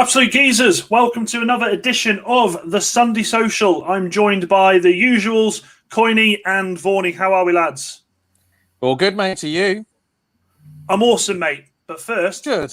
Absolute geezers, welcome to another edition of the Sunday Social. I'm joined by the usuals, Coiny and Vorney. How are we, lads? All good, mate. To you? I'm awesome, mate. But first... Good.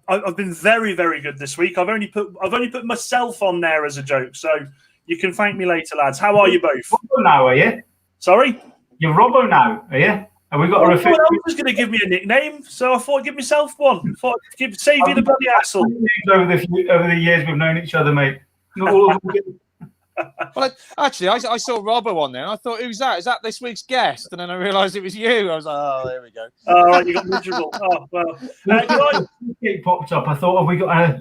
I've been very, very good this week. I've only put myself on there as a joke, so you can thank me later, lads. How are you both? Robbo now, are you? Sorry? You're Robbo now, are you? Have we got a No one else was going to give me a nickname, so I thought I'd give myself one. Save you the bloody hassle. Over the years we've known each other, mate. Well, actually, I saw Robbo on there, and I thought, who's that? Is that this week's guest? And then I realised it was you. I was like, oh, there we go. All right, you got miserable. Oh, well. It popped up. I thought,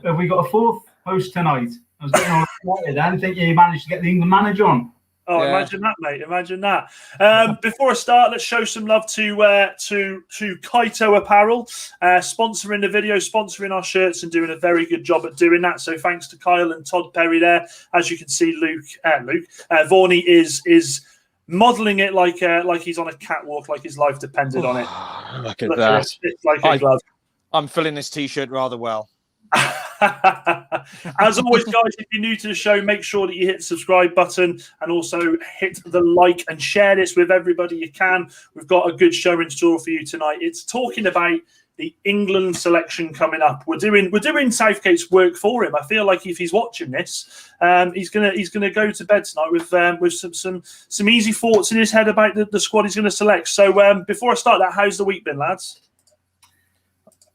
have we got a fourth host tonight? I was getting all excited. I didn't think you managed to get the England manager on. Oh, yeah. Imagine that, mate. Imagine that. Before I start, let's show some love to Kaito Apparel, sponsoring the video, sponsoring our shirts, and doing a very good job at doing that. So thanks to Kyle and Todd Perry there. As you can see, Vorney is modelling it like he's on a catwalk, like his life depended on it. Look at that. It's like I'm filling this T-shirt rather well. As always, guys, if you're new to the show, make sure that you hit the subscribe button and also hit the like and share this with everybody you can. We've got a good show in store for you tonight. It's talking about the England selection coming up. We're doing Southgate's work for him. I feel like if he's watching this, he's gonna go to bed tonight with some easy thoughts in his head about the squad he's going to select. So before I start that, how's the week been, lads?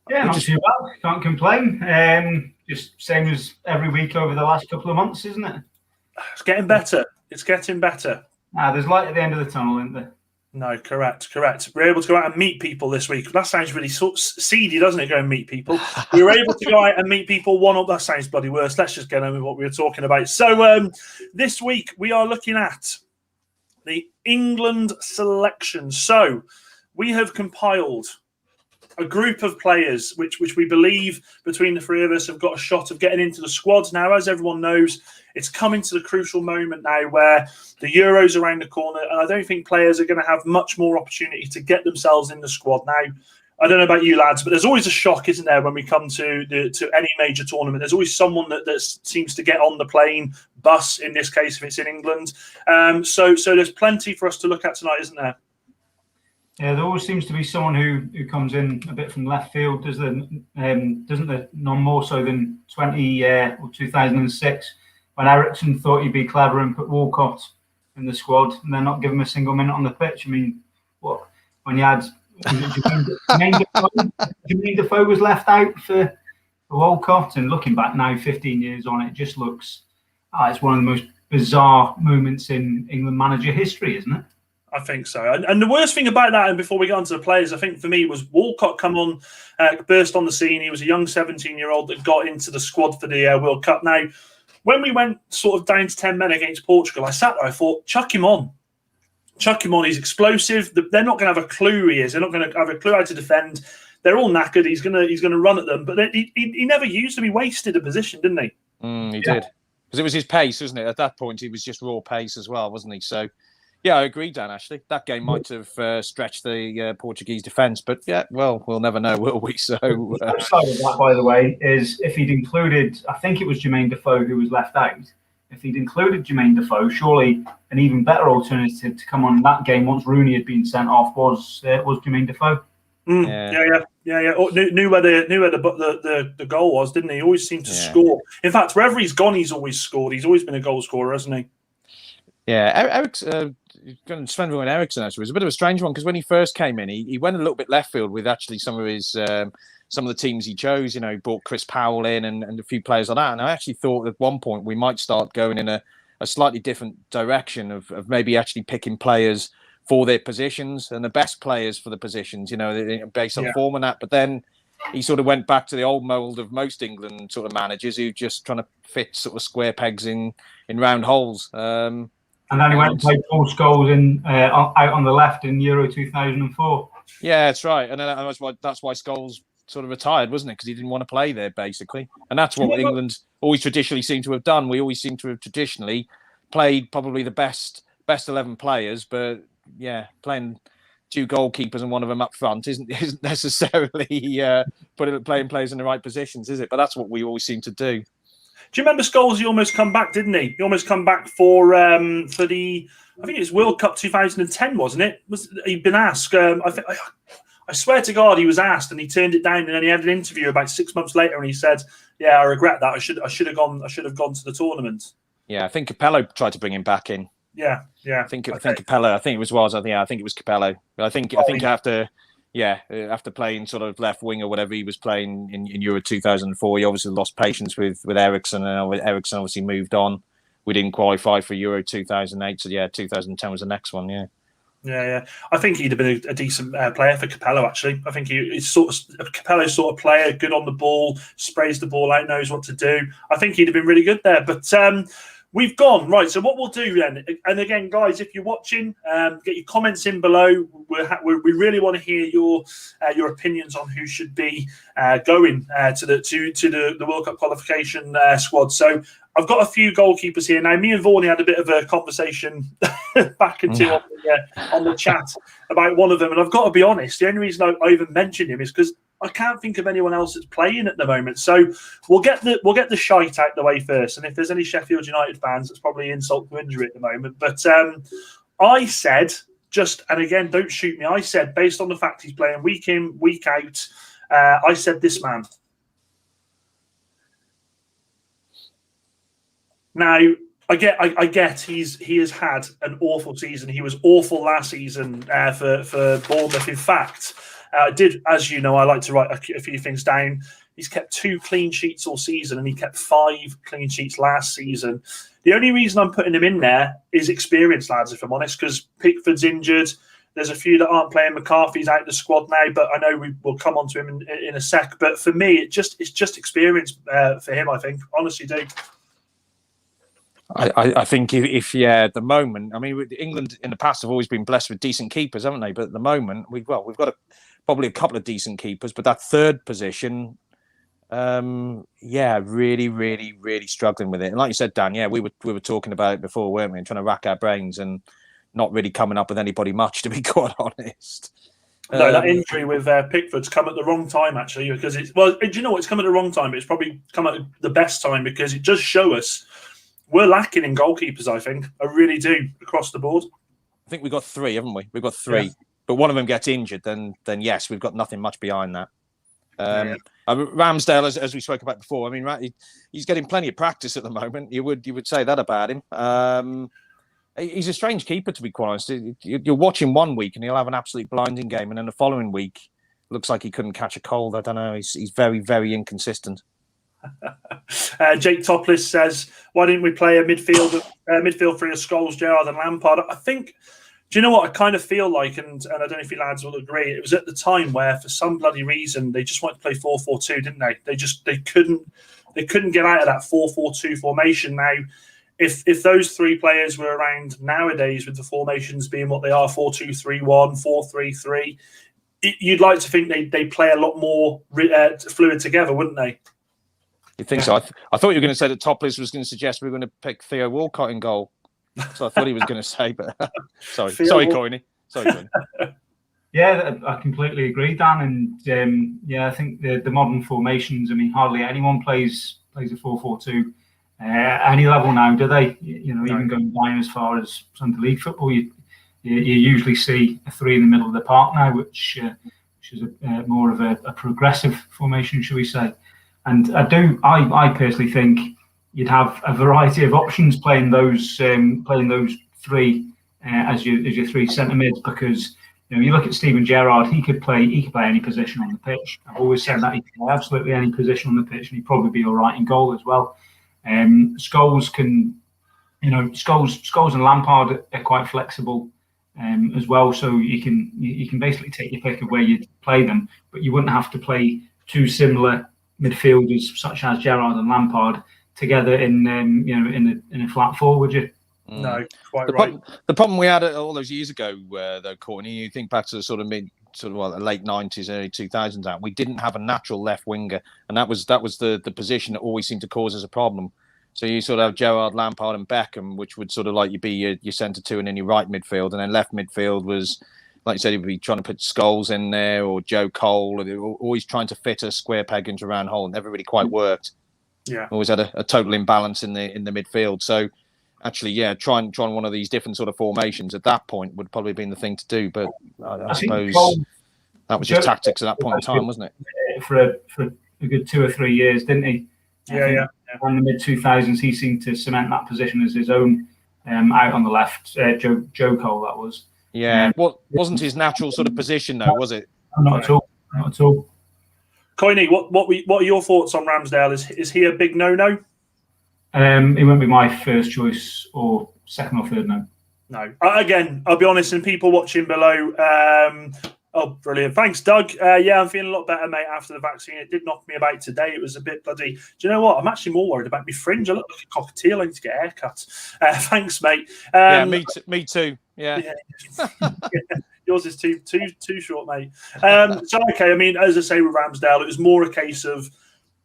Yeah, not too bad. Can't complain. Just same as every week over the last couple of months, isn't it? It's getting better. It's getting better. There's light at the end of the tunnel, isn't there? No, correct. We're able to go out and meet people this week. That sounds really seedy, doesn't it? Go and meet people. We were able to go out and meet people. That sounds bloody worse. Let's just get on with what we were talking about. So this week we are looking at the England selection. So we have compiled a group of players which we believe between the three of us have got a shot of getting into the squads. Now, as everyone knows, it's coming to the crucial moment now where the Euros around the corner, and I don't think players are going to have much more opportunity to get themselves in the squad. Now, I don't know about you lads, but there's always a shock, isn't there, when we come to any major tournament? There's always someone that seems to get on the plane, bus, in this case, if it's in England. So there's plenty for us to look at tonight, isn't there? Yeah, there always seems to be someone who comes in a bit from left field, doesn't there? None more so than 2006, when Ericsson thought he'd be clever and put Walcott in the squad, and they're not giving him a single minute on the pitch. I mean, what when you had Jermaine Defoe was left out for Walcott, and looking back now, 15 years on, it just looks it's one of the most bizarre moments in England manager history, isn't it? I think so. And the worst thing about that, and before we get on to the players, I think for me was Walcott come on, burst on the scene. He was a young 17-year-old that got into the squad for the World Cup. Now, when we went sort of down to 10 men against Portugal, I sat there, I thought, chuck him on. He's explosive. They're not going to have a clue who he is. They're not going to have a clue how to defend. They're all knackered. He's going to run at them. But he never used them. He wasted a position, didn't he? He did. Because it was his pace, wasn't it? At that point, he was just raw pace as well, wasn't he? So... yeah, I agree, Dan, actually. That game might have stretched the Portuguese defence, but yeah, well, we'll never know, will we? So, the other side of that, by the way, is if he'd included, I think it was Jermaine Defoe who was left out. If he'd included Jermaine Defoe, surely an even better alternative to come on in that game once Rooney had been sent off was Jermaine Defoe. Yeah. Oh, knew where the goal was, didn't he? He always seemed to score. In fact, wherever he's gone, he's always scored. He's always been a goal scorer, hasn't he? Yeah, Eric's going to spend on Ericsson. Actually, it was a bit of a strange one because when he first came in, he went a little bit left field with actually some of his some of the teams he chose. You know, he brought Chris Powell in and a few players like that. And I actually thought at one point we might start going in a slightly different direction of maybe actually picking players for their positions and the best players for the positions. You know, based on form and that. But then he sort of went back to the old mould of most England sort of managers who just trying to fit sort of square pegs in round holes. And then he went and played Paul Scholes out on the left in Euro 2004. Yeah, that's right. And then that's why Scholes sort of retired, wasn't it? Because he didn't want to play there, basically. And that's what England always traditionally seem to have done. We always seem to have traditionally played probably the best 11 players, but yeah, playing 2 goalkeepers and one of them up front isn't necessarily playing players in the right positions, is it? But that's what we always seem to do. Do you remember Scholes? He almost come back, didn't he? He almost come back for the, I think it was World Cup 2010, wasn't it? He'd been asked? I swear to God, he was asked and he turned it down. And then he had an interview about 6 months later, and he said, "Yeah, I regret that. I should have gone to the tournament." Yeah, I think Capello tried to bring him back in. Yeah. I think Capello. I think it was. I think it was Capello. I think after playing sort of left wing or whatever he was playing in Euro 2004, he obviously lost patience with Ericsson, and Ericsson obviously moved on. We didn't qualify for Euro 2008, so yeah, 2010 was the next one. Yeah. Yeah. I think he'd have been a decent player for Capello, actually. I think he's Capello's sort of player, good on the ball, sprays the ball out, knows what to do. I think he'd have been really good there. But we've gone. Right, so what we'll do then, and again, guys, if you're watching, get your comments in below. We really want to hear your opinions on who should be going to the World Cup qualification squad. So I've got a few goalkeepers here. Now, me and Vaughan had a bit of a conversation back into on the chat about one of them. And I've got to be honest, the only reason I even mentioned him is because I can't think of anyone else that's playing at the moment. So we'll get the shite out the way first. And if there's any Sheffield United fans, it's probably insult to injury at the moment. But I said, and again, don't shoot me, I said, based on the fact he's playing week in, week out, I said this man. Now, I get he has had an awful season. He was awful last season for Bournemouth. In fact, I did, as you know, I like to write a few things down. He's kept 2 clean sheets all season, and he kept 5 clean sheets last season. The only reason I'm putting him in there is experience, lads, if I'm honest, because Pickford's injured. There's a few that aren't playing. McCarthy's out of the squad now, but I know we will come on to him in a sec. But for me, it's just experience for him, I think. Honestly, do. I think if at the moment, I mean, England in the past have always been blessed with decent keepers, haven't they? But at the moment, we've got probably a couple of decent keepers, but that third position, really, really, really struggling with it. And like you said, Dan, we were talking about it before, weren't we? And trying to rack our brains and not really coming up with anybody much, to be quite honest. No, that injury with Pickford's come at the wrong time, actually, because do you know what? It's come at the wrong time, but it's probably come at the best time because it does show us we're lacking in goalkeepers, I think. I really do, across the board. I think we've got 3, haven't we? We've got 3. Yeah. But one of them gets injured, then yes, we've got nothing much behind that. Ramsdale, as we spoke about before, I mean, he's getting plenty of practice at the moment. You would say that about him. He's a strange keeper, to be quite honest. You'll watch him one week and he'll have an absolute blinding game, and then the following week, looks like he couldn't catch a cold. I don't know. He's very, very inconsistent. Jake Topless says, "Why didn't we play a midfield three of Scholes, Gerrard, and Lampard?" I think. Do you know what I kind of feel like, and I don't know if you lads will agree, it was at the time where for some bloody reason they just wanted to play 4-4-2, didn't they? They couldn't get out of that 4-4-2 formation. Now, if those 3 players were around nowadays with the formations being what they are, 4-2-3-1, 4-3-3, you'd like to think they play a lot more fluid together, wouldn't they? You think so? I thought you were going to say that Topless was going to suggest we were going to pick Theo Walcott in goal. So I thought he was going to say, but sorry, Coyne. Sorry, Coyne. Yeah, I completely agree, Dan. And I think the modern formations. I mean, hardly anyone plays a 4-4-2 at any level now, do they? Even going down as far as Sunday League football, you usually see a 3 in the middle of the park now, which is more of a progressive formation, shall we say? And I personally think you'd have a variety of options playing those 3 as your 3 centre mids, because you look at Steven Gerrard, he could play any position on the pitch. I've always said that he can play absolutely any position on the pitch, and he'd probably be all right in goal as well. Scholes and Lampard are quite flexible as well, so you can basically take your pick of where you'd play them, but you wouldn't have to play two similar midfielders such as Gerrard and Lampard together in in a flat four, would you? No, quite the right. Problem we had all those years ago, though, Courtney, you think back to the sort of the late 90s, early 2000s, we didn't have a natural left winger, and that was the position that always seemed to cause us a problem. So you sort of have Gerrard, Lampard, and Beckham, which would sort of like you be your centre two and then your right midfield, and then left midfield was, like you said, he'd be trying to put Scholes in there or Joe Cole, or they were always trying to fit a square peg into a round hole. Never really quite worked. Yeah, always had a total imbalance in the midfield. So actually, trying one of these different sort of formations at that point would probably have been the thing to do. But I suppose that was just tactics at that point in time, wasn't it? For a good 2 or 3 years, didn't he? Yeah. In the mid 2000s, he seemed to cement that position as his own. Out on the left, Joe Cole, that was. Yeah, wasn't his natural sort of position though, was it? Not at all. Not at all. Coiney, what are your thoughts on Ramsdale? Is he a big no-no? He won't be my first choice or second or third. No. Again, I'll be honest, and people watching below. Oh, brilliant. Thanks, Doug. Yeah, I'm feeling a lot better, mate, after the vaccine. It did knock me about today. It was a bit bloody... Do you know what? I'm actually more worried about my fringe. I look like a cockatiel. I need to get a haircut. Thanks, mate. Yeah, me too. Yeah. Yours is too short, mate. So, okay, I mean, as I say with Ramsdale, it was more a case of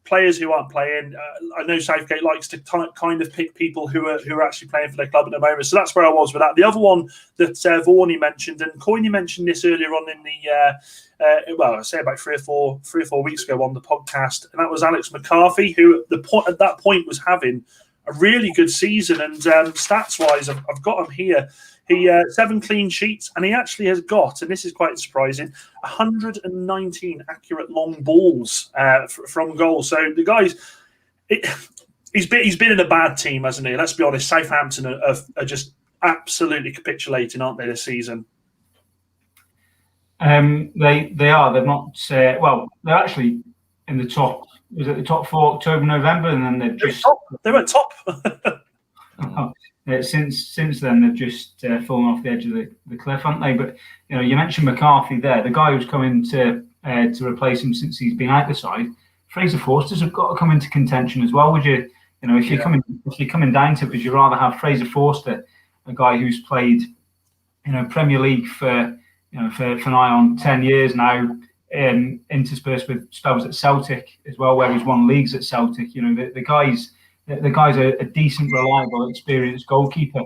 players who aren't playing. I know Southgate likes to kind of pick people who are actually playing for their club at the moment. So that's where I was with that. The other one that Vaughan mentioned, and Coyne mentioned this earlier on in the I say about three or four weeks ago on the podcast, and that was Alex McCarthy, who at that point was having a really good season. And stats wise, I've got him here. He 7 clean sheets, and he actually has got, and this is quite surprising, 119 accurate long balls from goal. So the guys, he's been in a bad team, hasn't he? Let's be honest. Southampton are just absolutely capitulating, aren't they, this season? They are. They're not. Well, they're actually in the top. Was it the top 4 October, November, and then they've just they went top. Since then, they've just fallen off the edge of the cliff, haven't they? But you mentioned McCarthy there, the guy who's coming to replace him since he's been out the side. Fraser Forster's have got to come into contention as well. Would you? If you're coming down to it, would you rather have Fraser Forster, a guy who's played, Premier League for nigh on 10 years now, interspersed with spells at Celtic as well, where he's won leagues at Celtic. The guy's a decent, reliable, experienced goalkeeper.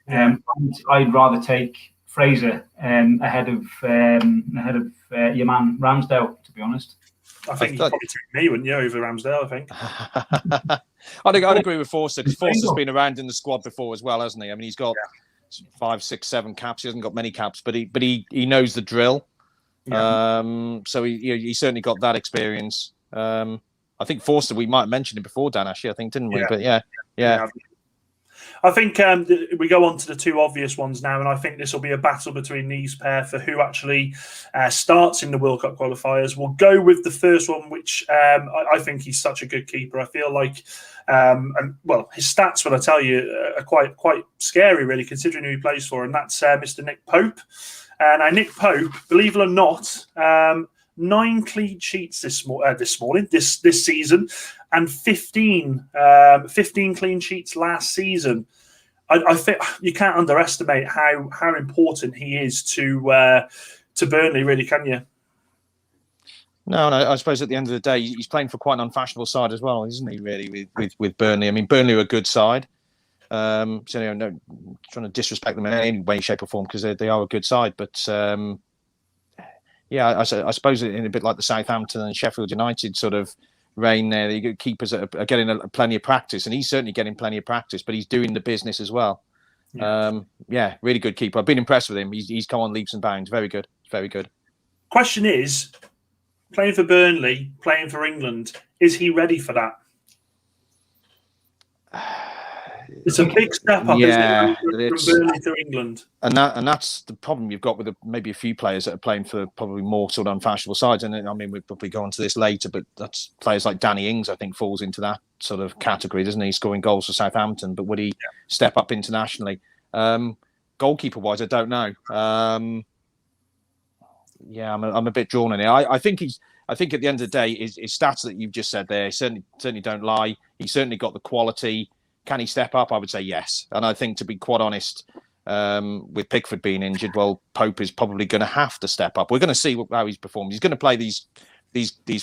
I'd rather take Fraser ahead of your man Ramsdale, to be honest. I think you'd probably take me, wouldn't you, over Ramsdale, I think. I'd agree with Forster, because Forster's been around in the squad before as well, hasn't he? I mean, he's got 5, 6, 7 caps. He hasn't got many caps, but he knows the drill. Yeah. So he certainly got that experience. I think Forster, we might have mentioned it before, Dan, actually, I think, didn't we? Yeah. But yeah. I think we go on to the 2 obvious ones now, and I think this will be a battle between these pair for who actually starts in the World Cup qualifiers. We'll go with the first one, which I think he's such a good keeper. I feel like, his stats, when I tell you, are quite scary, really, considering who he plays for, and that's Mr. Nick Pope. Now, Nick Pope, believe it or not, 9 clean sheets this season, and 15 clean sheets last season. I think you can't underestimate how important he is to Burnley, really, can you? No, I suppose at the end of the day, he's playing for quite an unfashionable side as well, isn't he? Really, with Burnley. I mean, Burnley are a good side. No trying to disrespect them in any way, shape, or form, because they are a good side, but. I suppose in a bit like the Southampton and Sheffield United sort of reign there, the keepers are getting plenty of practice, and he's certainly getting plenty of practice, but he's doing the business as well. Yeah. Really good keeper. I've been impressed with him. He's come on leaps and bounds. Very good. Very good. Question is, playing for Burnley, playing for England, is he ready for that? It's a big step up, isn't it, from Burnley to England? And that's the problem you've got with maybe a few players that are playing for probably more sort of unfashionable sides. And I mean, we'll probably go on to this later, but that's players like Danny Ings, I think, falls into that sort of category, doesn't he? Scoring goals for Southampton, but would he step up internationally? Goalkeeper-wise, I don't know. I'm a bit drawn in it. I think I think at the end of the day, his stats that you've just said there certainly don't lie. He's certainly got the quality. Can he step up? I would say yes. And I think, to be quite honest, with Pickford being injured, well, Pope is probably going to have to step up. We're going to see how he's performed. He's going to play these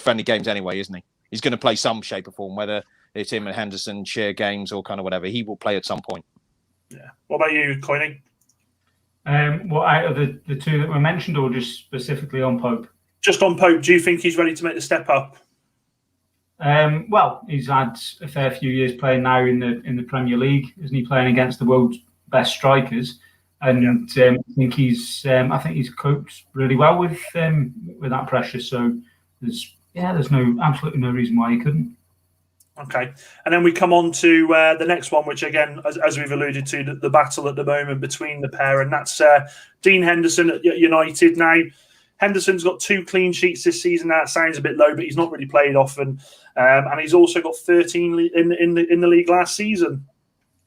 friendly games anyway, isn't he? He's going to play some shape or form, whether it's him and Henderson share games or kind of whatever. He will play at some point. Yeah. What about you, Coyne? Well, out of the two that were mentioned, or just specifically on Pope? Just on Pope, do you think he's ready to make the step up? Well, he's had a fair few years playing now in the Premier League, isn't he? Playing against the world's best strikers, and I think he's coped really well with that pressure. So there's absolutely no reason why he couldn't. Okay, and then we come on to the next one, which again, as we've alluded to, the battle at the moment between the pair, and that's Dean Henderson at United. Now, Henderson's got 2 clean sheets this season. That sounds a bit low, but he's not really played often, and he's also got 13 in the league last season.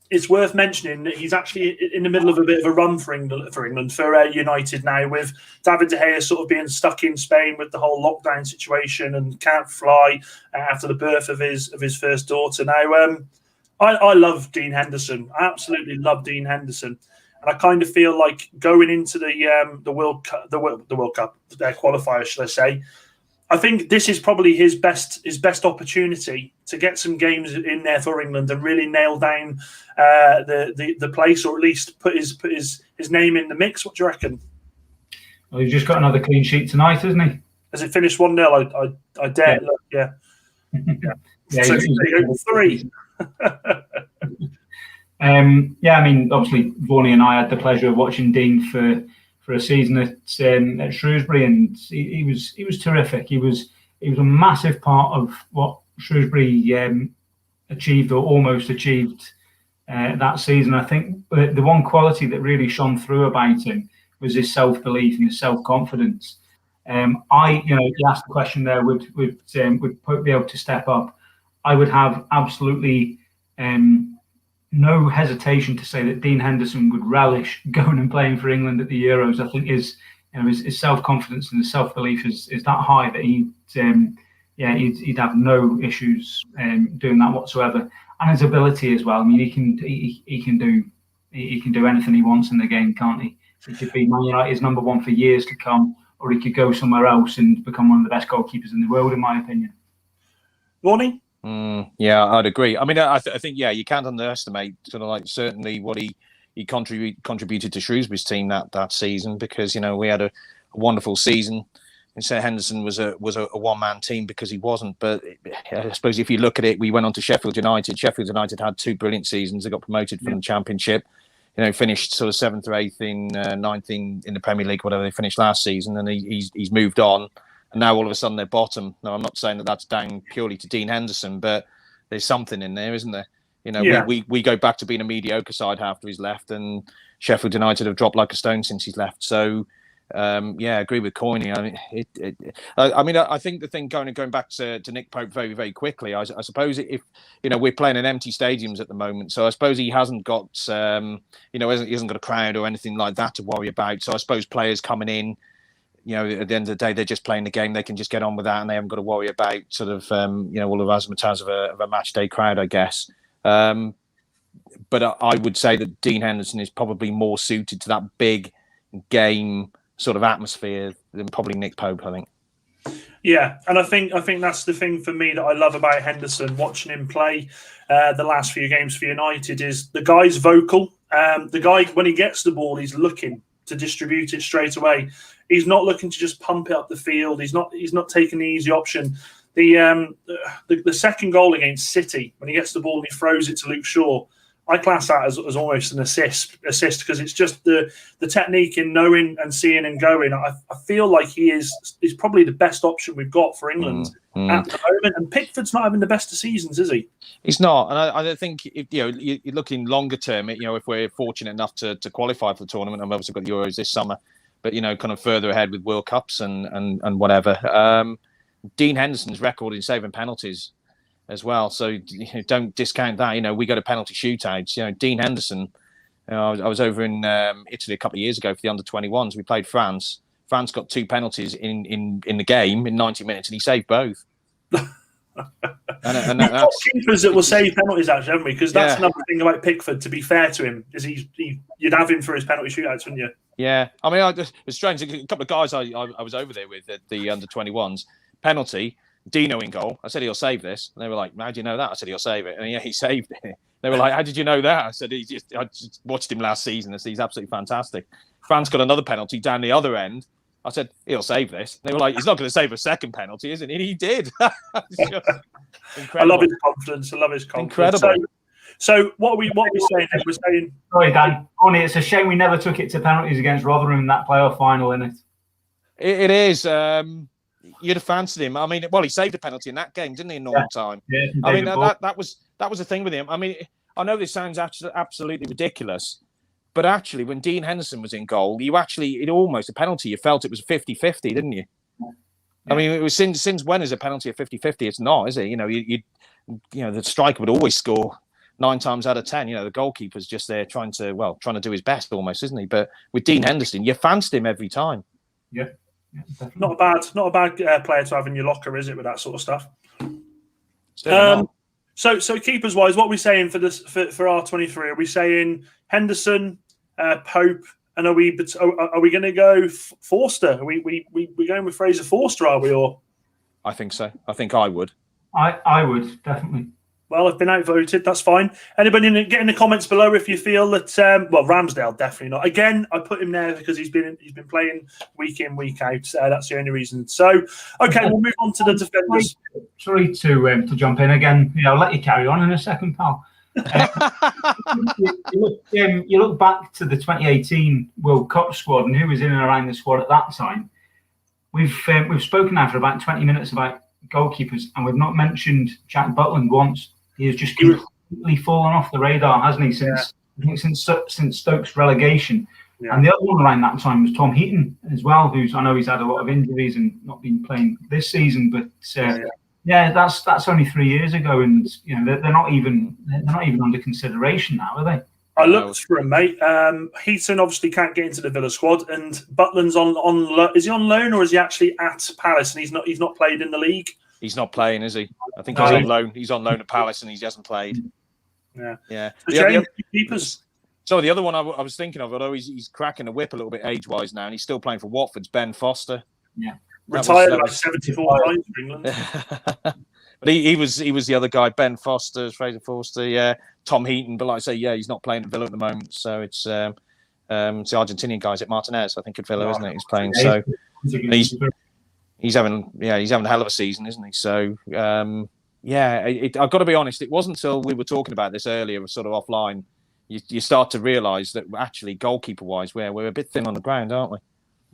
It's worth mentioning that he's actually in the middle of a bit of a run for United now, with David De Gea sort of being stuck in Spain with the whole lockdown situation and can't fly after the birth of his first daughter. Now, I love Dean Henderson. I absolutely love Dean Henderson, and I kind of feel like going into the World Cup, their qualifiers, should I say? I think this is probably his best opportunity to get some games in there for England and really nail down the place, or at least put his name in the mix. What do you reckon? Well, he's just got another clean sheet tonight, hasn't he? Has it finished 1-0? I dare look. Yeah. Yeah, So 3. I mean, obviously, Vorney and I had the pleasure of watching Dean for a season at Shrewsbury, and he was terrific. He was a massive part of what Shrewsbury achieved, or almost achieved, that season. I think the one quality that really shone through about him was his self-belief and his self-confidence. You asked the question there: would Pope be able to step up? I would have absolutely no hesitation to say that Dean Henderson would relish going and playing for England at the Euros. I think his self-confidence and his self-belief is that high that he'd have no issues doing that whatsoever. And his ability as well. I mean, he can do anything he wants in the game, can't he? He could be Man United's number 1 for years to come, or he could go somewhere else and become one of the best goalkeepers in the world, in my opinion. Ronnie? Yeah, I'd agree. I mean, I think you can't underestimate sort of like certainly what he contributed to Shrewsbury's team that season, because we had a wonderful season. And so Henderson was a one-man team because he wasn't. But I suppose if you look at it, we went on to Sheffield United. Sheffield United had 2 brilliant seasons. They got promoted from the Championship. Finished sort of 7th or 8th in 9th in the Premier League, whatever they finished last season, and he's moved on. And now all of a sudden they're bottom. Now, I'm not saying that that's down purely to Dean Henderson, but there's something in there, isn't there? We go back to being a mediocre side after he's left, and Sheffield United have dropped like a stone since he's left. So, I agree with Coyne. I think the thing going back to Nick Pope very, very quickly, I suppose if we're playing in empty stadiums at the moment, so I suppose he hasn't got he hasn't got a crowd or anything like that to worry about. So I suppose players coming in, at the end of the day, they're just playing the game. They can just get on with that, and they haven't got to worry about sort of, all the razzmatazz of a match day crowd, I guess. But I would say that Dean Henderson is probably more suited to that big game sort of atmosphere than probably Nick Pope, I think. Yeah, and I think that's the thing for me that I love about Henderson, watching him play the last few games for United, is the guy's vocal. The guy, when he gets the ball, he's looking to distribute it straight away. He's not looking to just pump it up the field. He's not taking the easy option. The second goal against City, when he gets the ball and he throws it to Luke Shaw, I class that as almost an assist because it's just the technique in knowing and seeing and going. I feel like he's probably the best option we've got for England at the moment. And Pickford's not having the best of seasons, is he? He's not, and I think you're looking longer term. If we're fortunate enough to qualify for the tournament, I've obviously got the Euros this summer, but kind of further ahead with World Cups and whatever. Dean Henderson's record in saving penalties as well, so don't discount that. We go to penalty shootouts. Dean Henderson. I was over in Italy a couple of years ago for the under-21s. We played France. France got 2 penalties in the game in 90 minutes, and he saved both. and we've got keepers that will save penalties, actually, haven't we? Because that's another thing about Pickford. To be fair to him, is you'd have him for his penalty shootouts, wouldn't you? Yeah, I mean, it's strange. A couple of guys I was over there with at the under-21s penalty. Dino in goal. I said he'll save this. And they were like, "How do you know that?" I said he'll save it, and yeah, he saved it. They were like, "How did you know that?" I said, I just watched him last season. He's absolutely fantastic. France got another penalty down the other end. I said, he'll save this. They were like, he's not going to save a second penalty, isn't he? And he did. I love his confidence. Incredible. So what are we saying? We're saying... Sorry, Dan. Only it's a shame we never took it to penalties against Rotherham in that playoff final, innit? It is. You'd have fancied him. I mean, well, he saved a penalty in that game, didn't he, in normal time? Yeah, I mean, that was the thing with him. I mean, I know this sounds absolutely ridiculous, but actually, when Dean Henderson was in goal, it almost a penalty. You felt it was 50-50, didn't you? Yeah. I mean, it was since when is a penalty a 50-50? It's not, is it? You know, the striker would always score 9 times out of 10. You know, the goalkeeper's just there trying to do his best almost, isn't he? But with Dean Henderson, you fancied him every time. Yeah. Not a bad player to have in your locker, is it, with that sort of stuff? So keepers wise, what are we saying for R23? Are we saying Henderson, Pope, and are we going to go Forster? Are we going with Fraser Forster? Are we, or? I think so. I think I would. I would definitely. Well, I've been outvoted. That's fine. Anybody get in the comments below if you feel that. Ramsdale definitely not. Again, I put him there because he's been playing week in, week out. That's the only reason. So, okay, we'll move on to the defenders. Sorry to jump in again. I'll let you carry on in a second, pal. You look back to the 2018 World Cup squad and who was in and around the squad at that time. We've spoken now for about 20 minutes about goalkeepers, and we've not mentioned Jack Butland once. He has just completely fallen off the radar, hasn't he? Since Stoke's relegation, and the other one around that time was Tom Heaton as well. I know he's had a lot of injuries and not been playing this season, but that's only 3 years ago, and they're not even under consideration now, are they? I looked for him, mate. Heaton obviously can't get into the Villa squad, and Butland's on. Is he on loan or is he actually at Palace? And he's not played in the league. He's not playing, is he? I think he's on loan. He's on loan at Palace, and he hasn't played. Yeah. Keepers. So the other one I was thinking of, although he's cracking the whip a little bit age-wise now, and he's still playing for Watford's Ben Foster. Yeah, retired about 74 times for England. But he was the other guy, Ben Foster, Fraser Forster, Tom Heaton. But like I say, he's not playing at Villa at the moment. So it's the Argentinian guys at Martinez, I think, at Villa, isn't it? He's playing. So he's having a hell of a season, isn't he? So I've got to be honest. It wasn't until we were talking about this earlier, sort of offline, you start to realise that actually goalkeeper wise, we're a bit thin on the ground, aren't we?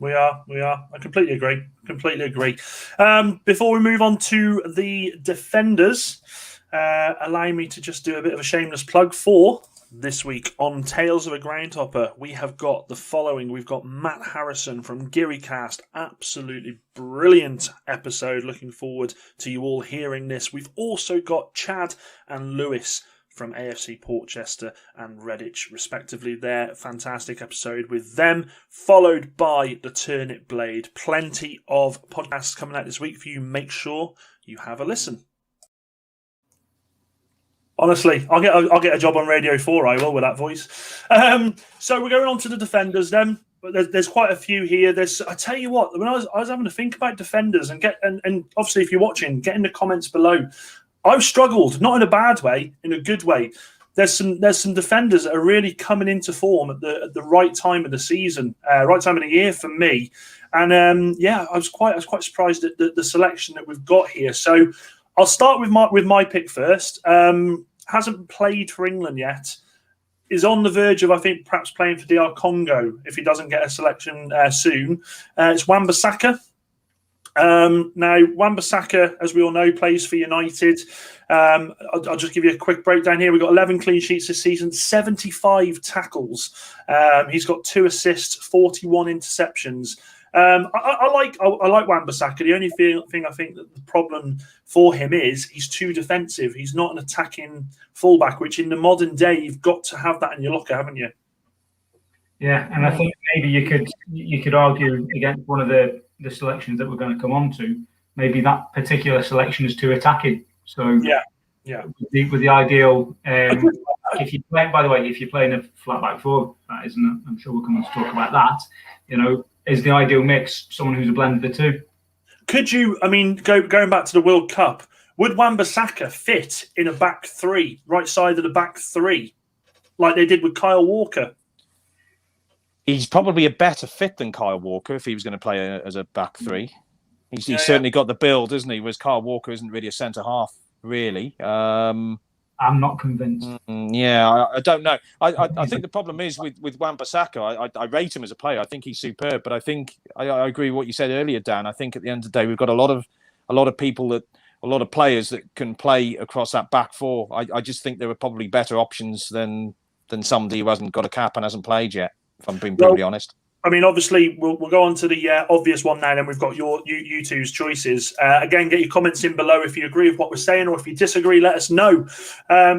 We are. I completely agree. Before we move on to the defenders, allow me to just do a bit of a shameless plug for this week on Tales of a Groundhopper. We have got the following. We've got Matt Harrison from GearyCast. Absolutely brilliant episode. Looking forward to you all hearing this. We've also got Chad and Lewis from AFC Portchester and Redditch, respectively. Their fantastic episode with them, followed by the Turnip Blade. Plenty of podcasts coming out this week for you. Make sure you have a listen. Honestly, I'll get a job on Radio 4, I will, with that voice. So we're going on to the defenders then. But there's quite a few here. I tell you what, when I was having to think about defenders and obviously if you're watching, get in the comments below. I've struggled, not in a bad way, in a good way. There's some defenders that are really coming into form at the right time of the season, right time of the year for me. And I was quite surprised at the selection that we've got here. So I'll start with my pick first. Hasn't played for England yet. Is on the verge of, I think, perhaps playing for DR Congo if he doesn't get a selection soon. It's Wan-Bissaka. Now, Wan-Bissaka, as we all know, plays for United. I'll just give you a quick breakdown here. We've got 11 clean sheets this season, 75 tackles. He's got 2 assists, 41 interceptions. I like Wan-Bissaka. The only thing I think that the problem for him is he's too defensive. He's not an attacking fullback, which in the modern day, you've got to have that in your locker, haven't you? Yeah, and I think maybe you could argue against one of the selections that we're going to come on to. Maybe that particular selection is too attacking. So yeah. With the ideal, if you play, by the way, if you're playing a flat back four, that isn't. I'm sure we'll come on to talk about that. Is the ideal mix someone who's a blend of the two? Could you? I mean, going back to the World Cup, would Wan-Bissaka fit in a back three, right side of the back three, like they did with Kyle Walker? He's probably a better fit than Kyle Walker if he was going to play as a back three. He's certainly got the build, isn't he? Whereas Kyle Walker isn't really a centre half, really. I'm not convinced. I don't know. I think the problem is with Wan-Bissaka. I rate him as a player. I think he's superb, but I think I agree with what you said earlier, Dan. I think at the end of the day, we've got a lot of players that can play across that back four. I just think there are probably better options than somebody who hasn't got a cap and hasn't played yet, if I'm being brutally honest. I mean, obviously, we'll go on to the obvious one now, and we've got you two's choices. Again, get your comments in below if you agree with what we're saying, or if you disagree, let us know.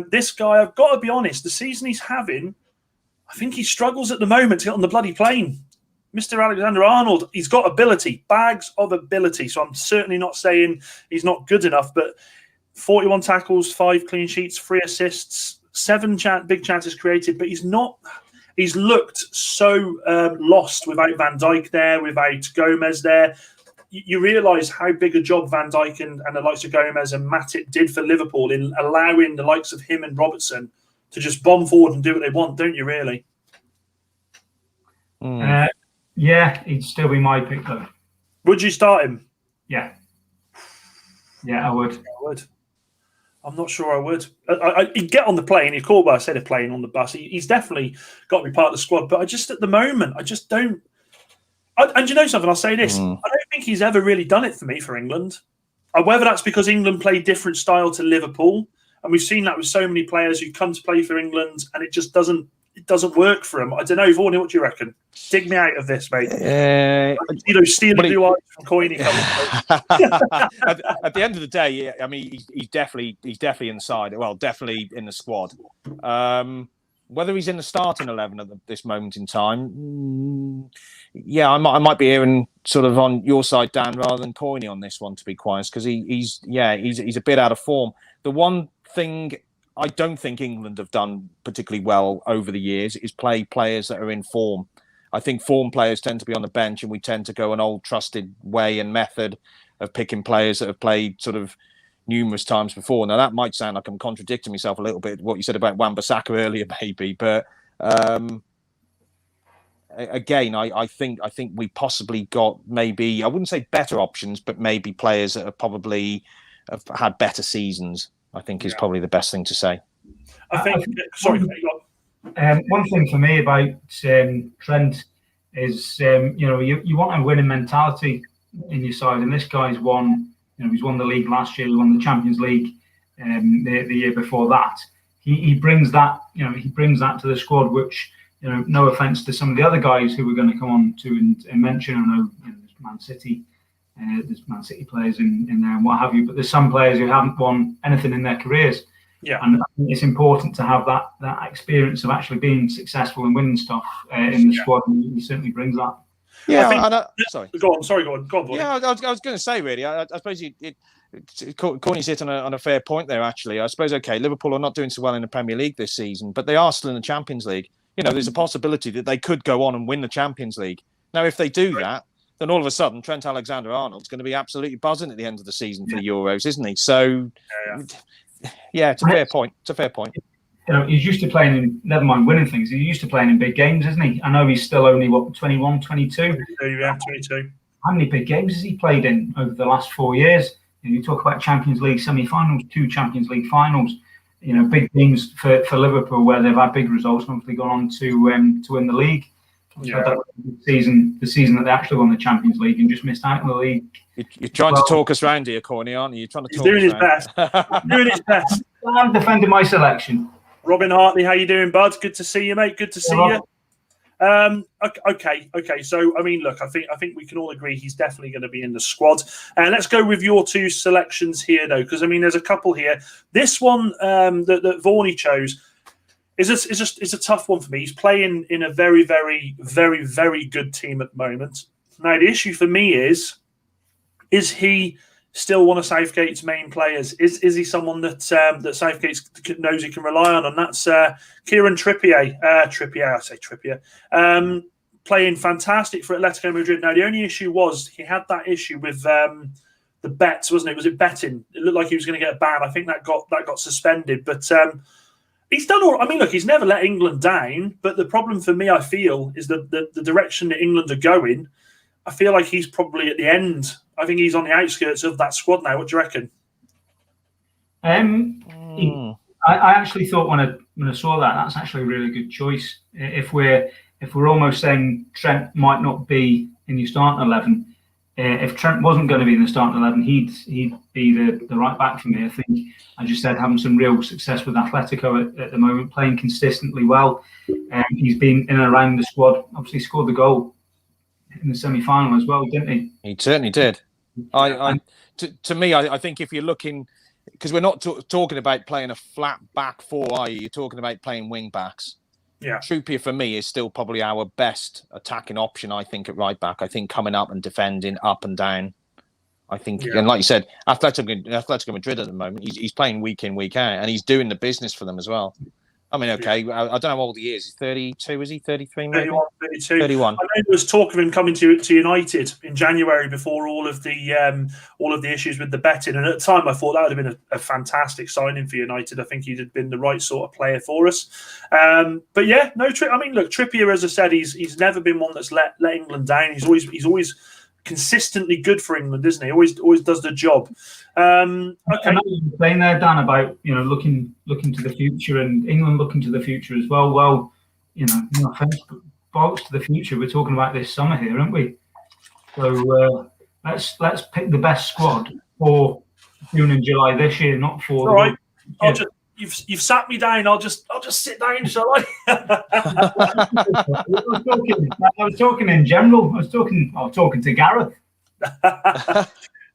This guy, I've got to be honest, the season he's having, I think he struggles at the moment to get on the bloody plane. Mr. Alexander-Arnold, he's got ability, bags of ability, so I'm certainly not saying he's not good enough, but 41 tackles, 5 clean sheets, 3 assists, 7 big chances created, but he's not... He's looked so lost without Van Dijk there, without Gomez there. You realise how big a job Van Dijk and the likes of Gomez and Matip did for Liverpool in allowing the likes of him and Robertson to just bomb forward and do what they want, don't you, really? Yeah, he'd still be my pick, though. Would you start him? Yeah. Yeah, I would. I'm not sure I would. He'd get on the plane. He'd call by a set of plane on the bus. He's definitely got to be part of the squad. But at the moment, I just don't. And you know something? I'll say this. I don't think he's ever really done it for me for England. Whether that's because England play different style to Liverpool. And we've seen that with so many players who come to play for England and it just doesn't work for them. I don't know. Vaughan, what do you reckon? Dig me out of this, mate. Steal the blue eyes from Coyne. At the end of the day, I mean, he's definitely inside. Well, definitely in the squad. Whether he's in the starting 11 at this moment in time, I might be hearing sort of on your side, Dan, rather than Coyne on this one, to be quiet, because he's a bit out of form. The one thing I don't think England have done particularly well over the years is play players that are in form. I think form players tend to be on the bench, and we tend to go an old trusted way and method of picking players that have played sort of numerous times before. Now, that might sound like I'm contradicting myself a little bit, what you said about Wan-Bissaka earlier, maybe, but again, I think we possibly got maybe, I wouldn't say better options, but maybe players that have had better seasons, I think is probably the best thing to say. I think sorry, one thing for me about Trent is, you want a winning mentality in your side, and this guy's won. He's won the league last year. He won the Champions League the year before that. He brings that. He brings that to the squad. Which, no offense to some of the other guys who we're going to come on to and mention. I know, there's Man City. There's Man City players in there and what have you, but there's some players who haven't won anything in their careers. Yeah, and I think it's important to have that experience of actually being successful and winning stuff in the squad, and he certainly brings that. Yeah, sorry. Go on. Yeah, I was going to say, really, I suppose Corny's hit on a fair point there, actually. I suppose, okay, Liverpool are not doing so well in the Premier League this season, but they are still in the Champions League. There's a possibility that they could go on and win the Champions League. Now, if they do that, then all of a sudden, Trent Alexander-Arnold's going to be absolutely buzzing at the end of the season for the Euros, isn't he? So, it's a fair point. He's used to playing in, never mind winning things, he's used to playing in big games, isn't he? I know he's still only, 21, 22? Yeah, 22. How many big games has he played in over the last 4 years? You talk about Champions League semi-finals, 2 Champions League finals, big games for Liverpool where they've had big results and hopefully gone on to win the league. Yeah. The season that they actually won the Champions League and just missed out on the league. You're trying to talk us round here, Corny, aren't you? You're trying to talk us round. He's doing his best. I'm defending my selection. Robin Hartley, how you doing, bud? Good to see you, mate. Good to see you. Okay. So, I mean, look, I think we can all agree he's definitely going to be in the squad. And let's go with your 2 selections here, though, because I mean, there's a couple here. This one that Vaughan chose. is a tough one for me. He's playing in a very, very, very, very good team at the moment. Now, the issue for me is he still one of Southgate's main players? Is he someone that Southgate knows he can rely on? And that's Kieran Trippier. Trippier. Playing fantastic for Atletico Madrid. Now, the only issue was he had that issue with the bets, wasn't it? Was it betting? It looked like he was going to get a ban. I think that got suspended. But he's done all. I mean, look, he's never let England down. But the problem for me, I feel, is the direction that England are going. I feel like he's probably at the end. I think he's on the outskirts of that squad now. What do you reckon? I actually thought when I saw that, that's actually a really good choice. If we're almost saying Trent might not be in your starting 11, if Trent wasn't going to be in the starting 11, he'd be the right back for me. I think, as you said, having some real success with Atletico at the moment, playing consistently well. He's been in and around the squad. Obviously, scored the goal in the semi-final as well, didn't he? He certainly did. To me, I think if you're looking, because we're not talking about playing a flat back four, are you? You're talking about playing wing backs. Yeah. Trippier for me is still probably our best attacking option. I think at right back. I think coming up and defending up and down. I think, and like you said, Atletico Madrid at the moment, he's playing week in, week out, and he's doing the business for them as well. I mean, okay, I don't know how old he is. He's 32, is he? 33, maybe? 31, 32. 31. I know there was talk of him coming to United in January before all of the issues with the betting. And at the time, I thought that would have been a fantastic signing for United. I think he'd have been the right sort of player for us. But yeah, no, I mean, look, Trippier, as I said, he's never been one that's let England down. He's always consistently good for England, isn't he? Always does the job. Okay. I know you were saying there, Dan, about looking to the future and England looking to the future as well. Well, no offense, but bollocks to the future. We're talking about this summer here, aren't we? So let's pick the best squad for June and July this year, not for. All right. You've sat me down. I'll just sit down, shall I? I was talking in general. I was talking to Gareth.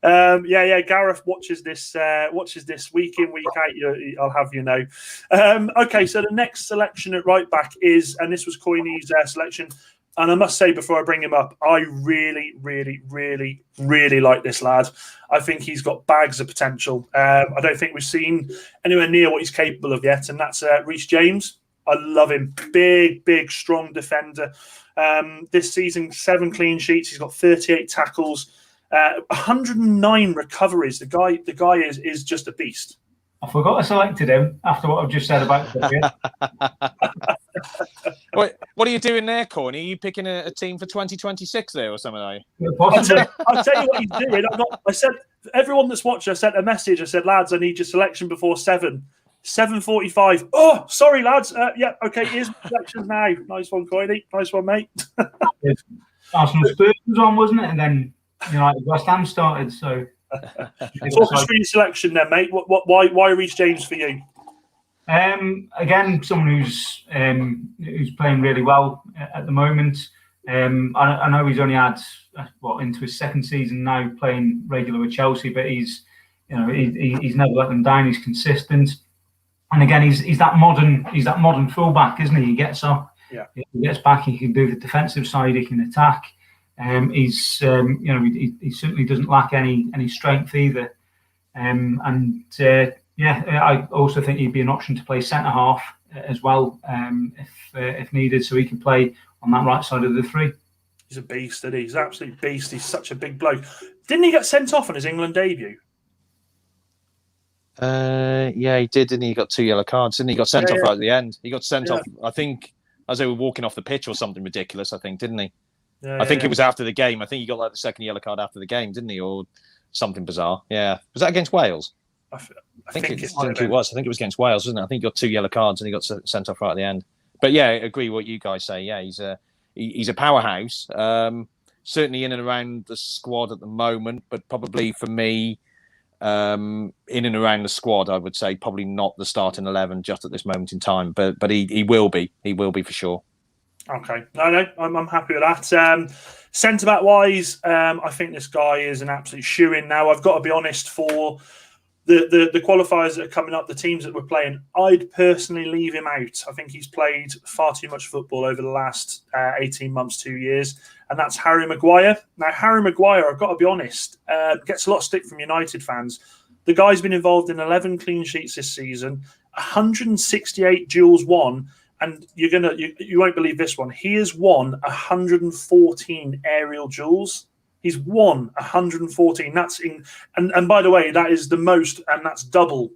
Gareth watches this week in, week out. I'll have you know. Okay, so the next selection at right back is, and this was Coyne's selection, and I must say before I bring him up, I really, really, really, really like this lad. I think he's got bags of potential. I don't think we've seen anywhere near what he's capable of yet, and that's Reece James. I love him. Big, strong defender. This season, 7 clean sheets. He's got 38 tackles, 109 recoveries. The guy is just a beast. I forgot I selected him after what I've just said about Trippier. What are you doing there, Corny? Are you picking a team for 2026 there or something? Are you? I'll tell you what he's doing. I said, everyone that's watching, I sent a message. I said, lads, I need your selection before 7:45. Oh, sorry, lads. Okay, here's my selections now. Nice one, Coyne. Nice one, mate. Arsenal Spurs was on, wasn't it? And then West Ham started. So talk us through your selection then, mate. Why Reece James for you? Again, someone who's playing really well at the moment. I know he's only had into his second season now playing regular with Chelsea, but he's never let them down. He's consistent, and again, he's that modern fullback, isn't he? He gets up, he gets back, he can do the defensive side, he can attack. He certainly doesn't lack any strength either, I also think he'd be an option to play centre half as well, if needed, so he can play on that right side of the three. He's a beast, isn't he? He's an absolute beast. He's such a big bloke. Didn't he get sent off on his England debut? Yeah, he did, didn't he? He got 2 yellow cards, didn't he? He got sent off right at the end. He got sent off, I think, as they were walking off the pitch or something ridiculous, I think, didn't he? I think it was after the game. I think he got the second yellow card after the game, didn't he? Or something bizarre. Yeah. Was that against Wales? I think it was. I think it was against Wales, wasn't it? I think he got 2 yellow cards and he got sent off right at the end. But yeah, I agree with what you guys say. Yeah, he's a powerhouse. Certainly in and around the squad at the moment, but probably for me, in and around the squad, I would say probably not the starting 11 just at this moment in time. But he will be. He will be for sure. Okay, no, I'm happy with that. Centre back wise, I think this guy is an absolute shoo-in. Now, I've got to be honest, for the qualifiers that are coming up, the teams that we're playing, I'd personally leave him out. I think he's played far too much football over the last 18 months, 2 years, and that's Harry Maguire. Now, Harry Maguire, I've got to be honest, gets a lot of stick from United fans. The guy's been involved in 11 clean sheets this season, 168 duels won, and you won't believe this one. He has won 114 aerial duels. He's won 114. That's and by the way, that is the most, and that's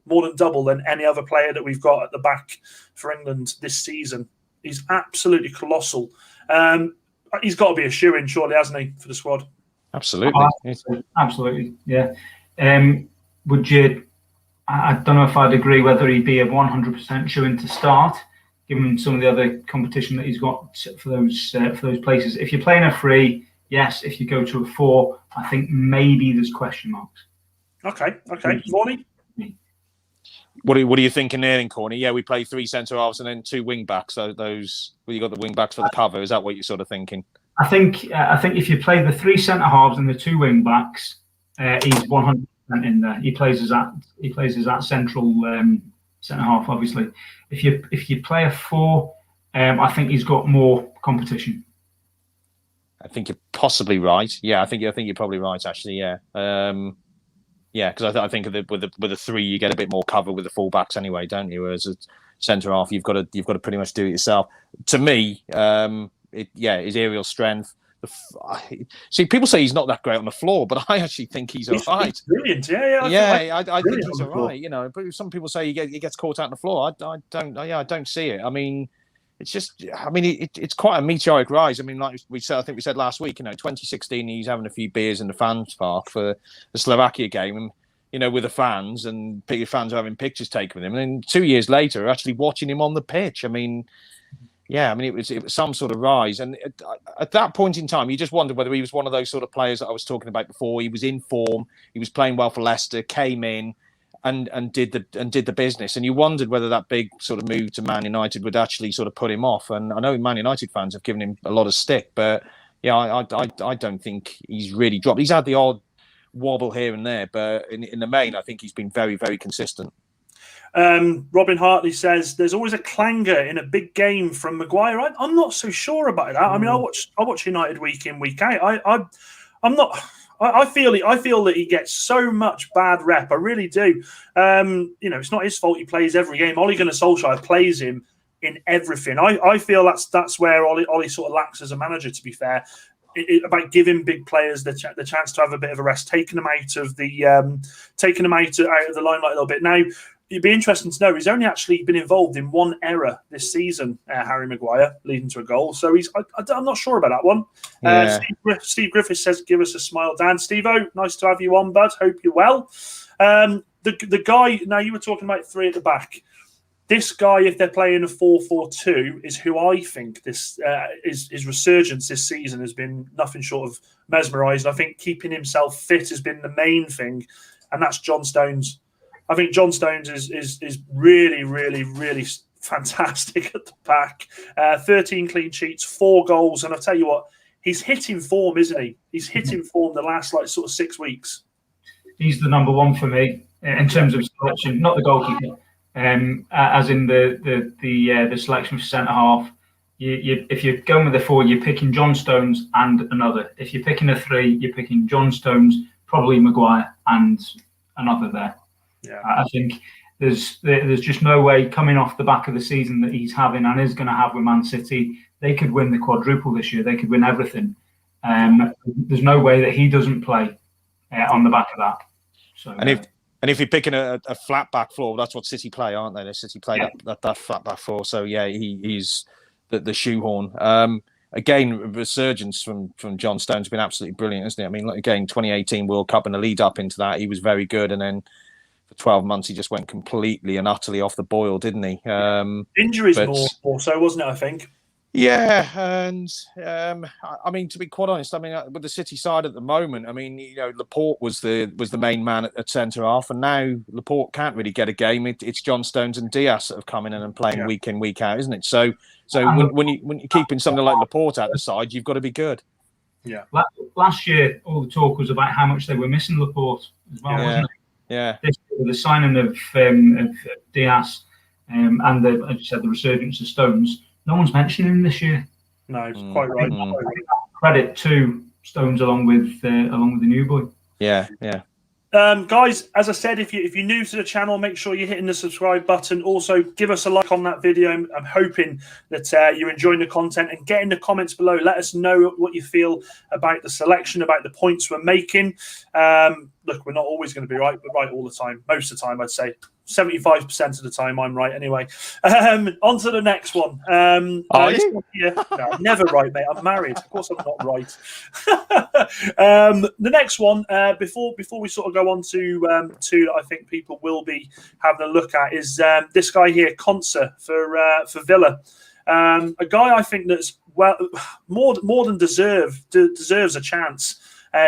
more than double than any other player that we've got at the back for England this season. He's absolutely colossal. He's got to be a shoo-in, surely, hasn't he, for the squad? Absolutely. Absolutely, yeah. Would you? I don't know if I'd agree whether he'd be a 100% shoo-in to start, given some of the other competition that he's got for those places. If you're playing a free, yes. If you go to a 4, I think maybe there's question marks. Okay. Morley? What are you thinking there, then, Corny? Yeah, we play 3 centre halves and then 2 wing backs. So you got the wing backs for the cover. Is that what you're sort of thinking? I think if you play the 3 centre halves and the 2 wing backs, he's 100% in there. He plays as that central centre half. Obviously, if you play a 4, I think he's got more competition. I think you're possibly right. Yeah, I think you're probably right. Actually, yeah, because I think with the 3, you get a bit more cover with the full-backs anyway, don't you? Whereas a centre half, you've got to pretty much do it yourself. To me, his aerial strength. See, people say he's not that great on the flour, but I actually think he's all right. He's brilliant, I think he's all right. You know, but some people say he gets caught out on the floor. I don't see it. I mean. It's just, it's quite a meteoric rise. I mean, like we said last week, 2016, he's having a few beers in the fans park for the Slovakia game, and, with the fans, and fans are having pictures taken with him. And then 2 years later, are actually watching him on the pitch. It was some sort of rise. And at that point in time, you just wondered whether he was one of those sort of players that I was talking about before. He was in form, he was playing well for Leicester, came in, and did the business, and you wondered whether that big sort of move to Man United would actually sort of put him off. And I know Man United fans have given him a lot of stick, but I don't think he's really dropped. He's had the odd wobble here and there, but in the main, I think he's been very, very consistent. Robin Hartley says there's always a clanger in a big game from Maguire. I'm not so sure about that. I mean, I watch United week in, week out. I'm not. I feel that he gets so much bad rep. I really do. It's not his fault he plays every game. Ole Gunnar Solskjaer plays him in everything. I feel that's where Ole sort of lacks as a manager, to be fair, about giving big players the chance to have a bit of a rest, taking them out of the limelight a little bit. Now, it'd be interesting to know he's only actually been involved in 1 error this season, Harry Maguire, leading to a goal. So I'm not sure about that one. Yeah. Steve Griffith says, "Give us a smile, Dan." Steve-O, nice to have you on, bud. Hope you're well. The guy, now you were talking about 3 at the back. This guy, if they're playing a 4-4-2, is who I think his resurgence this season has been nothing short of mesmerising. I think keeping himself fit has been the main thing, and that's John Stones. I think John Stones is really, really, really fantastic at the back. 13 clean sheets, 4 goals, and I'll tell you what, he's hitting form, isn't he? He's hitting form the last sort of 6 weeks. He's the number 1 for me in terms of selection, not the goalkeeper. As in the selection for centre half. If you're going with a 4, you're picking John Stones and another. If you're picking a 3, you're picking John Stones, probably Maguire, and another there. Yeah, I think there's just no way coming off the back of the season that he's having and is going to have with Man City. They could win the quadruple this year. They could win everything. There's no way that he doesn't play on the back of that. So, and if you're picking a flat back floor, that's what City play, aren't they? City play that flat back floor. So yeah, he's the shoehorn. Again, resurgence from John Stones has been absolutely brilliant, isn't it? I mean, again, 2018 World Cup and the lead up into that, he was very good, and then for 12 months he just went completely and utterly off the boil, didn't he? Injuries more so, wasn't it? I think. Yeah, and I mean, to be quite honest, I mean, with the City side at the moment, I mean, Laporte was the main man at centre half, and now Laporte can't really get a game. It's John Stones and Diaz that have come in and playing week in, week out, isn't it? So when you're keeping something like Laporte out the side, you've got to be good. Yeah. Last year, all the talk was about how much they were missing Laporte as well, wasn't it? Yeah. with the signing of Diaz and as you said, the resurgence of Stones, no one's mentioning him this year. No, quite right. Credit to Stones along with the new boy. Yeah, yeah. Guys, as I said, if you're new to the channel, make sure you're hitting the subscribe button. Also, give us a like on that video. I'm hoping that you're enjoying the content, and get in the comments below. Let us know what you feel about the selection, about the points we're making. Look, we're not always going to be right, but right all the time. Most of the time, I'd say 75% of the time I'm right anyway. On to the next one. Are you? No, I'm never right, mate. I'm married. Of course I'm not right. The next one, before we sort of go on to two that I think people will be having a look at, is this guy here, Konsa for Villa. A guy I think that's more than deserves a chance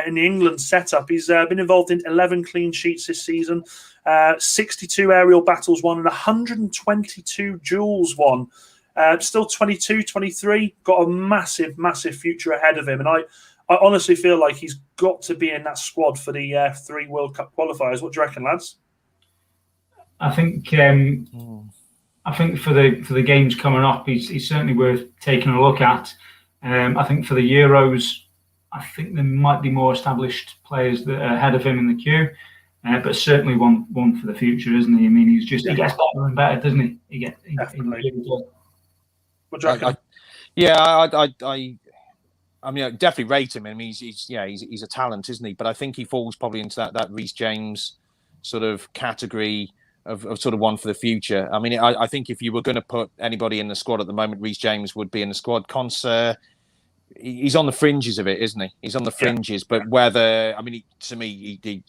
in the England setup. He's been involved in 11 clean sheets this season, 62 aerial battles won, and 122 duels won. Still 22, 23, got a massive future ahead of him. And I honestly feel like he's got to be in that squad for the 3 World Cup qualifiers. What do you reckon, lads? I think for the games coming up, he's certainly worth taking a look at. I think for the Euros, I think there might be more established players that are ahead of him in the queue, but certainly one for the future, isn't he? I mean, he gets better and better, doesn't he? Definitely. What do you reckon? I mean, I definitely rate him. I mean, he's a talent, isn't he? But I think he falls probably into that Reece James sort of category of sort of one for the future. I mean, I think if you were going to put anybody in the squad at the moment, Reece James would be in the squad. Konsa, he's on the fringes of it, isn't he? He's on the fringes, but whether, I mean, to me, he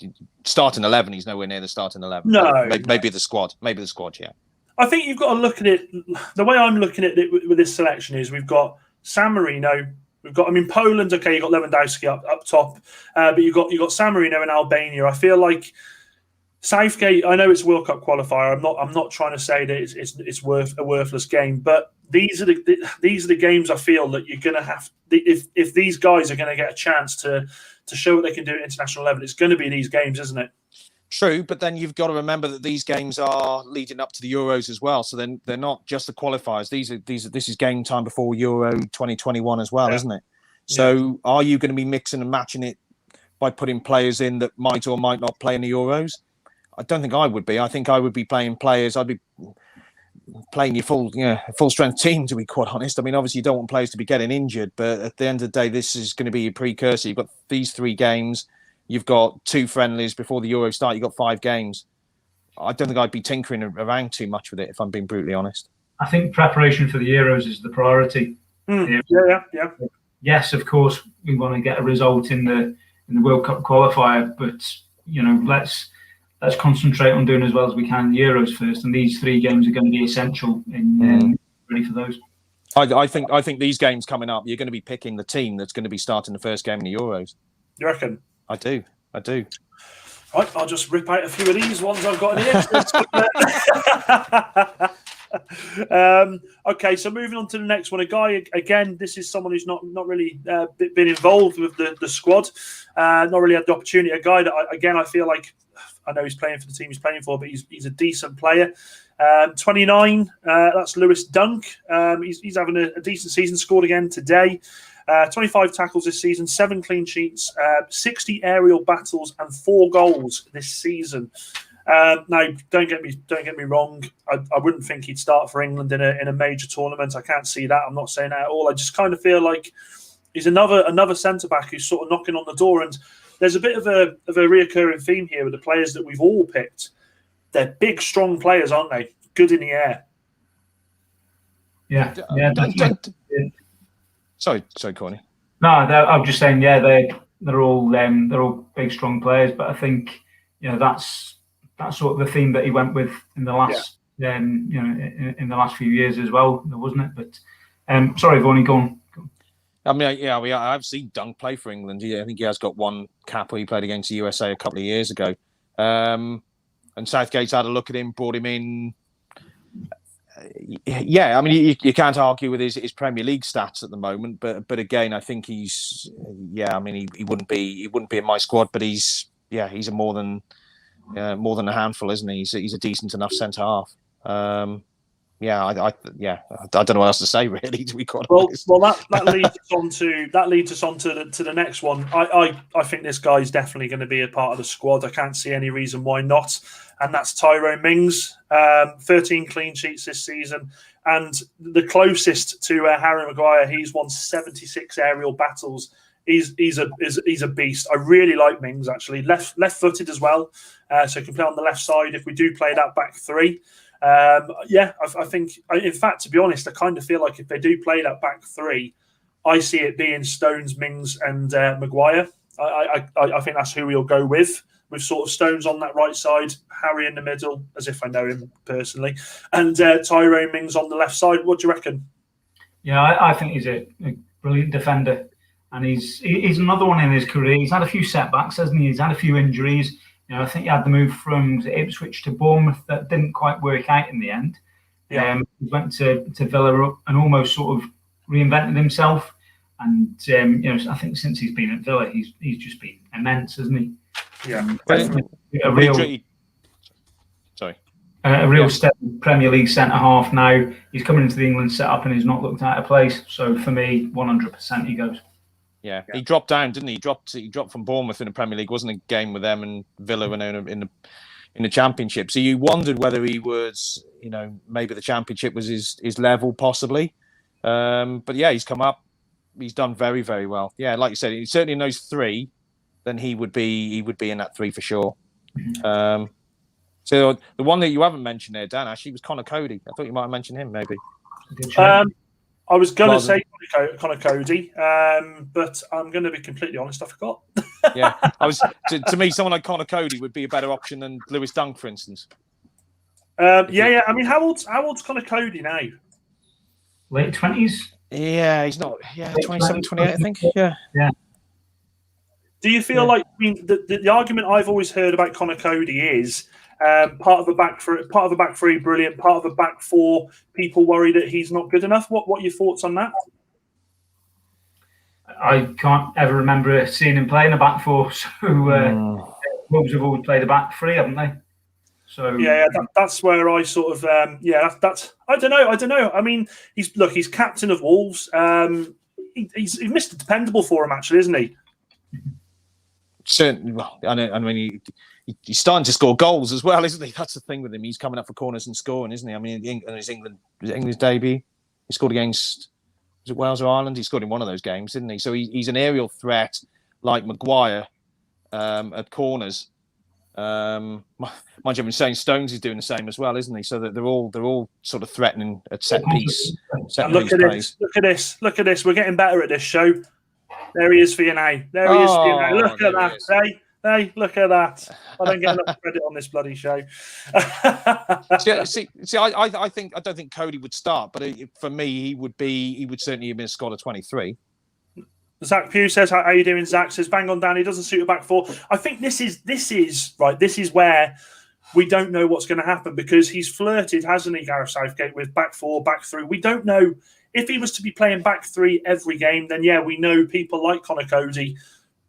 starting 11, he's nowhere near the starting 11. No, maybe the squad, yeah. I think you've got to look at it. The way I'm looking at it with this selection is we've got San Marino. We've got, I mean, Poland. Okay, you've got Lewandowski up top, but you've got San Marino and Albania. I feel like Southgate. I know it's a World Cup qualifier. I'm not trying to say that it's a worthless game, but these are the games I feel that you're going to have. If these guys are going to get a chance to show what they can do at international level, it's going to be these games, isn't it? True, but then you've got to remember that these games are leading up to the Euros as well. So then they're not just the qualifiers. This is game time before Euro 2021 as well, isn't it? So are you going to be mixing and matching it by putting players in that might or might not play in the Euros? I don't think I would be. I think I would be playing players. I'd be playing your full strength team, to be quite honest. I mean, obviously you don't want players to be getting injured, but at the end of the day, this is going to be a precursor. You've got these 3 games. You've got 2 friendlies before the Euros start. You've got 5 games. I don't think I'd be tinkering around too much with it, if I'm being brutally honest. I think preparation for the Euros is the priority. Yeah. Yes, of course, we want to get a result in the World Cup qualifier, but let's concentrate on doing as well as we can in the Euros first. And these 3 games are going to be essential in ready for those. I think these games coming up, you're going to be picking the team that's going to be starting the first game in the Euros. You reckon? I do. Right, I'll just rip out a few of these ones I've got in here. Okay, so moving on to the next one. A guy, again, this is someone who's not really been involved with the squad, not really had the opportunity. A guy that, I feel like, I know he's playing for the team he's playing for, but he's a decent player. 29, that's Lewis Dunk. He's having a decent season, scored again today. 25 tackles this season, 7 clean sheets, 60 aerial battles, and 4 goals this season. Now, don't get me wrong. I wouldn't think he'd start for England in a major tournament. I can't see that. I'm not saying that at all. I just kind of feel like he's another centre back who's sort of knocking on the door. And there's a bit of a reoccurring theme here with the players that we've all picked. They're big, strong players, aren't they? Good in the air. Yeah. Sorry, Corny. No, I was just saying, they're all big, strong players. But I think that's sort of the theme that he went with in the last in the last few years as well, wasn't it? But sorry, Vonnie, go on. I mean, I've seen Dunk play for England. I think he has got 1 cap where he played against the USA a couple of years ago. And Southgate's had a look at him, brought him in. Yeah, I mean, you can't argue with his Premier League stats at the moment, but again, I think he's. I mean, he wouldn't be in my squad, but he's a more than more than a handful, isn't he? He's a decent enough centre half. I don't know what else to say really. To be quite honest. Well, that leads us on to the next one. I think this guy is definitely going to be a part of the squad. I can't see any reason why not, and that's Tyrone Mings. 13 clean sheets this season, and the closest to Harry Maguire, he's won 76 aerial battles. He's a beast. I really like Mings actually. Left-footed as well, so he can play on the left side if we do play that back three. I think, in fact, to be honest, I kind of feel like if they do play that back three, I see it being Stones, Mings, and Maguire. I think that's who we'll go with sort of Stones on that right side, Harry in the middle, as if I know him personally, and Tyrone Mings on the left side. What do you reckon? Yeah, I think he's a brilliant defender, and he's another one in his career. He's had a few setbacks, hasn't he? He's had a few injuries. I think he had the move from Ipswich to Bournemouth that didn't quite work out in the end. Yeah. He went to Villa and almost sort of reinvented himself. And I think since he's been at Villa, he's just been immense, hasn't he? Yeah, a real steady Premier League centre half now. He's coming into the England setup and he's not looked out of place. So for me, 100% he goes. Yeah, he dropped down, didn't he? He dropped from Bournemouth in the Premier League. Wasn't a game with them and Villa in the Championship. So you wondered whether he was, maybe the Championship was his level, possibly. But yeah, he's come up. He's done very, very well. Yeah, like you said, certainly in those three, then he would be in that three for sure. So the one that you haven't mentioned there, Dan, actually was Connor Cody. I thought you might have mentioned him, maybe. I was going to say Connor Cody, but I'm going to be completely honest, I forgot. Yeah, to me, someone like Connor Cody would be a better option than Lewis Dunk, for instance. I mean, how old's Connor Cody now? Late 20s. Yeah, he's not. Yeah, 27, 28, I think. Yeah. Do you feel like? I mean, the argument I've always heard about Connor Cody is part of the back three, brilliant. Part of the back four, people worry that he's not good enough. What are your thoughts on that? I can't ever remember seeing him play in a back four. So Wolves have always played a back three, haven't they? So that's where I sort of that's I don't know. I mean, he's captain of Wolves. He's Mr. Dependable for him, actually, isn't he? Certainly. Well, I mean, he's starting to score goals as well, isn't he? That's the thing with him. He's coming up for corners and scoring, isn't he? I mean, in his England's debut, he scored against Wales or Ireland. He scored in one of those games, didn't he? So he's an aerial threat like Maguire at corners. Mind you, I've been saying Stones is doing the same as well, isn't he? So that they're all sort of threatening at set piece. Look at this. We're getting better at this show. There he is for you now. Look at that. Hey, look at that. I don't get enough credit on this bloody show. see, I don't think Cody would start, but for me, he would certainly have been a squad of 23. Zach Pugh says, how are you doing, Zach? Says, bang on, Danny, doesn't suit a back four. I think this is where we don't know what's going to happen, because he's flirted, hasn't he, Gareth Southgate, with back four, back three. We don't know if he was to be playing back three every game, then we know people like Connor Cody.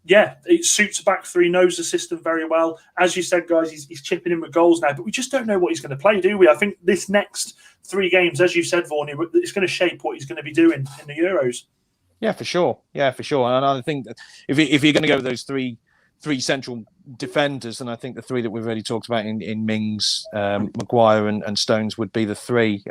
Yeah, it suits a back three, knows the system very well. As you said, guys, he's chipping in with goals now, but we just don't know what he's going to play, do we? I think this next 3 games, as you said, Vaughan, it's going to shape what he's going to be doing in the Euros. Yeah, for sure. And I think that if you're going to go with those three central defenders, and I think the three that we've already talked about in Mings, Maguire, and Stones would be the three.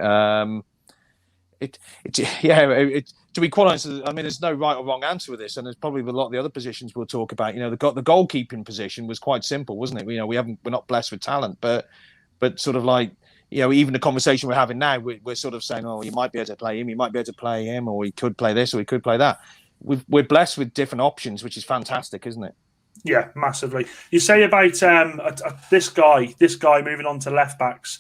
To be quite honest, I mean, there's no right or wrong answer with this, and there's probably a lot of the other positions we'll talk about. The goalkeeping position was quite simple, wasn't it? We're not blessed with talent, but sort of like, even the conversation we're having now, we're sort of saying, oh, you might be able to play him, you might be able to play him, or he could play this, or he could play that. We're blessed with different options, which is fantastic, isn't it? Yeah, massively. You say about this guy moving on to left backs.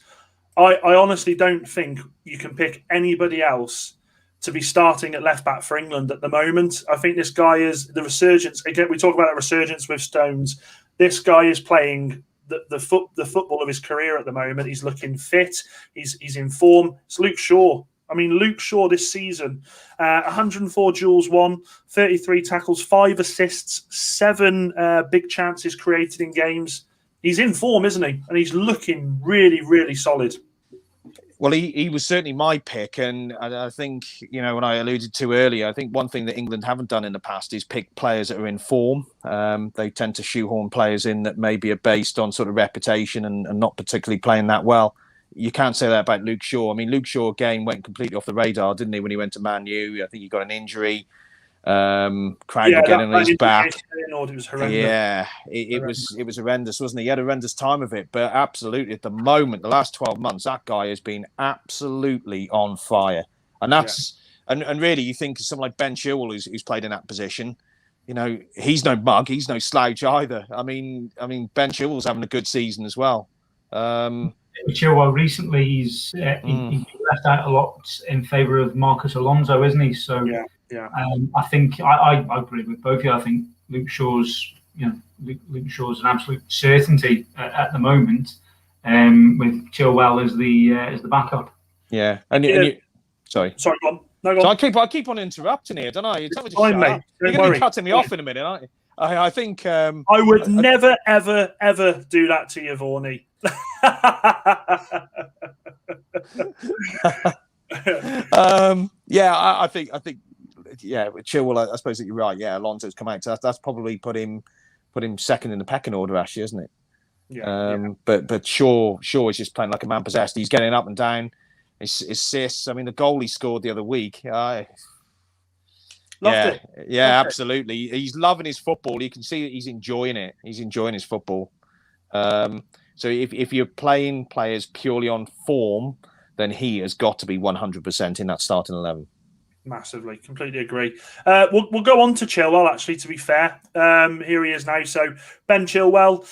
I honestly don't think you can pick anybody else to be starting at left back for England at the moment. I think this guy is the resurgence. Again, we talk about a resurgence with Stones. This guy is playing the football of his career at the moment. He's looking fit. He's in form. It's Luke Shaw. I mean, Luke Shaw this season, 104 duels won, 33 tackles, 5 assists, 7 big chances created in games. He's in form, isn't he? And he's looking really, really solid. Well, he was certainly my pick, and I think, when I alluded to earlier, I think one thing that England haven't done in the past is pick players that are in form. They tend to shoehorn players in that maybe are based on sort of reputation and not particularly playing that well. You can't say that about Luke Shaw. I mean, Luke Shaw again went completely off the radar, didn't he, when he went to Man U? I think he got an injury. Crowd were getting on his back. It was horrendous. Yeah, it was horrendous, wasn't he? He had a horrendous time of it, but absolutely at the moment, the last 12 months, that guy has been absolutely on fire. And that's and really, you think of someone like Ben Chilwell who's played in that position. He's no mug, he's no slouch either. I mean, Ben Chilwell's having a good season as well. Chilwell recently, he's left out a lot in favour of Marcus Alonso, isn't he? So yeah. I think I agree with both of you. I think Luke Shaw's an absolute certainty at the moment, with Chilwell as the backup. Yeah, sorry, go on. No, go so on. I keep on interrupting here, don't I? You're fine, mate. You're going to be cutting me off in a minute, aren't you? I think I would never, ever, ever do that to you, Vorney. I think. Yeah, with Chilwell, I suppose that you're right. Yeah, Alonso's come out. So that's probably put him second in the pecking order, actually, isn't it? Yeah. But Shaw is just playing like a man possessed. He's getting up and down. His assists. I mean, the goal he scored the other week. Loved it. Yeah, absolutely. He's loving his football. You can see that he's enjoying it. He's enjoying his football. So if you're playing players purely on form, then he has got to be 100% in that starting 11. Massively, completely agree. We'll go on to Chilwell, actually, to be fair. Here he is now. So Ben Chilwell,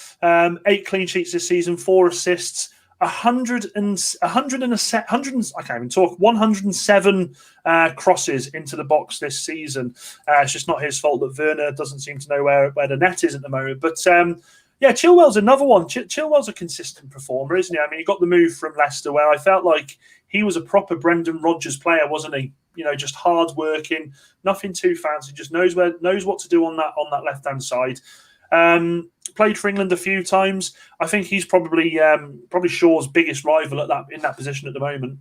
8 clean sheets this season, 4 assists, 107 crosses into the box this season. It's just not his fault that Werner doesn't seem to know where the net is at the moment. But Chilwell's another one. Chilwell's a consistent performer, isn't he? I mean, he got the move from Leicester where I felt like he was a proper Brendan Rodgers player, wasn't he? Just hard working, nothing too fancy, just knows what to do on that left hand side. Played for England a few times. I think he's probably Shaw's biggest rival in that position at the moment.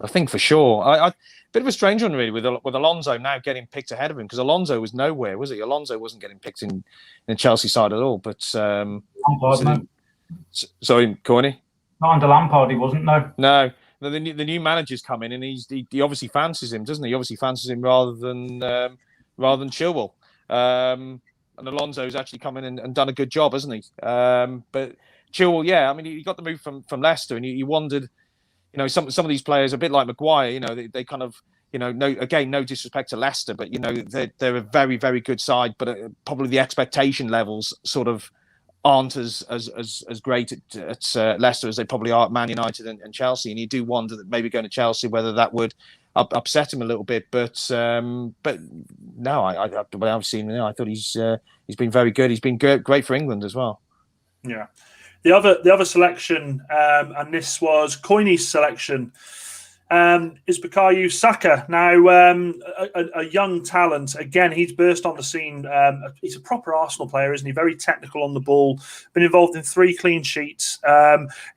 I think for sure. I bit of a strange one really with Alonso now getting picked ahead of him, because Alonso was nowhere, was he? Alonso wasn't getting picked in the Chelsea side at all. But sorry, Corny. Not under Lampard, he wasn't. No. The new manager's come in, and he obviously fancies him, doesn't he? He obviously fancies him rather than Chilwell. And Alonso's actually come in and done a good job, hasn't he? But Chilwell, I mean, he got the move from Leicester, and you wondered, some of these players, a bit like Maguire, they kind of, no disrespect to Leicester, but they're a very, very good side, but probably the expectation levels sort of aren't as great at Leicester as they probably are at Man United and Chelsea, and you do wonder that maybe going to Chelsea whether that would upset him a little bit. But no, what I've seen, I thought he's been very good. He's been great for England as well. Yeah, the other selection, and this was Coyne's selection, is Bukayo Saka. Now, a young talent. Again, he's burst on the scene. He's a proper Arsenal player, isn't he? Very technical on the ball. Been involved in 3 clean sheets.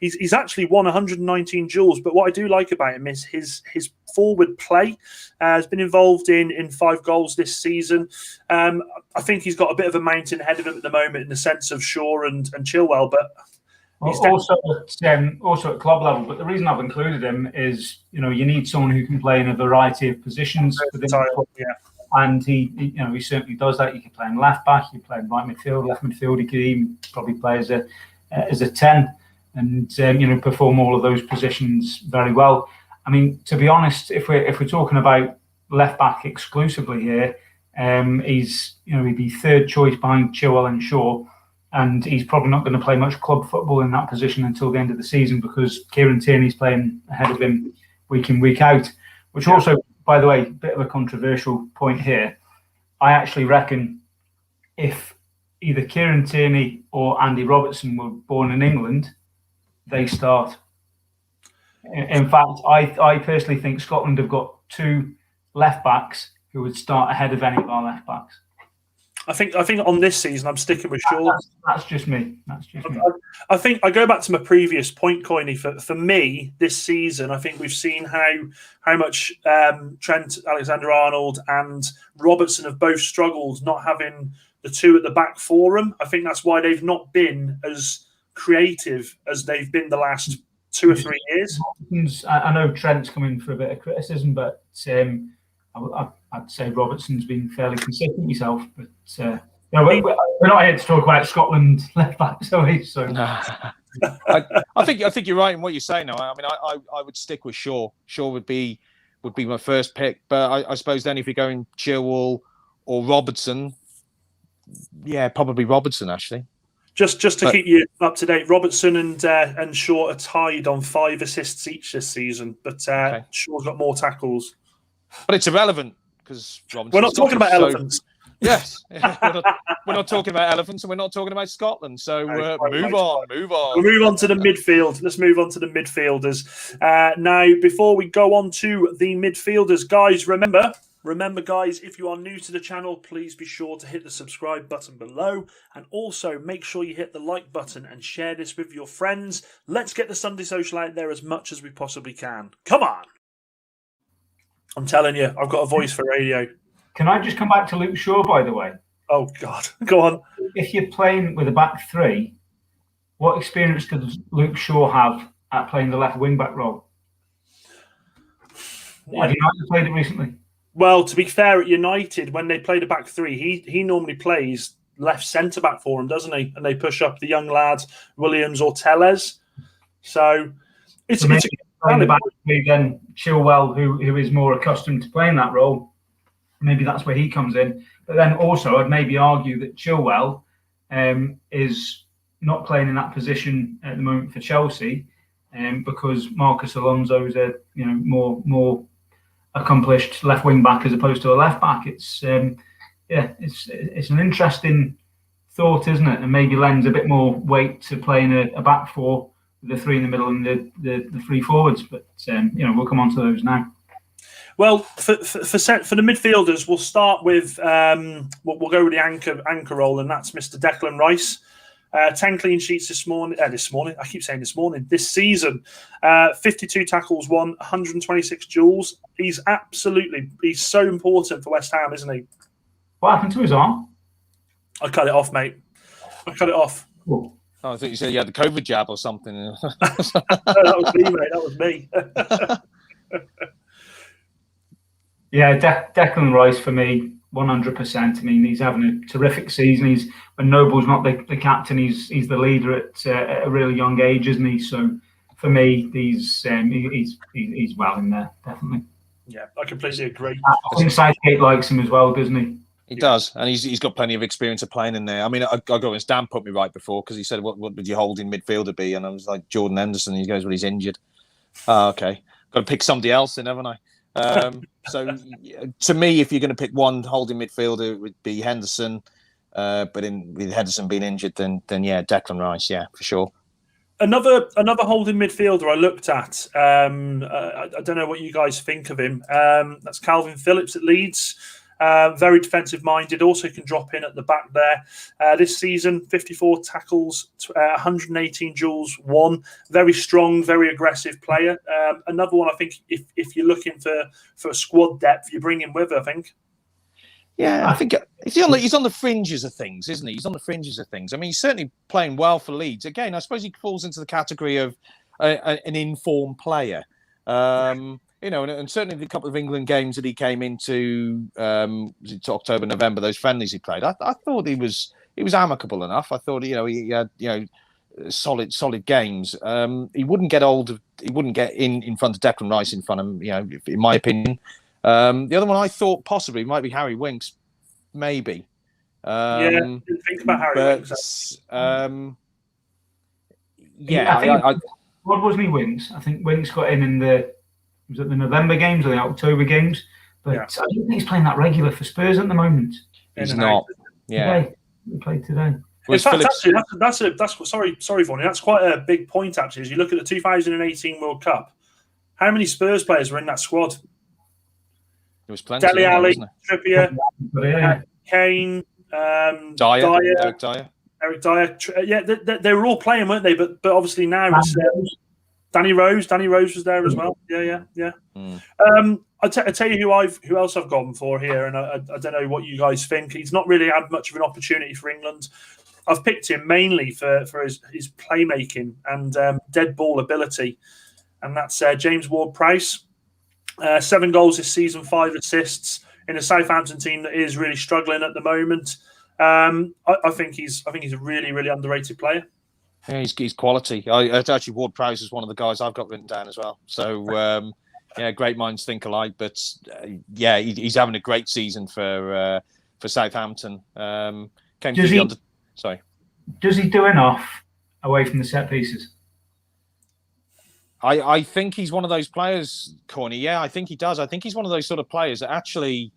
He's actually won 119 duels. But what I do like about him is his forward play. Has been involved in 5 goals this season. I think he's got a bit of a mountain ahead of him at the moment in the sense of Shaw and Chilwell, but. Also at club level, but the reason I've included him is you need someone who can play in a variety of positions within the club. And he certainly does that. You can play in left back, you can play in right midfield, left midfield. He could even probably play as a 10, and perform all of those positions very well. I mean, to be honest, if we're talking about left back exclusively here, he'd be 3rd choice behind Chilwell and Shaw. And he's probably not going to play much club football in that position until the end of the season, because Kieran Tierney's playing ahead of him week in, week out. Which also, by the way, a bit of a controversial point here. I actually reckon if either Kieran Tierney or Andy Robertson were born in England, they start. In fact, I personally think Scotland have got 2 left backs who would start ahead of any of our left backs. I think on this season I'm sticking with Shaw. That's just me. I think I go back to my previous point, Coiney. For me, this season, I think we've seen how much Trent Alexander-Arnold and Robertson have both struggled not having the two at the back for them. I think that's why they've not been as creative as they've been the last 2 or 3 years. I know Trent's coming for a bit of criticism, but I'd say Robertson's been fairly consistent myself. But we're not here to talk about Scotland left backs, are we? So I think you're right in what you're saying now. I mean, I would stick with Shaw. Shaw would be my first pick, but I suppose then if you're going Chilwell or Robertson, yeah, probably Robertson actually. Just to keep you up to date, Robertson and Shaw are tied on 5 assists each this season, but Shaw's got more tackles. But it's irrelevant because we're not talking about elephants. Yes, we're not talking about elephants, and we're not talking about Scotland. So move on. We'll move on to the midfield. Let's move on to the midfielders. Now, before we go on to the midfielders, guys, remember, guys, if you are new to the channel, please be sure to hit the subscribe button below, and also make sure you hit the like button and share this with your friends. Let's get the Sunday Social out there as much as we possibly can. Come on! I'm telling you, I've got a voice for radio. Can I just come back to Luke Shaw, by the way? Oh, God. Go on. If you're playing with a back three, what experience does Luke Shaw have at playing the left wing-back role? Have you not played it recently? Well, to be fair, at United, when they played a back three, he normally plays left centre-back for them, doesn't he? And they push up the young lads, Williams or Tellez. So it's a playing the back three, then Chilwell, who is more accustomed to playing that role, maybe that's where he comes in. But then also, I'd maybe argue that Chilwell is not playing in that position at the moment for Chelsea, because Marcus Alonso is a more accomplished left wing back as opposed to a left back. It's it's an interesting thought, isn't it? And maybe lends a bit more weight to playing a back four, the 3 in the middle and the 3 forwards. But we'll come on to those now. Well, for the midfielders, we'll start with we'll go with the anchor role, and that's Mr. Declan Rice. 10 clean sheets this morning. I keep saying this morning. This season, 52 tackles, 126 duels. He's so important for West Ham, isn't he? What happened to his arm? I cut it off, mate. I cut it off. Cool. Oh, I thought you said you had the COVID jab or something. No, that was me, mate. That was me. Yeah, Declan Rice for me, 100%. I mean, he's having a terrific season. When Noble's not the captain, he's the leader at a really young age, isn't he? So for me, he's well in there, definitely. Yeah, I completely agree. I think Southgate likes him as well, doesn't he? He does, and he's got plenty of experience of playing in there. I mean, I got his Dan put me right before because he said, "What would your holding midfielder be?" And I was like, "Jordan Henderson." And he goes, "Well, he's injured." Oh, okay, got to pick somebody else then, haven't I? So to me, if you're going to pick one holding midfielder, it would be Henderson. But with Henderson being injured, then yeah, Declan Rice, yeah, for sure. Another holding midfielder I looked at. I don't know what you guys think of him. That's Calvin Phillips at Leeds. Very defensive minded. Also can drop in at the back there. This season, 54 tackles, 118 duels won. Very strong, very aggressive player. Another one I think if you're looking for a squad depth, you bring him with. I think. Yeah, I think he's on the fringes of things, isn't he? He's on the fringes of things. I mean, he's certainly playing well for Leeds. Again, I suppose he falls into the category of an informed player. And certainly the couple of England games that he came into, October, November, those friendlies he played, I thought he was amicable enough. I thought he had solid games. He wouldn't get old. He wouldn't get in front of Declan Rice in front of him. In my opinion. The other one I thought possibly might be Harry Winks, maybe. Didn't think about Harry Winks. What wasn't he, Winks? I think Winks got in the November games or the October games, but I don't think he's playing that regular for Spurs at the moment. He's not. Yeah, he played today. In fact, actually, that's sorry, Vonnie. That's quite a big point. Actually, as you look at the 2018 World Cup, how many Spurs players were in that squad? There was plenty. Dele Alli, Trippier, Kane, Eric Dyer. Eric Dyer. Yeah, they were all playing, weren't they? But obviously now it's Danny Rose. Danny Rose was there as well. Yeah. I tell you who else I've gone for here, and I don't know what you guys think. He's not really had much of an opportunity for England. I've picked him mainly for his playmaking and dead ball ability, and that's James Ward-Prowse. 7 goals this season, 5 assists in a Southampton team that is really struggling at the moment. I think he's a really, really underrated player. Yeah, he's quality. Actually, Ward-Prowse is one of the guys I've got written down as well. So, great minds think alike. But he's having a great season for Southampton. Does he do enough away from the set pieces? I think he's one of those players, Corny. Yeah, I think he does. I think he's one of those sort of players that actually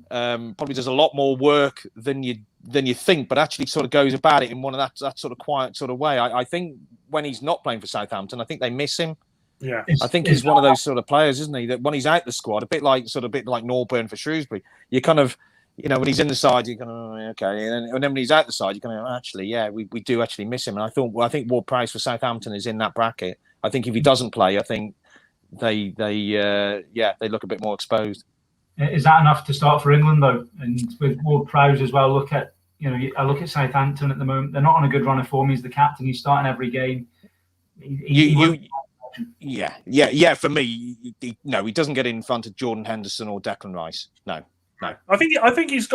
probably does a lot more work than you think, but actually sort of goes about it in one of that sort of quiet sort of way. I think when he's not playing for Southampton, I think they miss him. Yeah, I think he's one of those sort of players, isn't he? That when he's out the squad, a bit like Norburn for Shrewsbury, you kind of, when he's in the side, you're kind of okay, and then when he's out the side, you're kind of actually, we do actually miss him. And I think Ward-Prowse for Southampton is in that bracket. I think if he doesn't play, I think they look a bit more exposed. Is that enough to start for England though? And with Ward-Prowse as well, I look at Southampton at the moment. They're not on a good run of form. He's the captain. He's starting every game. For me, he doesn't get in front of Jordan Henderson or Declan Rice. No. I think he's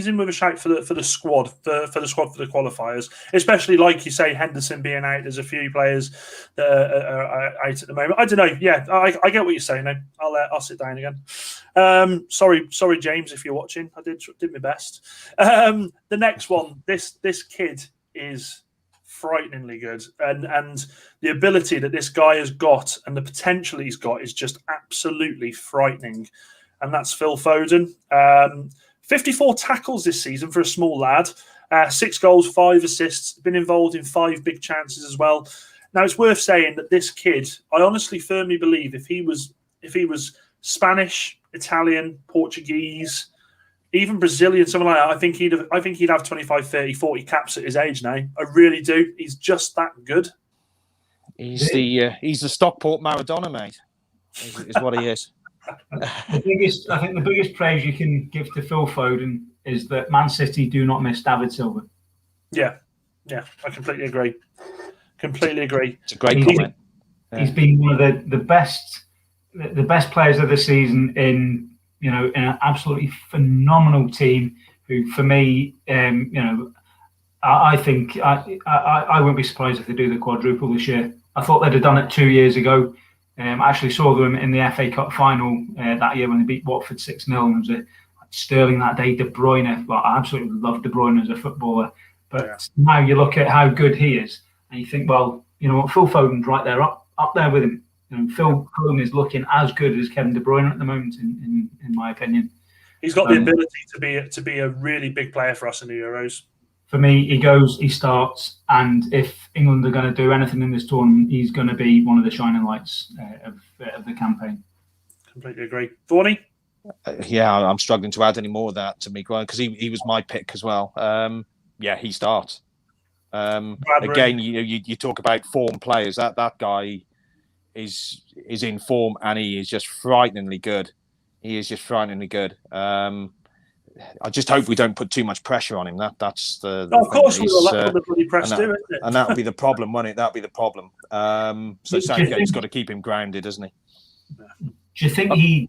in with a shout for the squad for the qualifiers, especially like you say, Henderson being out. There's a few players that are out at the moment. I don't know. Yeah, I get what you're saying. Now I'll sit down again. Sorry, James, if you're watching. I did my best. The next one. This kid is frighteningly good, and the ability that this guy has got and the potential he's got is just absolutely frightening. And that's Phil Foden. 54 tackles this season for a small lad. 6 goals, 5 assists. Been involved in 5 big chances as well. Now, it's worth saying that this kid, I honestly firmly believe if he was Spanish, Italian, Portuguese, even Brazilian, something like that, I think he'd have 25, 30, 40 caps at his age now. I really do. He's just that good. He's the Stockport Maradona, mate. Is what he is. I think the biggest praise you can give to Phil Foden is that Man City do not miss David Silva. Yeah, I completely agree. It's a great comment. He's been one of the best players of the season in an absolutely phenomenal team. Who, for me, I think I won't be surprised if they do the quadruple this year. I thought they'd have done it 2 years ago. I actually saw them in the FA Cup final that year when they beat Watford 6-0. And it was Sterling that day, De Bruyne. Well, I absolutely love De Bruyne as a footballer. But now you look at how good he is, and you think, well, you know what, Phil Foden's right there, up there with him. Phil Foden is looking as good as Kevin De Bruyne at the moment, in my opinion. He's got the ability to be a really big player for us in the Euros. For me, he starts, and if England are going to do anything in this tournament, he's going to be one of the shining lights of the campaign. Completely agree. Thorny? I'm struggling to add any more of that to me, because he was my pick as well. He starts. Again, you talk about form players. That guy is in form, and he is just frighteningly good. He is just frighteningly good. I just hope we don't put too much pressure on him. That's the of course we will. That's what the bloody press do, isn't it? And that'll be the problem, won't it? That'll be the problem. So Southgate's got to keep him grounded, doesn't he? Do you think he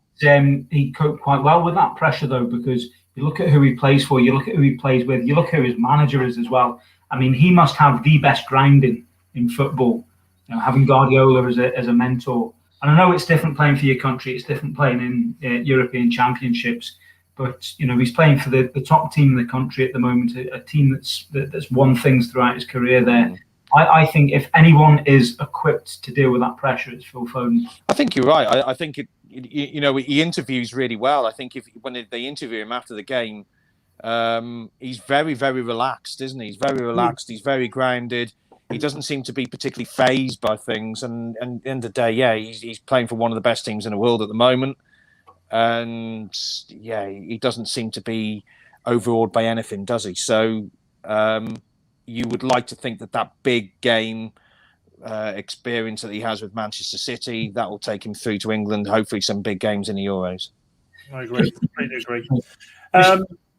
coped quite well with that pressure though? Because you look at who he plays for, you look at who he plays with, you look at who his manager is as well. I mean, he must have the best grounding in football. Having Guardiola as a mentor. And I know it's different playing for your country. It's different playing in European championships. But he's playing for the top team in the country at the moment, a team that's won things throughout his career there. I think if anyone is equipped to deal with that pressure, it's Phil Foden. I think you're right. I think he interviews really well. I think when they interview him after the game, he's very, very relaxed, isn't he? He's very relaxed. He's very grounded. He doesn't seem to be particularly fazed by things. And at the end of the day, he's playing for one of the best teams in the world at the moment. And he doesn't seem to be overawed by anything, does he? So you would like to think that big game experience that he has with Manchester City, that will take him through to England, hopefully some big games in the Euros. I agree. Completely agree.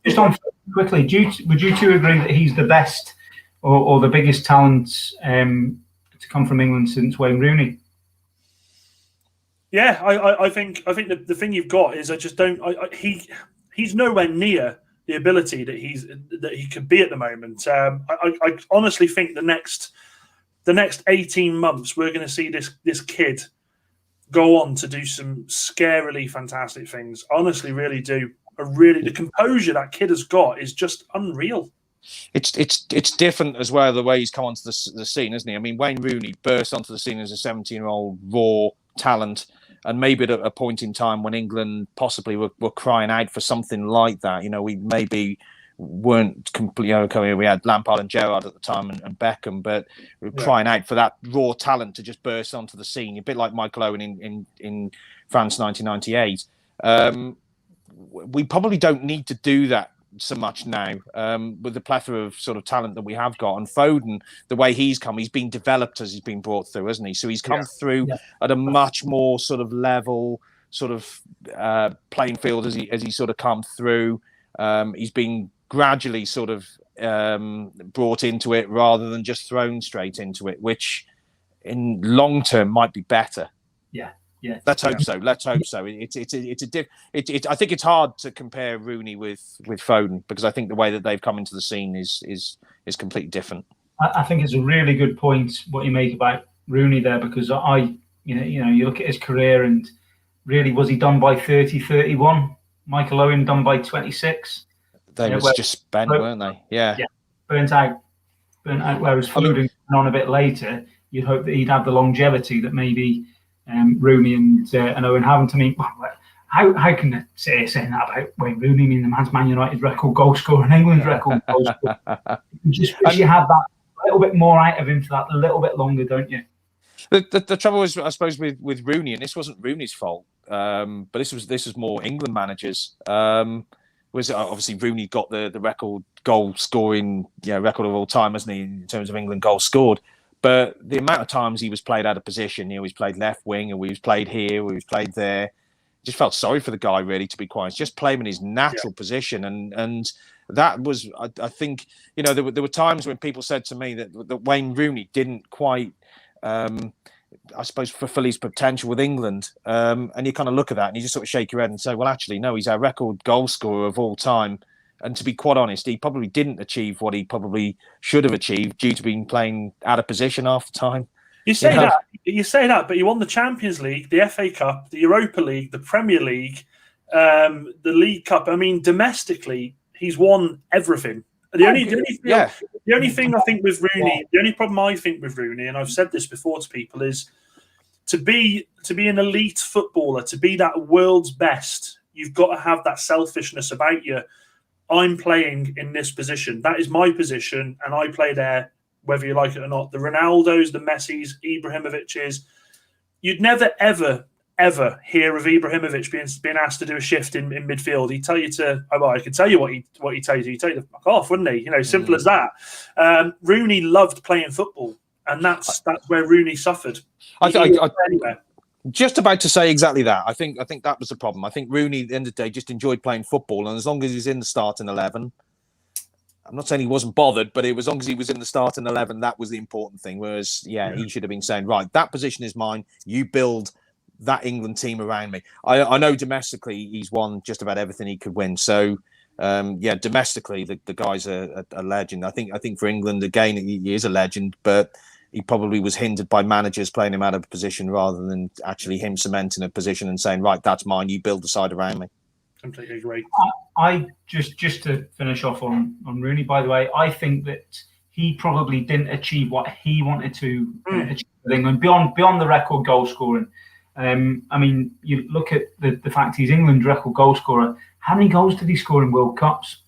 Just on quickly, would you two agree that he's the best or the biggest talent to come from England since Wayne Rooney? Yeah, I think the thing you've got is I just don't. He's nowhere near the ability that he could be at the moment. I honestly think the next 18 months we're going to see this kid go on to do some scarily fantastic things. Honestly, really do. The composure that kid has got is just unreal. It's different as well, the way he's come onto the scene, isn't he? I mean, Wayne Rooney burst onto the scene as a 17-year-old raw talent, and maybe at a point in time when England possibly were crying out for something like that. You know, we maybe weren't completely okay. We had Lampard and Gerrard at the time and Beckham, but we were crying out for that raw talent to just burst onto the scene, a bit like Michael Owen in France 1998. We probably don't need to do that so much now with the plethora of sort of talent that we have got. And Foden, the way he's been developed as he's been brought through, hasn't he? So he's come through at a much more sort of level sort of playing field as he sort of come through. He's been gradually sort of brought into it rather than just thrown straight into it, which in long term might be better. Yeah. Let's hope so. I think it's hard to compare Rooney with Foden, because I think the way that they've come into the scene is completely different. I think it's a really good point what you make about Rooney there, because you look at his career and really, was he done by 30, 31? Michael Owen done by 26. They was just spent, weren't they? Yeah. Burnt out. Whereas Foden on a bit later, you'd hope that he'd have the longevity that maybe Rooney and Owen haven't. I mean, how can they saying that about Wayne Rooney? I mean, the man's Man United's record goal scorer and England's record goal scorer. You just wish you had that a little bit more out of him for that a little bit longer, don't you? The trouble is, I suppose, with Rooney, and this wasn't Rooney's fault, but this was more England managers. Was obviously Rooney got the record goal scoring record of all time, hasn't he, in terms of England goals scored? But the amount of times he was played out of position, he's played left wing, or he was played here, or he was played there. Just felt sorry for the guy, really, to be quite. Just play him in his natural position, and that was, I think, there were times when people said to me that Wayne Rooney didn't quite, I suppose, fulfill his potential with England. And you kind of look at that and you just sort of shake your head and say, well, actually, no, he's our record goal scorer of all time. And to be quite honest, he probably didn't achieve what he probably should have achieved due to being playing out of position half the time. You say that, but he won the Champions League, the FA Cup, the Europa League, the Premier League, the League Cup. I mean, domestically, he's won everything. The only thing I think with Rooney, the only problem I think with Rooney, and I've said this before to people, is to be an elite footballer, to be that world's best, you've got to have that selfishness about you. I'm playing in this position. That is my position, and I play there, whether you like it or not. The Ronaldos, the Messis, Ibrahimovic's. You'd never, ever, ever hear of Ibrahimovic being asked to do a shift in midfield. He'd tell you to, I could tell you what he'd tell you to. He'd tell you to fuck off, wouldn't he? Simple as that. Rooney loved playing football, and that's where Rooney suffered. Anywhere. Just about to say exactly that. I think that was the problem. I think Rooney, at the end of the day, just enjoyed playing football, and as long as he's in the starting 11, I'm not saying he wasn't bothered, but as long as he was in the starting 11, that was the important thing. Whereas, he should have been saying, right, that position is mine. You build that England team around me. I know domestically he's won just about everything he could win. So, domestically the guy's a legend. I think for England again he is a legend, but he probably was hindered by managers playing him out of position rather than actually him cementing a position and saying, right, that's mine. You build the side around me. Completely agree. I just to finish off on Rooney, by the way, I think that he probably didn't achieve what he wanted to achieve with England beyond the record goal scoring. I mean, you look at the fact he's England's record goal scorer. How many goals did he score in World Cups?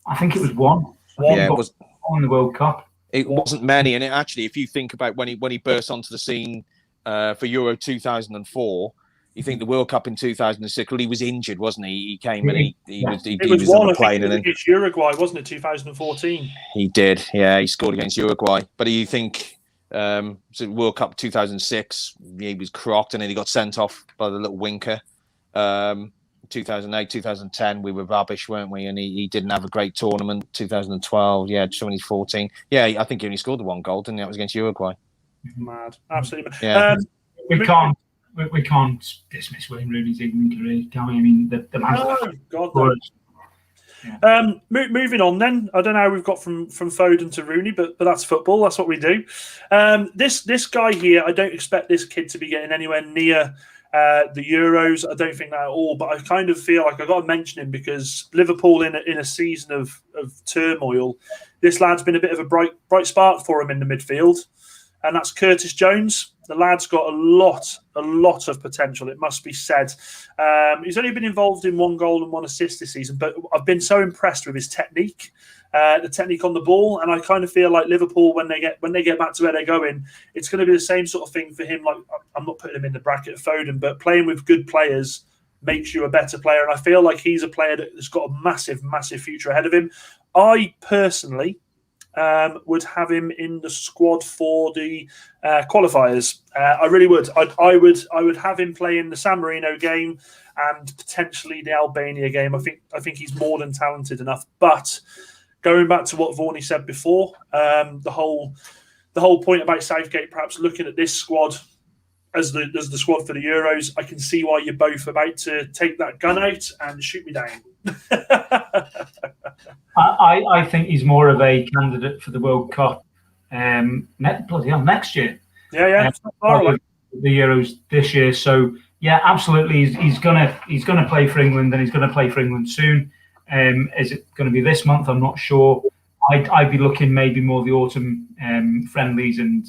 I think it was one. It was in the World Cup. It wasn't many, and actually, if you think about when he burst onto the scene for Euro 2004, You think the World Cup in 2006? Well, he was injured, wasn't he? He came and he was one on the plane, and then against Uruguay, wasn't it? 2014. He did, yeah. He scored against Uruguay. But do you think so World Cup 2006? He was crocked, and then he got sent off by the little winker. 2008, 2010, we were rubbish, weren't we? And he didn't have a great tournament. 2012, yeah. 2014, yeah. I think he only scored the one goal, didn't he? That was against Uruguay. Mad, absolutely. Yeah. We can't dismiss Wayne Rooney's England career, can we? I mean, the man's God, no. Yeah. Moving on then. I don't know how we've got from Foden to Rooney, but that's football. That's what we do. This guy here, I don't expect this kid to be getting anywhere near the Euros. I don't think that at all. But I kind of feel like I got to mention him because Liverpool in a season of turmoil, this lad's been a bit of a bright spark for him in the midfield, and that's Curtis Jones. The lad's got a lot of potential, it must be said. He's only been involved in 1 goal and 1 assist this season, but I've been so impressed with his technique, the technique on the ball, and I kind of feel like Liverpool, when they get back to where they're going, it's going to be the same sort of thing for him. Like, I'm not putting him in the bracket of Foden, but playing with good players makes you a better player, and I feel like he's a player that's got a massive future ahead of him. I personally would have him in the squad for the qualifiers. I really would. I would have him play in the San Marino game and potentially the Albania game. I think he's more than talented enough. But going back to what Vorney said before, the whole point about Southgate perhaps looking at this squad as the squad for the Euros, I can see why you're both about to take that gun out and shoot me down. I think he's more of a candidate for the World Cup next year. Yeah. The Euros this year. So yeah, absolutely. He's gonna play for England, and he's gonna play for England soon. Is it going to be this month? I'm not sure. I'd be looking maybe more the autumn friendlies and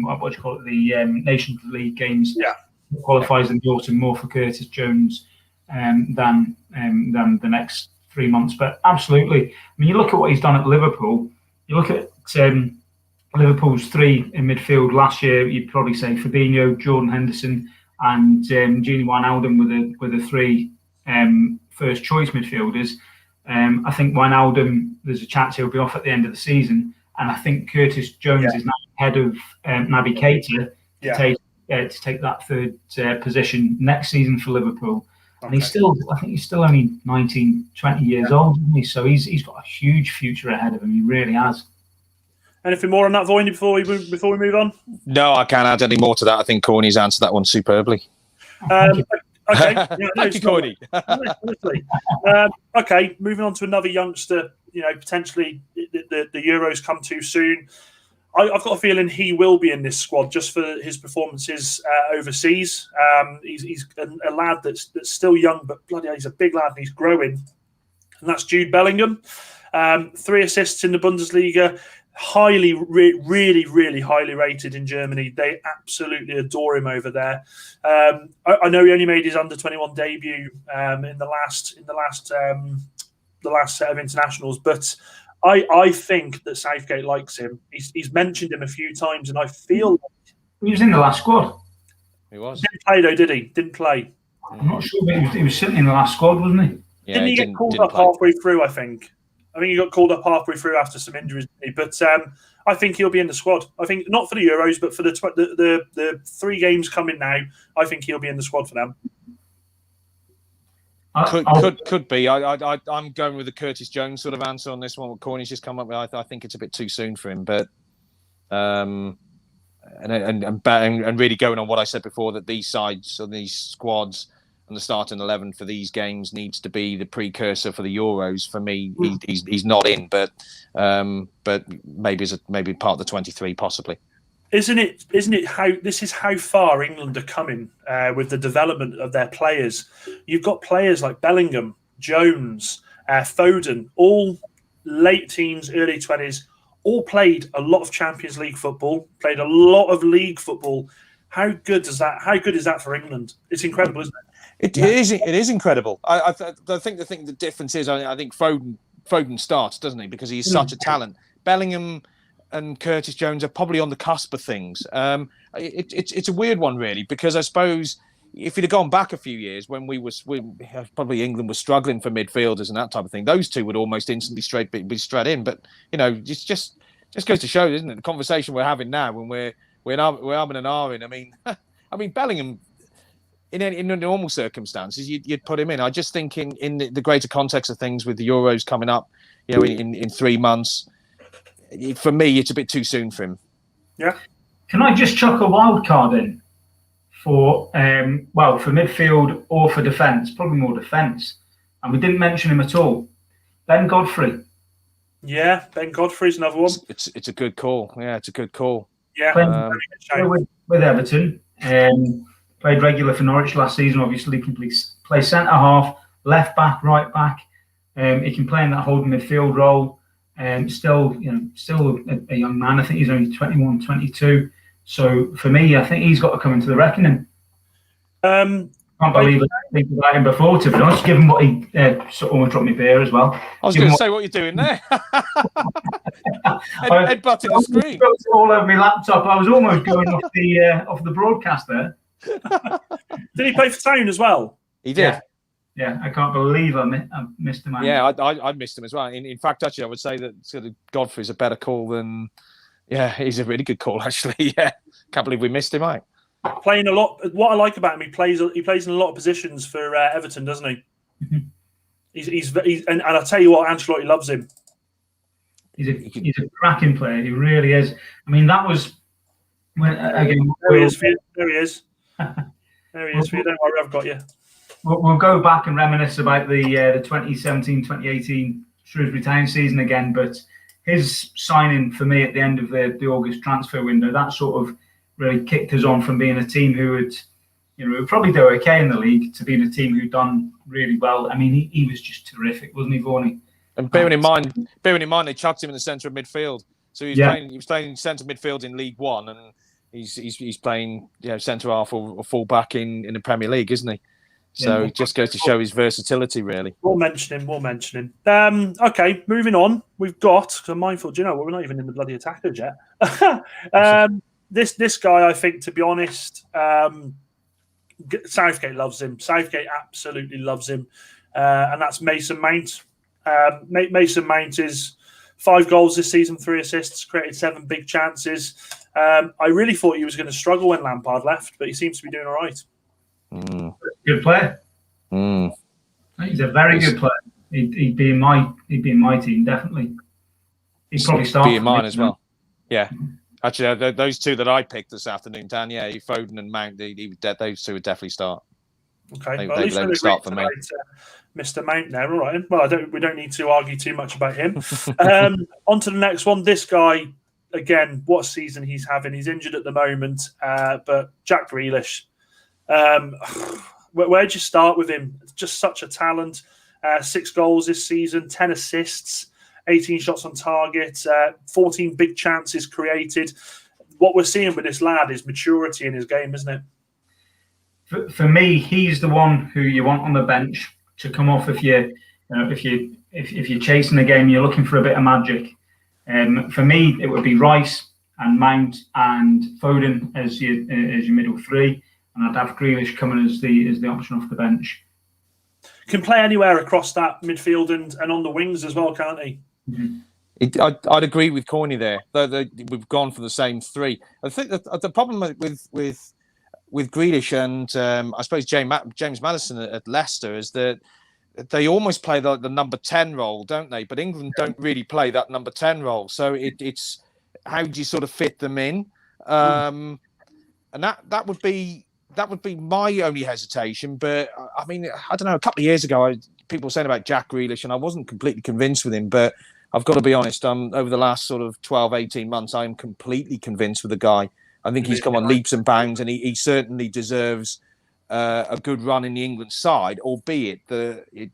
what do you call it, the Nations League games. Yeah, qualifies in the autumn more for Curtis Jones than the next 3 months. But absolutely, I mean, you look at what he's done at Liverpool. You look at Liverpool's 3 in midfield last year. You'd probably say Fabinho, Jordan Henderson, and Gini Wijnaldum were the 3 first choice midfielders. I think Wijnaldum, there's a chance he'll be off at the end of the season, and I think Curtis Jones is now ahead of Naby Keita to take that 3rd position next season for Liverpool. Okay. And I think he's still only 19, 20 years old, isn't he? So he's got a huge future ahead of him. He really has. Anything more on that, Voyney, before we move on? No, I can't add any more to that. I think Corney's answered that one superbly. Okay. Yeah, Thank you, Corney. Okay, moving on to another youngster. Potentially the Euros come too soon. I've got a feeling he will be in this squad just for his performances overseas. He's a lad that's still young, but bloody hell, he's a big lad and he's growing. And that's Jude Bellingham. 3 assists in the Bundesliga. Really highly rated in Germany. They absolutely adore him over there. I know he only made his under-21 debut in the last set of internationals, but I think that Southgate likes him. He's mentioned him a few times, and I feel like he was in the last squad. He was. Didn't play though, did he? Didn't play. I'm not sure, but he was sitting in the last squad, wasn't he? Yeah, didn't he get called up halfway through? I think he got called up halfway through after some injuries, but I think he'll be in the squad. I think not for the Euros, but for the 3 games coming now, I think he'll be in the squad for them. Could be. I'm going with the Curtis Jones sort of answer on this one. What Corney's just come up with, I think it's a bit too soon for him. But and really going on what I said before, that these sides or these squads and the starting 11 for these games needs to be the precursor for the Euros. For me, he's not in, but maybe part of the 23 possibly. Isn't it how far England are coming with the development of their players? You've got players like Bellingham, Jones, Foden, all late teens, early 20s, all played a lot of Champions League football, played a lot of league football. How good is that for England? It's incredible, isn't it? It is incredible. I think the difference is I think Foden starts, doesn't he? Because he's such a talent. Bellingham and Curtis Jones are probably on the cusp of things. It's a weird one, really, because I suppose if you'd have gone back a few years when probably England was struggling for midfielders and that type of thing, those two would almost instantly be straight in. But just goes to show, isn't it? The conversation we're having now when we're arming and ahhing. I mean Bellingham. In normal circumstances, you'd put him in. I just think in the greater context of things with the Euros coming up, in 3 months, for me, it's a bit too soon for him. Yeah. Can I just chuck a wild card in for midfield or for defence? Probably more defence. And we didn't mention him at all. Ben Godfrey. Yeah, Ben Godfrey's another one. It's a good call. Yeah, it's a good call. Yeah. With Everton. Played regular for Norwich last season. Obviously, can play centre half, left back, right back. He can play in that holding midfield role. Still a young man. I think he's only 21, 22. So for me, I think he's got to come into the reckoning. Can't believe I didn't think about him before. To be honest, given what he almost dropped me beer as well. I was going to say, what you're doing there? Headbutting the screen. All over my laptop. I was almost going off the broadcast there. Did he play for Town as well? He did. Yeah, I can't believe I missed him. Yeah, I missed him as well. In fact, actually, I would say that sort of Godfrey's a better call than. Yeah, he's a really good call, actually. Yeah, can't believe we missed him out. Playing a lot. What I like about him, he plays in a lot of positions for Everton, doesn't he? Mm-hmm. And I'll tell you what, Ancelotti loves him. He's a cracking player. He really is. I mean, that was when again. There he is. There he is. There he is. Don't worry, I've got you. We'll go back and reminisce about the 2017-2018 Shrewsbury Town season again, but his signing for me at the end of the August transfer window, that sort of really kicked us on from being a team who would probably do okay in the league to being a team who'd done really well. I mean, he was just terrific, wasn't he, Vaughan? And bearing in mind, they chucked him in the centre of midfield, so he was playing centre midfield in League One, and he's playing centre half or full back in the Premier League, isn't he? So it just goes to show his versatility, really. We'll mention him. Okay, moving on. We've got, because I'm mindful, do you know what? We're not even in the bloody attackers yet. This guy, I think, to be honest, Southgate loves him. Southgate absolutely loves him. And that's Mason Mount. Mason Mount is 5 goals this season, 3 assists, created 7 big chances. I really thought he was going to struggle when Lampard left, but he seems to be doing all right. Good player. He's a very good player. He'd be in my team, definitely. He'd probably start. Be in mine as well. Yeah. Actually, those 2 that I picked this afternoon, Dan, Foden and Mount, those 2 would definitely start. Okay, they would start for me. Mr. Mount now, all right. Well, we don't need to argue too much about him. On to the next one. This guy, again, what season he's having. He's injured at the moment, but Jack Grealish. Where'd you start with him? Just such a talent. 6 goals this season, 10 assists, 18 shots on target, 14 big chances created. What we're seeing with this lad is maturity in his game, isn't it? For me, he's the one who you want on the bench to come off if you're chasing the game, you're looking for a bit of magic. For me, it would be Rice and Mount and Foden as your middle 3. And I'd have Grealish coming as the option off the bench. Can play anywhere across that midfield and on the wings as well, can't he? Mm-hmm. I'd agree with Corny there. We've gone for the same 3. I think the problem with Grealish and I suppose James Maddison at Leicester is that they almost play the number 10 role, don't they? But England don't really play that number 10 role. So it's how do you sort of fit them in? And that would be my only hesitation. But I mean, I don't know. A couple of years ago, people were saying about Jack Grealish, and I wasn't completely convinced with him. But I've got to be honest. Over the last sort of 12, 18 months, I am completely convinced with the guy. I think he's come on leaps and bounds, and he certainly deserves a good run in the England side. Albeit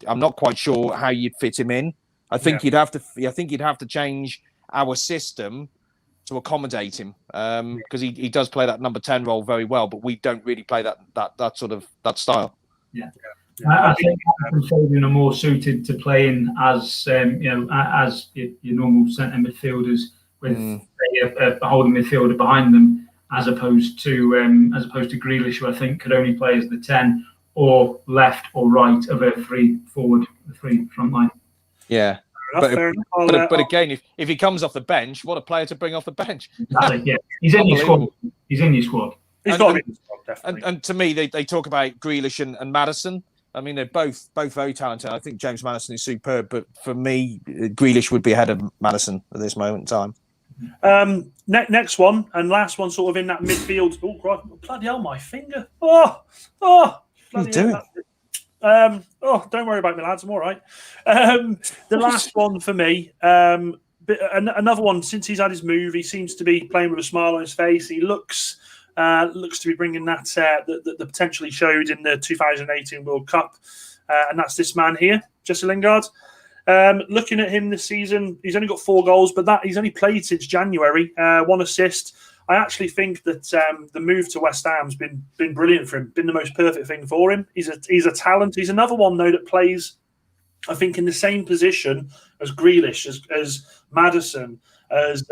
I'm not quite sure how you'd fit him in. I think you'd have to change our system to accommodate him because he does play that number 10 role very well, but we don't really play that sort of style. Yeah. I think Foden are more suited to playing as as your normal centre midfielders with a holding midfielder behind them. as opposed to Grealish, who I think could only play as the 10 or left or right of a three front line. Yeah. Fair enough. But again, if he comes off the bench, what a player to bring off the bench. Exactly, yeah. He's in your squad. He's in your squad. He's got to be in the squad, definitely. And to me, they talk about Grealish and Maddison. I mean, they're both very talented. I think James Maddison is superb, but for me, Grealish would be ahead of Maddison at this moment in time. Next one and last one, sort of in that midfield. Oh, God, bloody hell, my finger! What are you doing? Don't worry about me, lads. I'm all right. The last one for me, another one. Since he's had his move, he seems to be playing with a smile on his face. He looks to be bringing that that potentially showed in the 2018 World Cup, and that's this man here, Jesse Lingard. Looking at him this season, he's only got 4 goals, but he's only played since January. 1 assist. I actually think that the move to West Ham's been brilliant for him, been the most perfect thing for him. He's a talent. He's another one, though, that plays, I think, in the same position as Grealish, as Maddison, as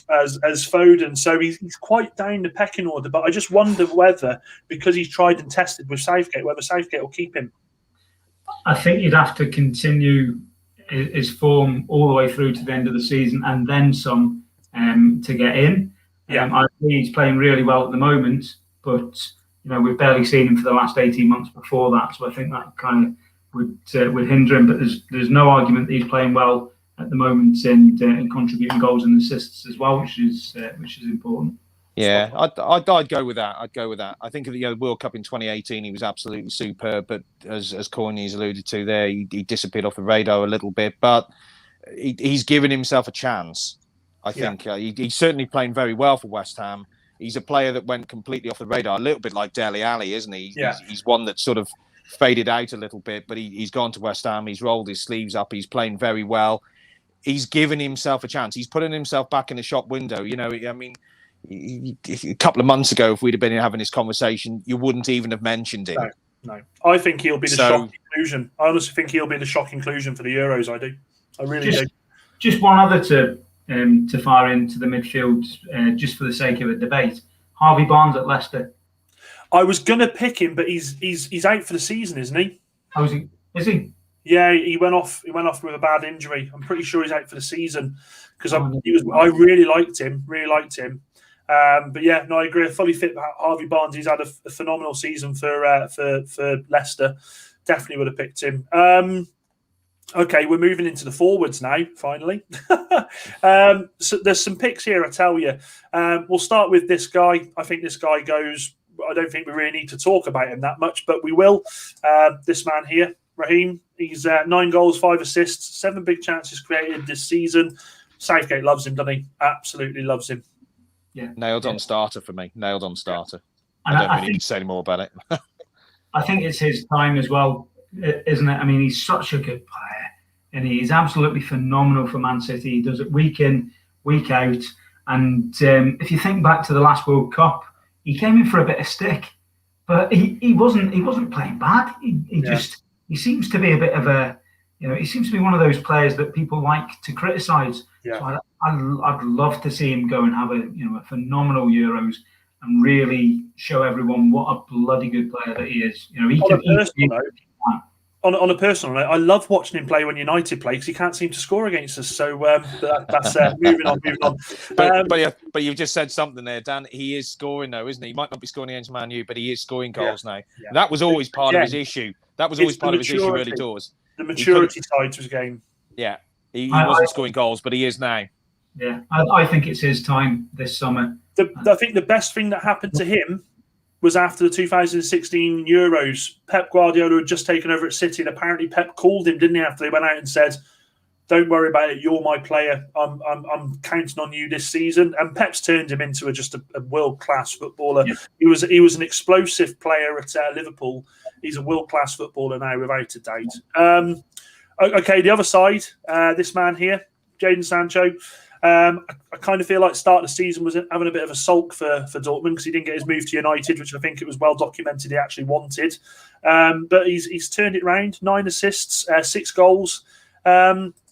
Foden. So he's quite down the pecking order. But I just wonder whether, because he's tried and tested with Southgate, whether Southgate will keep him. I think you'd have to continue his form all the way through to the end of the season and then some to get in. I think he's playing really well at the moment, but we've barely seen him for the last 18 months before that, so I think that kind of would hinder him. But there's no argument that he's playing well at the moment and contributing goals and assists as well, which is important. Yeah, I'd go with that. I think of the World Cup in 2018, he was absolutely superb, but as Corney's alluded to there, he disappeared off the radar a little bit, but he's given himself a chance. I think he's certainly playing very well for West Ham. He's a player that went completely off the radar, a little bit like Dele Alli, isn't he? Yeah. He's one that sort of faded out a little bit, but he's gone to West Ham. He's rolled his sleeves up. He's playing very well. He's given himself a chance. He's putting himself back in the shop window. I mean, a couple of months ago, if we'd have been having this conversation, you wouldn't even have mentioned him. No. I think he'll be the shock inclusion. I honestly think he'll be the shock inclusion for the Euros. I do. I really do. Just one other to fire into the midfield, just for the sake of a debate. Harvey Barnes at Leicester. I was going to pick him, but he's out for the season, isn't he? Oh, is he? Yeah, he went off with a bad injury. I'm pretty sure he's out for the season because I really liked him. But yeah, no, I agree. Fully fit Harvey Barnes. He's had a phenomenal season for Leicester. Definitely would have picked him. Okay, we're moving into the forwards now, finally. So there's some picks here, I tell you. We'll start with this guy. I think this guy goes... I don't think we really need to talk about him that much, but we will. This man here, Raheem, he's 9 goals, 5 assists, 7 big chances created this season. Southgate loves him, doesn't he? Absolutely loves him. Yeah, nailed on starter for me. Nailed on starter. And I don't really need to say any more about it. I think it's his time as well, isn't it? I mean, he's such a good player, and he's absolutely phenomenal for Man City. He does it week in, week out. And if you think back to the last World Cup, he came in for a bit of stick, but he wasn't playing bad. He seems to be a bit of a, he seems to be one of those players that people like to criticise. Yeah. So I'd love to see him go and have a phenomenal Euros and really show everyone what a bloody good player that he is. On a personal note, I love watching him play when United play because he can't seem to score against us. So that's moving on. But you've just said something there, Dan. He is scoring though, isn't he? He might not be scoring against Man U, but he is scoring goals now. Yeah. That was always part of his issue. That was always part of his issue early doors. The maturity side to his game. Yeah, he wasn't scoring goals, but he is now. Yeah, I think it's his time this summer. I think the best thing that happened to him was after the 2016 Euros. Pep Guardiola had just taken over at City, and apparently Pep called him, didn't he, after they went out and said, "Don't worry about it. You're my player. I'm counting on you this season." And Pep's turned him into just a world-class footballer. Yeah. He was an explosive player at Liverpool. He's a world-class footballer now, without a doubt. Okay, the other side, this man here, Jadon Sancho. I kind of feel like start of the season was having a bit of a sulk for Dortmund because he didn't get his move to United, which I think it was well documented he actually wanted. But he's turned it around, 9 assists, 6 goals.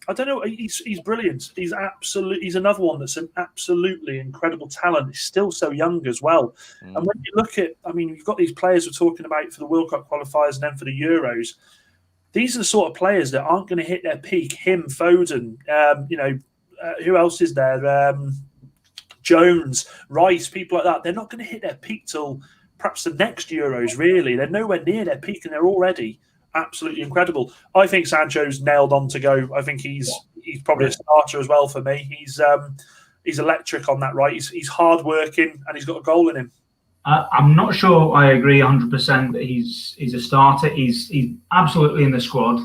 I don't know. He's brilliant. He's another one that's an absolutely incredible talent. He's still so young as well. And when you look at, I mean, you've got these players we're talking about for the World Cup qualifiers and then for the Euros. These are the sort of players that aren't going to hit their peak. Him, Foden, who else is there? Jones, Rice, people like that. They're not going to hit their peak till perhaps the next Euros, really. They're nowhere near their peak and they're already absolutely incredible. I think Sancho's nailed on to go. I think he's probably a starter as well for me. He's electric on that right. He's hard working and he's got a goal in him. I'm not sure I agree 100% that he's a starter. He's absolutely in the squad.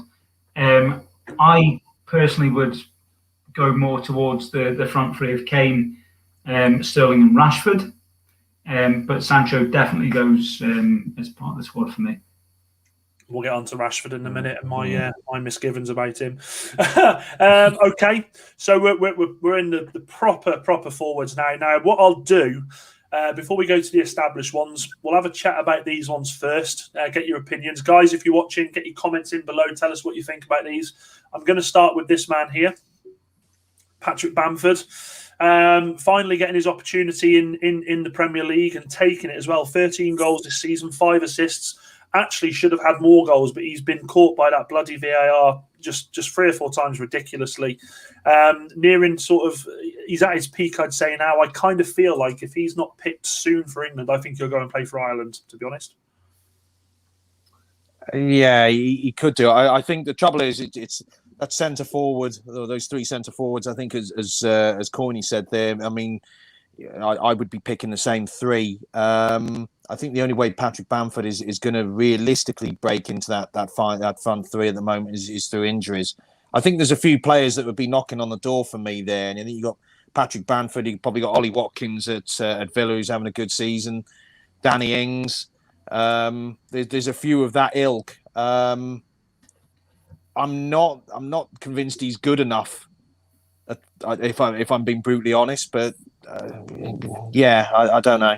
I personally would go more towards the front three of Kane, Sterling and Rashford. But Sancho definitely goes as part of the squad for me. We'll get on to Rashford in a minute and my misgivings about him. Okay, so we're in the proper forwards now. Now, what I'll do before we go to the established ones, we'll have a chat about these ones first. Get your opinions, guys. If you're watching, get your comments in below. Tell us what you think about these. I'm going to start with this man here, Patrick Bamford. Finally getting his opportunity in the Premier League and taking it as well. 13 goals this season, 5 assists. Actually should have had more goals, but he's been caught by that bloody VAR just 3 or 4 times ridiculously. Nearing sort of, he's at his peak, I'd say now. I kind of feel like if he's not picked soon for England, I think he'll go and play for Ireland, to be honest. Yeah, he could do. I think the trouble is it's that centre forward, those 3 centre forwards. I think as Corny said there. I mean, I would be picking the same 3. I think the only way Patrick Bamford is going to realistically break into that front 3 at the moment is through injuries. I think there's a few players that would be knocking on the door for me there, and I think you got Patrick Bamford. You probably got Ollie Watkins at Villa, who's having a good season. Danny Ings. There's a few of that ilk. I'm not convinced he's good enough. If I'm being brutally honest, but I don't know.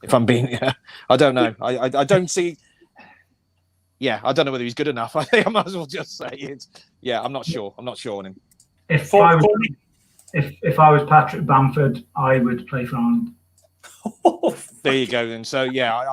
If I'm being, I don't know. I don't see. Yeah, I don't know whether he's good enough. I think I might as well just say it. Yeah, I'm not sure. I'm not sure on him. If I was Patrick Bamford, I would play for Ireland. There you go. Then. So yeah,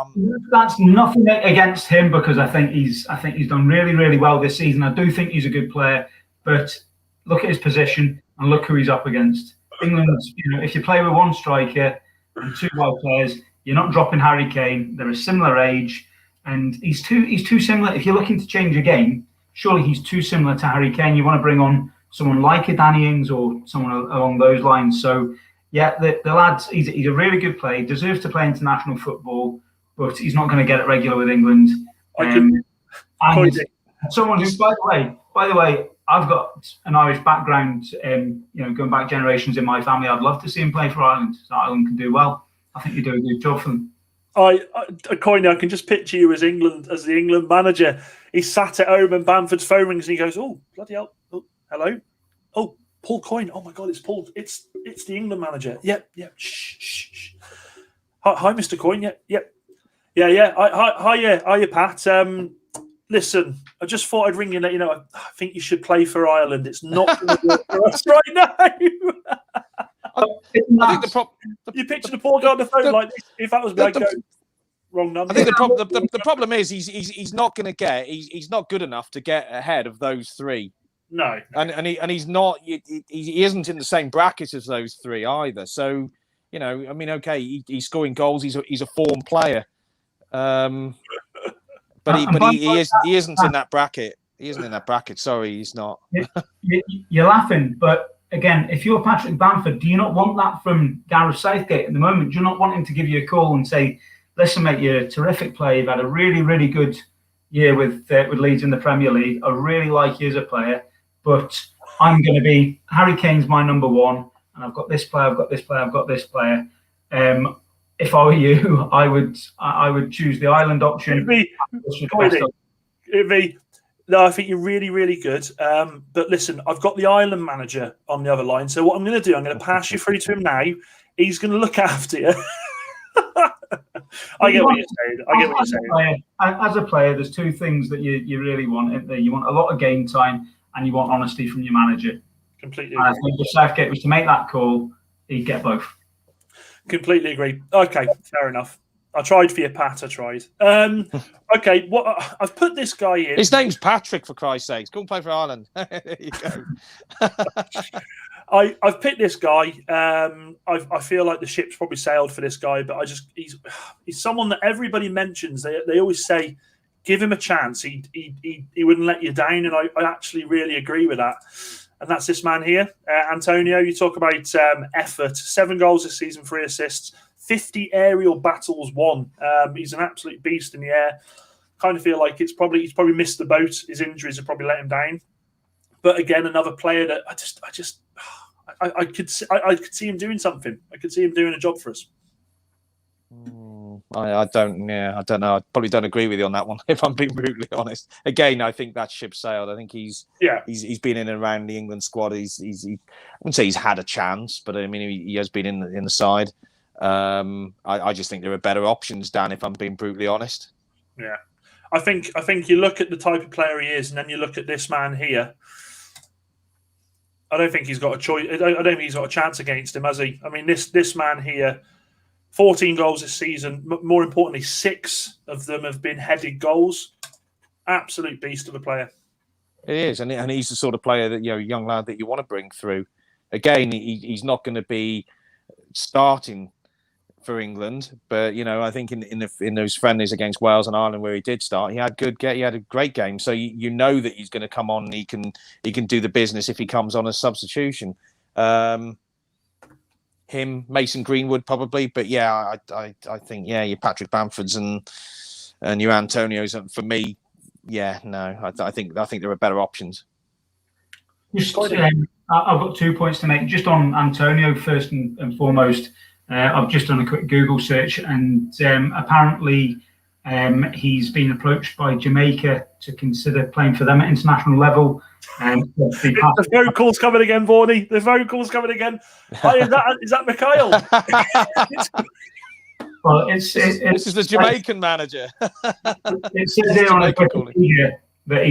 that's nothing against him because I think he's done really, really well this season. I do think he's a good player, but look at his position and look who he's up against. England, if you play with 1 striker and 2 wide players, you're not dropping Harry Kane. They're a similar age, and he's too similar. If you're looking to change a game, surely he's too similar to Harry Kane. You want to bring on someone like a Danny Ings or someone along those lines. So, yeah, the lad's he's a really good player. He deserves to play international football, but he's not going to get it regular with England. And someone who, by the way, I've got an Irish background. Going back generations in my family, I'd love to see him play for Ireland. So Ireland can do well. I think you do a good job for them. I can just picture you as the England manager. He's sat at home and Bamford's phone rings and he goes, "Oh, bloody hell! Oh, hello! Oh, Paul Coyne! Oh my God, it's Paul! It's the England manager! Yep. Shh. Hi, Mr. Coyne. Yep. Yeah. Hiya, Pat. Listen, I just thought I'd ring you and let you know. I think you should play for Ireland. It's not going to work for us right now." I think you picture the poor guy on the phone like this. If that was me, I'd go, wrong number. I think the problem is he's not going to get. He's not good enough to get ahead of those 3. No, and he's not. He isn't in the same bracket as those 3 either. So I mean, okay, he's scoring goals. He's a form player. But he isn't in that bracket. He isn't in that bracket. Sorry, he's not. You're laughing, but again, if you're Patrick Bamford, do you not want that from Gareth Southgate at the moment? Do you not want him to give you a call and say, "Listen, mate, you're a terrific player. You've had a really, really good year with Leeds in the Premier League. I really like you as a player, but I'm going to be Harry Kane's my number 1, and I've got this player, I've got this player, I've got this player." If I were you, I would choose the Ireland option. No, I think you're really, really good. But listen, I've got the Ireland manager on the other line. So what I'm going to do, I'm going to pass you through to him now. He's going to look after you. I get what you're saying. As a player, there's 2 things that you really want. You want a lot of game time, and you want honesty from your manager. Completely And I agree. think if Southgate was to make that call, he'd get both. Completely agree. Okay, fair enough. I tried for you, Pat. I tried. Okay, what I've put this guy in. His name's Patrick, for Christ's sakes. Go and play for Ireland. There you go. I've picked this guy. I feel like the ship's probably sailed for this guy, but he's someone that everybody mentions. They always say, give him a chance. He wouldn't let you down, and I actually really agree with that. And that's this man here, Antonio. You talk about effort. 7 goals this season, 3 assists, 50 aerial battles won. He's an absolute beast in the air. Kind of feel like he's probably missed the boat. His injuries have probably let him down. But again, another player that I could see him doing something. I could see him doing a job for us. I don't know. I probably don't agree with you on that one, if I'm being brutally honest. Again, I think that ship sailed. I think he's been in and around the England squad. I wouldn't say he's had a chance, but I mean he has been in the side. I just think there are better options, Dan, if I'm being brutally honest. Yeah, I think you look at the type of player he is, and then you look at this man here. I don't think he's got a choice. I don't think he's got a chance against him, has he? I mean, this man here, 14 goals this season. More importantly, 6 of them have been headed goals. Absolute beast of a player. It is, and he's the sort of player that, young lad that you want to bring through. Again, he's not going to be starting for England, but I think in those friendlies against Wales and Ireland where he did start, he had a great game. So you know that he's going to come on and he can do the business if he comes on as substitution. Him, Mason Greenwood probably, but I think your Patrick Bamfords and your Antonios for me. Yeah, no, I think there are better options. I've got 2 points to make. Just on Antonio, first and foremost, I've just done a quick Google search, and apparently he's been approached by Jamaica to consider playing for them at international level. The phone call's coming again, Vorney. The phone call's coming again. Hi, is that Mikhail? Well, this is the Jamaican manager. It says here on Wikipedia that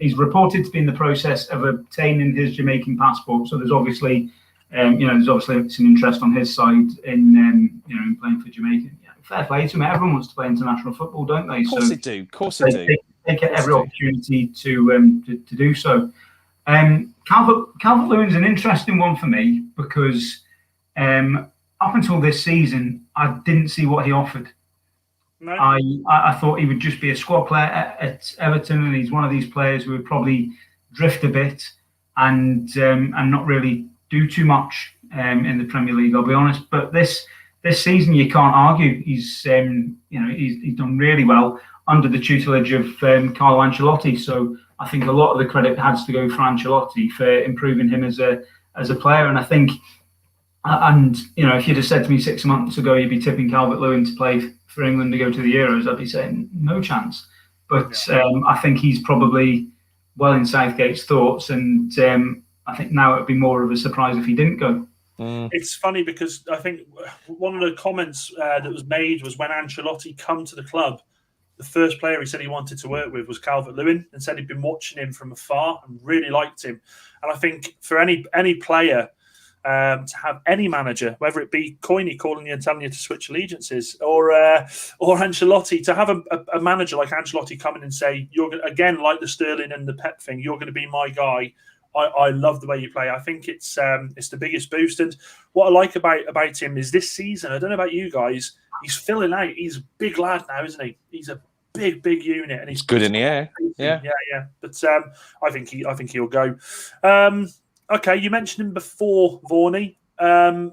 he's reported to be in the process of obtaining his Jamaican passport. So there's obviously some interest on his side in playing for Jamaica. Yeah, fair play to him. Everyone wants to play international football, don't they? Of course they do. Of course they do. They get every opportunity to do so. Calvert-Lewin's an interesting one for me because up until this season, I didn't see what he offered. No. I thought he would just be a squad player at Everton, and he's one of these players who would probably drift a bit and not really do too much in the Premier League. I'll be honest, but this season you can't argue. He's done really well under the tutelage of Carlo Ancelotti. So I think a lot of the credit has to go for Ancelotti for improving him as a player. And I think, if you'd have said to me 6 months ago you'd be tipping Calvert-Lewin to play for England to go to the Euros, I'd be saying no chance. But I think he's probably well in Southgate's thoughts, and I think now it would be more of a surprise if he didn't go. It's funny because I think one of the comments that was made was when Ancelotti come to the club, the first player he said he wanted to work with was Calvert-Lewin, and said he'd been watching him from afar and really liked him. And I think for any player to have any manager, whether it be Coyne calling you and telling you to switch allegiances, or Ancelotti, to have a manager like Ancelotti come in and say, you're again, like the Sterling and the Pep thing, you're going to be my guy. I love the way you play. I think it's the biggest boost. And what I like about him is this season, I don't know about you guys, he's filling out. He's a big lad now, isn't he? He's a big unit, and he's good in the air. Yeah. But I think he'll go. Okay, you mentioned him before, Vorney. I'm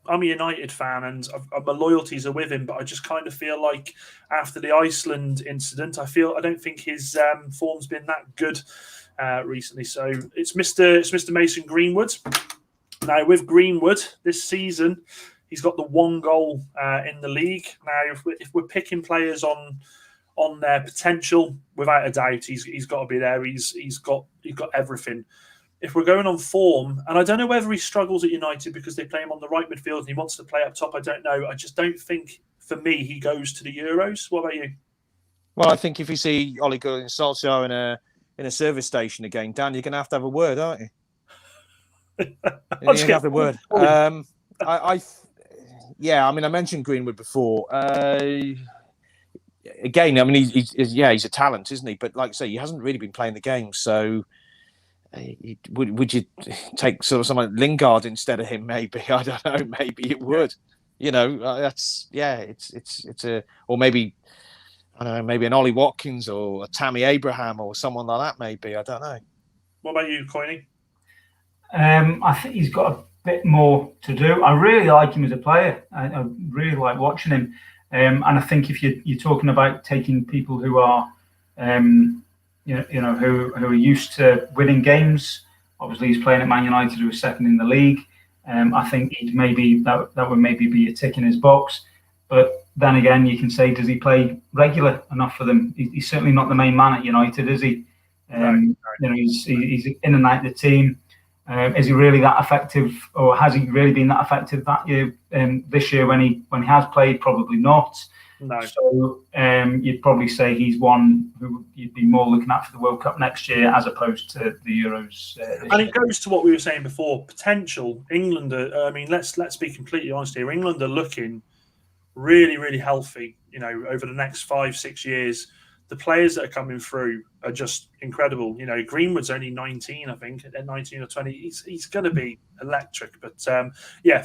a United fan, and my loyalties are with him. But I just kind of feel like after the Iceland incident, I don't think his form's been that good recently. So it's Mr. Mason Greenwood. Now with Greenwood this season, he's got the 1 goal in the league. Now if we're picking players on their potential, without a doubt, he's got to be there. He's got everything. If we're going on form, and I don't know whether he struggles at United because they play him on the right midfield and he wants to play up top, I don't know. I just don't think, for me, he goes to the Euros. What about you? Well, I think if you see Ole Gunnar Solskjaer in a service station again, Dan, you're going to have a word, aren't you? You're I'll going just to have the word. I mean, I mentioned Greenwood before. Again, I mean, he's a talent, isn't he? But like I say, he hasn't really been playing the game. So would you take sort of someone like Lingard instead of him? Maybe, I don't know. Maybe it would. You know, it's a, or maybe, I don't know, maybe an Ollie Watkins or a Tammy Abraham or someone like that. Maybe, I don't know. What about you, Coiney? I think he's got a bit more to do. I really like him as a player. I really like watching him. And I think if you're talking about taking people who are, who are used to winning games, obviously he's playing at Man United, who are second in the league. I think that would maybe be a tick in his box. But then again, you can say, does he play regular enough for them? He's certainly not the main man at United, is he? You know, he's in and out of the team. Is he really that effective, or has he really been that effective that year? This year, when he has played, probably not. No. So you'd probably say he's one who you'd be more looking at for the World Cup next year, as opposed to the Euros. And it goes to what we were saying before: potential. England. I mean, let's be completely honest here. England are looking really, really healthy. You know, over the next 5-6 years. The players that are coming through are just incredible. You know, Greenwood's only 19, I think, at 19 or 20. He's going to be electric. But,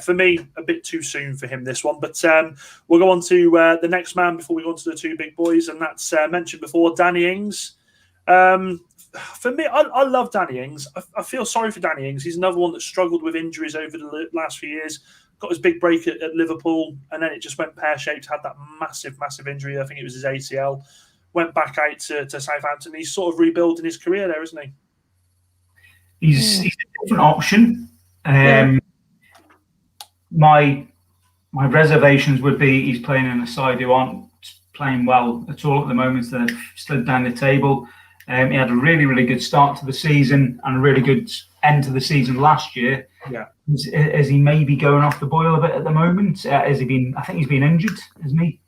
for me, a bit too soon for him, this one. But we'll go on to the next man before we go on to the two big boys, and that's mentioned before, Danny Ings. For me, I love Danny Ings. I feel sorry for Danny Ings. He's another one that struggled with injuries over the last few years. Got his big break at Liverpool, and then it just went pear-shaped, had that massive, massive injury. I think it was his ACL. Went back out to Southampton. He's sort of rebuilding his career there, isn't he? He's a different option. My reservations would be he's playing in a side who aren't playing well at all at the moment. They've slid down the table. He had a really, really good start to the season and a really good end to the season last year. Yeah. Is he maybe going off the boil a bit at the moment? Has he been? I think he's been injured, hasn't he?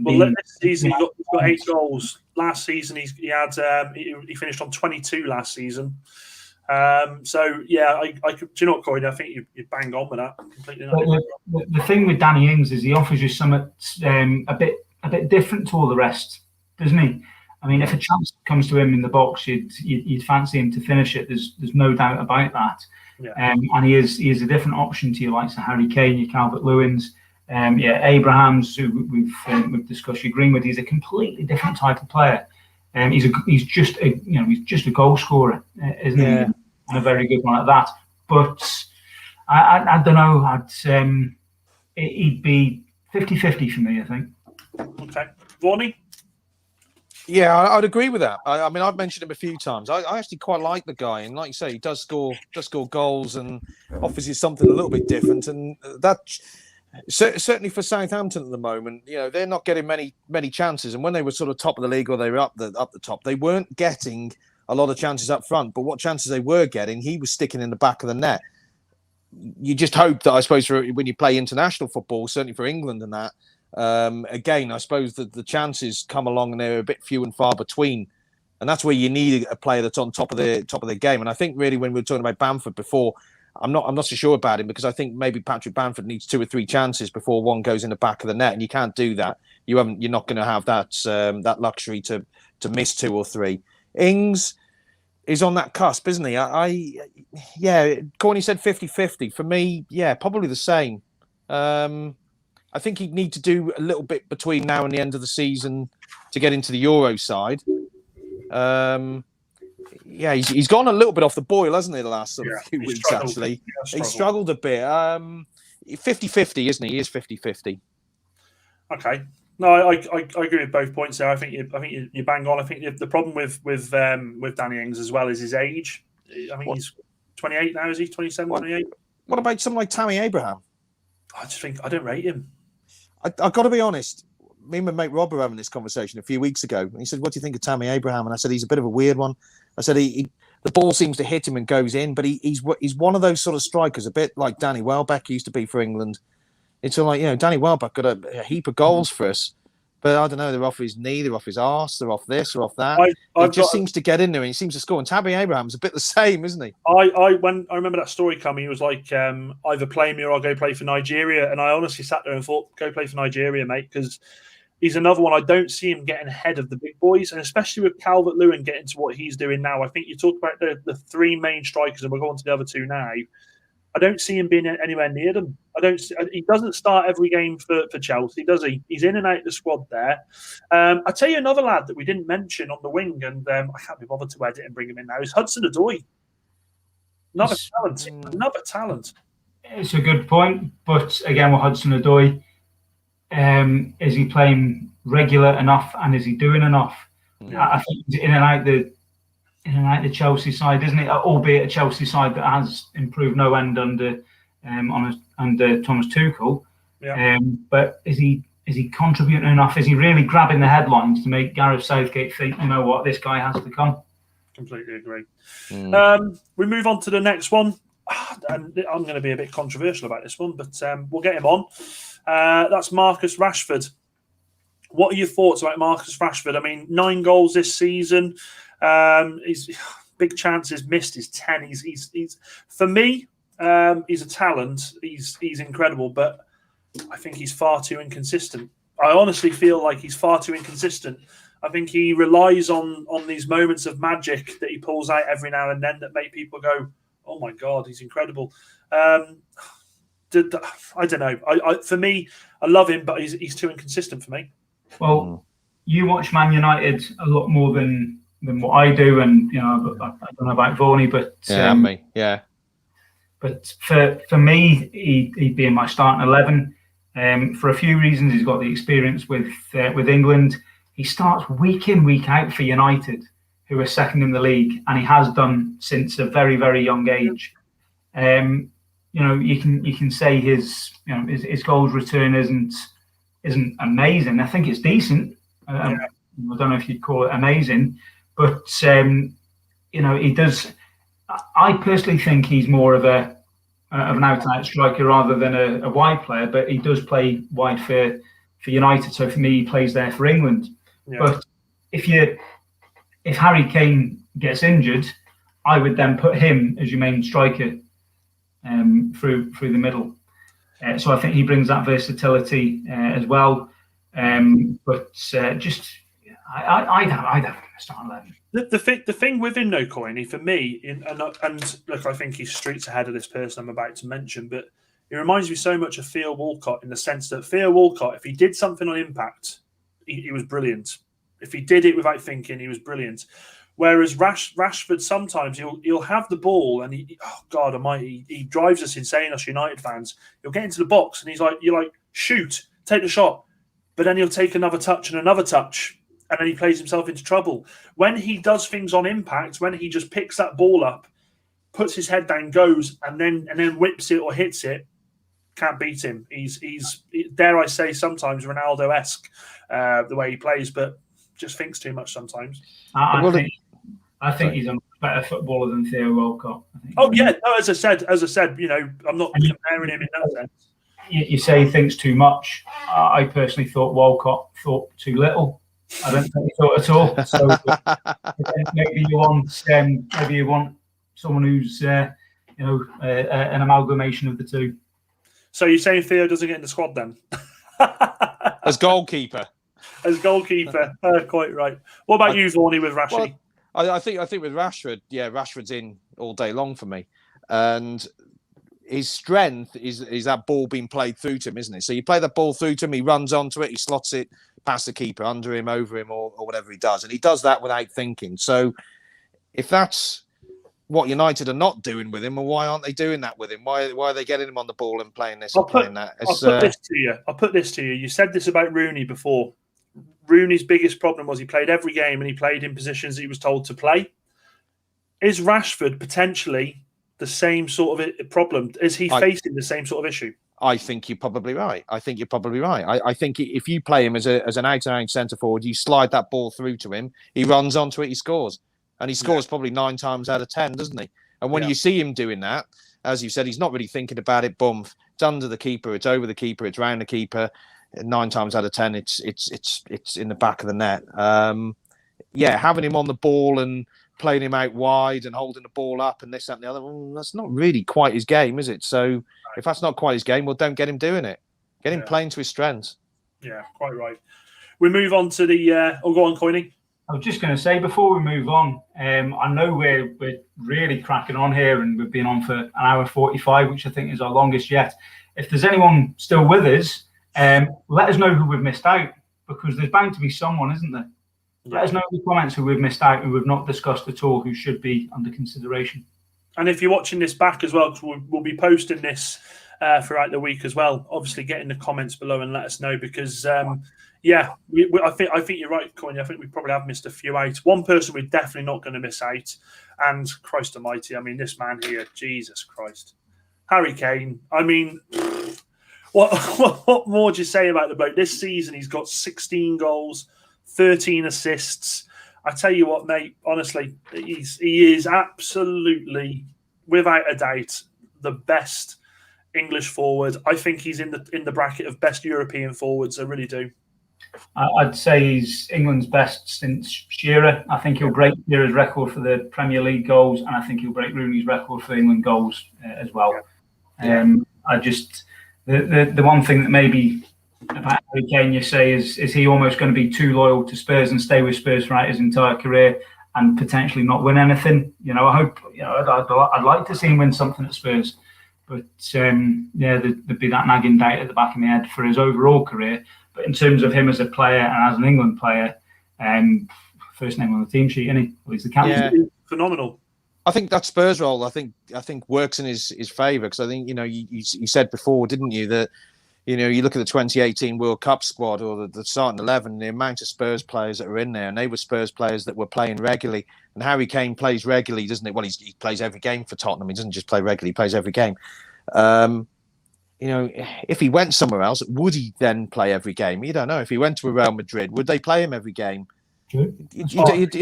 Well, this season he got 8 goals. Last season he finished on 22 last season. So yeah, I do you know what, Corey? I think you bang on with that completely. The thing with Danny Ings is he offers you something a bit different to all the rest, doesn't he? I mean, if a chance comes to him in the box, you'd fancy him to finish it. There's no doubt about that. Yeah. And he is a different option to your likes of Harry Kane, your Calvert-Lewins. Abrahams, who we've discussed, your Greenwood. He's a completely different type of player. He's just a goal scorer, isn't he? And a very good one at that. But I don't know. He'd be 50-50 for me, I think. Okay, Vaughan? Yeah, I'd agree with that. I mean, I've mentioned him a few times. I actually quite like the guy, and like you say, he does score goals and offers you something a little bit different, and that. Certainly for Southampton at the moment, you know, they're not getting many chances. And when they were sort of top of the league or they were up the top, they weren't getting a lot of chances up front. But what chances they were getting, he was sticking in the back of the net. You just hope that, I suppose, when you play international football, certainly for England and that, again, I suppose that the chances come along and they're a bit few and far between. And that's where you need a player that's on top of the game. And I think really when we were talking about Bamford before, I'm not so sure about him, because I think maybe Patrick Bamford needs 2 or 3 chances before one goes in the back of the net, and you can't do that. You're not going to have that luxury to miss 2 or 3. Ings is on that cusp, isn't he? Corny said 50-50. For me, probably the same. I think he'd need to do a little bit between now and the end of the season to get into the Euro side. He's gone a little bit off the boil, hasn't he, the last few weeks, actually. He struggled a bit. 50-50, isn't he? He is 50-50. Okay. No, I agree with both points there. I think you bang on. I think the problem with Danny Ings as well is his age. I think he's 28 now, is he? 27, 28? What about someone like Tammy Abraham? I just think I don't rate him. I've got to be honest. Me and my mate Rob were having this conversation a few weeks ago. And he said, "What do you think of Tammy Abraham?" And I said, "He's a bit of a weird one." I said, the ball seems to hit him and goes in, but he's one of those sort of strikers, a bit like Danny Welbeck used to be for England. It's like, Danny Welbeck got a heap of goals for us, But I don't know, they're off his knee, they're off his arse, they're off this, they're off that. He just seems to get in there and he seems to score. And Tabby Abraham's a bit the same, isn't he? When I remember that story coming, he was like, either play me or I'll go play for Nigeria. And I honestly sat there and thought, go play for Nigeria, mate, because he's another one. I don't see him getting ahead of the big boys, and especially with Calvert-Lewin getting to what he's doing now. I think you talk about the three main strikers, and we'll go on to the other two now. I don't see him being anywhere near them. He doesn't start every game for Chelsea, does he? He's in and out of the squad there. I'll tell you another lad that we didn't mention on the wing, and I can't be bothered to edit and bring him in now, is Hudson-Odoi. Another talent. It's a good point, but again with Hudson-Odoi, is he playing regular enough and is he doing enough? Yeah. I think he's in and out the Chelsea side, isn't it? Albeit a Chelsea side that has improved no end under Thomas Tuchel. Yeah. But is he contributing enough? Is he really grabbing the headlines to make Gareth Southgate think, you know what, this guy has to come? Completely agree. We move on to the next one. And I'm going to be a bit controversial about this one, but we'll get him on. That's Marcus Rashford. What are your thoughts about Marcus Rashford? I mean, 9 goals this season. His big chances missed is 10. He's for me, he's a talent. He's incredible, but I think he's far too inconsistent. I honestly feel like he's far too inconsistent. I think he relies on these moments of magic that he pulls out every now and then that make people go, "Oh my God, he's incredible." I don't know. For me, I love him, but he's too inconsistent for me. Well, you watch Man United a lot more than what I do, and you know, I don't know about Varney, but me. But for me, he'd be in my starting 11. For a few reasons, he's got the experience with England. He starts week in, week out for United, who are second in the league, and he has done since a very, very young age. You know, you can say his goals return isn't amazing. I think it's decent. I don't know if you'd call it amazing, but you know, he does. I personally think he's more of an out-and-out striker rather than a wide player, but he does play wide for United. So for me, he plays there for England. Yeah. But if Harry Kane gets injured, I would then put him as your main striker through the middle. So I think he brings that versatility as well. But just I'd have him start 11. The thing with him, though, Coyne, for me, and look, I think he's streets ahead of this person I'm about to mention, but he reminds me so much of Theo Walcott in the sense that Theo Walcott, if he did something on impact, he was brilliant. If he did it without thinking, he was brilliant. Whereas Rashford, sometimes he'll have the ball and oh God Almighty, he drives us insane, us United fans. He'll get into the box and you're like, shoot, take the shot, but then he'll take another touch and another touch. And then he plays himself into trouble. When he does things on impact, when he just picks that ball up, puts his head down, goes, and then whips it or hits it, can't beat him. He's dare I say, sometimes Ronaldo-esque the way he plays, but just thinks too much sometimes. I think he's a better footballer than Theo Walcott. As I said, you know, I'm not comparing him in that sense. You say he thinks too much. I personally thought Walcott thought too little. I don't think he thought at all. So maybe you want someone who's an amalgamation of the two. So you're saying Theo doesn't get in the squad then? As goalkeeper. Quite right. What about you, Varney, with Rashford? Well, I think with Rashford, Rashford's in all day long for me, and his strength is that ball being played through to him, isn't it? So you play that ball through to him, he runs onto it, he slots it past the keeper, under him, over him, or whatever he does. And he does that without thinking. So if that's what United are not doing with him, well, why aren't they doing that with him? Why are they getting him on the ball and playing this and playing that? I'll put this to you. You said this about Rooney before. Rooney's biggest problem was he played every game and he played in positions he was told to play. Is Rashford potentially the same sort of problem? Is he facing the same sort of issue? I think you're probably right. I think if you play him as an out-and-out centre forward, you slide that ball through to him, he runs onto it, he scores. And he scores probably 9 times out of 10, doesn't he? And when you see him doing that, as you said, he's not really thinking about it. Boom, it's under the keeper, it's over the keeper, it's round the keeper. 9 times out of 10, it's in the back of the net. Having him on the ball and playing him out wide and holding the ball up and this, that, and the other, well, that's not really quite his game, is it? So if that's not quite his game, well, don't get him doing it. Get him playing to his strengths. Yeah, quite right. We move on to the. Go on, Coiney. I was just going to say before we move on, I know we're really cracking on here, and we've been on for an hour 45, which I think is our longest yet. If there's anyone still with us, let us know who we've missed out, because there's bound to be someone, isn't there? Yeah. Let us know in the comments who we've missed out, who we've not discussed at all, who should be under consideration. And if you're watching this back as well, because we'll be posting this throughout the week as well. Obviously, get in the comments below and let us know, because I think you're right, Courtney. I think we probably have missed a few out. One person we're definitely not going to miss out, and Christ Almighty, I mean, this man here, Jesus Christ, Harry Kane. I mean, what more do you say about the bloke? This season, he's got 16 goals, 13 assists. I tell you what, mate. Honestly, he is absolutely, without a doubt, the best English forward. I think he's in the bracket of best European forwards. I really do. I'd say he's England's best since Shearer. I think he'll break Shearer's record for the Premier League goals, and I think he'll break Rooney's record for England goals as well. Yeah. The one thing that maybe about Harry Kane you say is he almost going to be too loyal to Spurs and stay with Spurs throughout his entire career and potentially not win anything? I hope. I'd like to see him win something at Spurs. But there'd be that nagging doubt at the back of my head for his overall career. But in terms of him as a player and as an England player, first name on the team sheet, isn't he? Well, he's the captain. Yeah. Phenomenal. I think that Spurs role, I think works in his favour, because I think you said before, didn't you, that you look at the 2018 World Cup squad or the starting 11, the amount of Spurs players that are in there, and they were Spurs players that were playing regularly. And Harry Kane plays regularly, doesn't it? Well, he plays every game for Tottenham. He doesn't just play regularly; he plays every game. If he went somewhere else, would he then play every game? You don't know. If he went to a Real Madrid, would they play him every game? You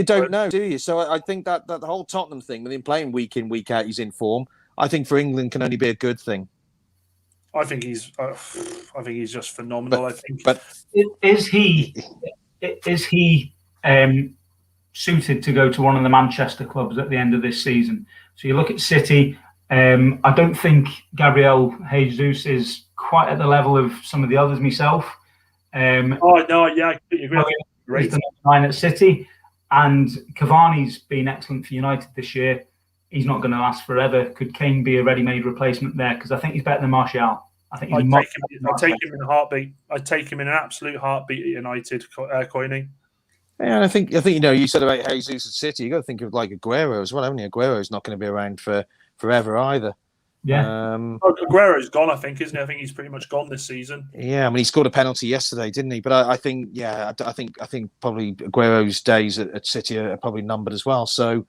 don't know, do you? So I think that the whole Tottenham thing, with him playing week in, week out, he's in form, I think for England can only be a good thing. I think he's just phenomenal. But is he suited to go to one of the Manchester clubs at the end of this season? So you look at City. I don't think Gabriel Jesus is quite at the level of some of the others myself. I completely agree. He's the number 9 at City, and Cavani's been excellent for United this year. He's not going to last forever. Could Kane be a ready-made replacement there? Because I think he's better than Martial. I'd take him in a heartbeat. I'd take him in an absolute heartbeat at United, Coiney. Yeah, and I think you said about Jesus at City. You got to think of like Aguero as well, haven't you? Aguero's not going to be around for forever either. Yeah. Aguero's gone, I think, isn't he? I think he's pretty much gone this season. Yeah, I mean, he scored a penalty yesterday, didn't he? But I think probably Aguero's days at City are probably numbered as well. So,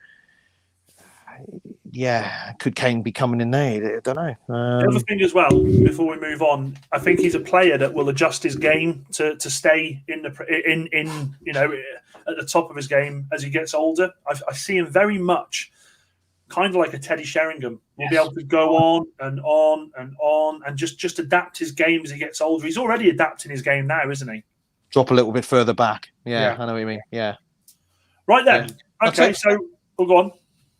yeah, could Kane be coming in there? I don't know. The other thing as well, before we move on, I think he's a player that will adjust his game to stay in at the top of his game as he gets older. I see him very much kind of like a Teddy Sheringham. He'll be able to go on and on and on and just adapt his game as he gets older. He's already adapting his game now, isn't he? Drop a little bit further back. Yeah. I know what you mean. Yeah. Right then. Yeah. Okay, so we'll go on.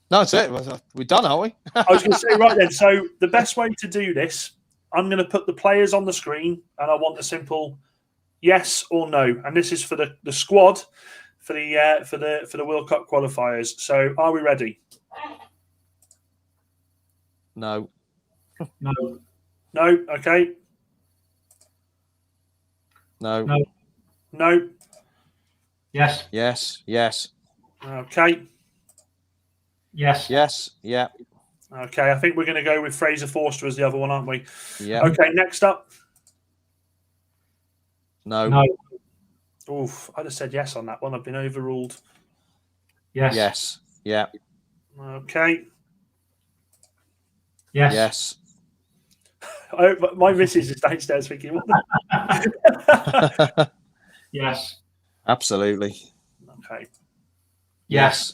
No, that's it. We're done, aren't we? I was going to say, right then. So the best way to do this, I'm going to put the players on the screen, and I want a simple yes or no. And this is for the squad for the World Cup qualifiers. So are we ready? No. No. No. Okay. No. No. No. Yes. Yes. Yes. Okay. Yes. Yes. Yeah. Okay. I think we're going to go with Fraser Forster as the other one, aren't we? Yeah. Okay. Next up. No. No. Oof. I'd have said yes on that one. I've been overruled. Yes. Yes. Yeah. Okay. Yes. Yes. My missus is downstairs thinking, what? Yes. Absolutely. Okay. Yes.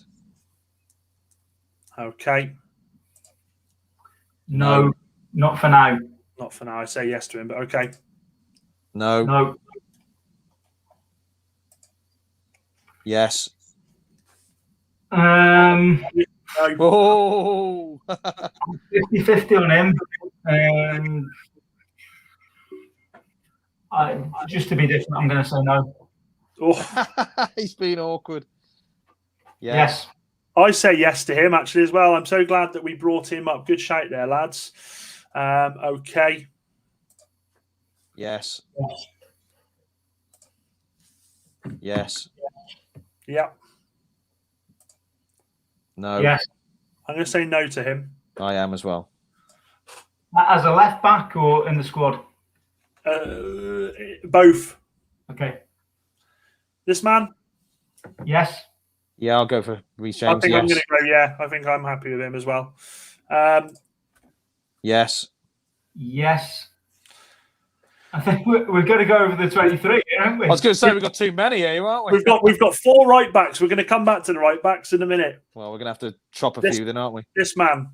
Okay. No. Not for now. Not for now. I say yes to him, but okay. No. No. Yes. Um, Oh. 50-50 on him. Just to be different, I'm going to say no. Oh, He's been awkward. Yes. I say yes to him actually as well. I'm so glad that we brought him up. Good shout there, lads. Okay. Yes. Yes. Yeah. No. Yes. I'm going to say no to him. I am as well. As a left back or in the squad? Both. Okay. This man? Yes. Yeah, I'll go for Reece I James. think I'm Yes. going to go, yeah. I think I'm happy with him as well. Yes. Yes. I think we're going to go over the 23, aren't we? I was going to say we've got too many here, aren't we? We've got 4 right backs. We're going to come back to the right backs in a minute. Well, we're going to have to chop a few then, aren't we? This man.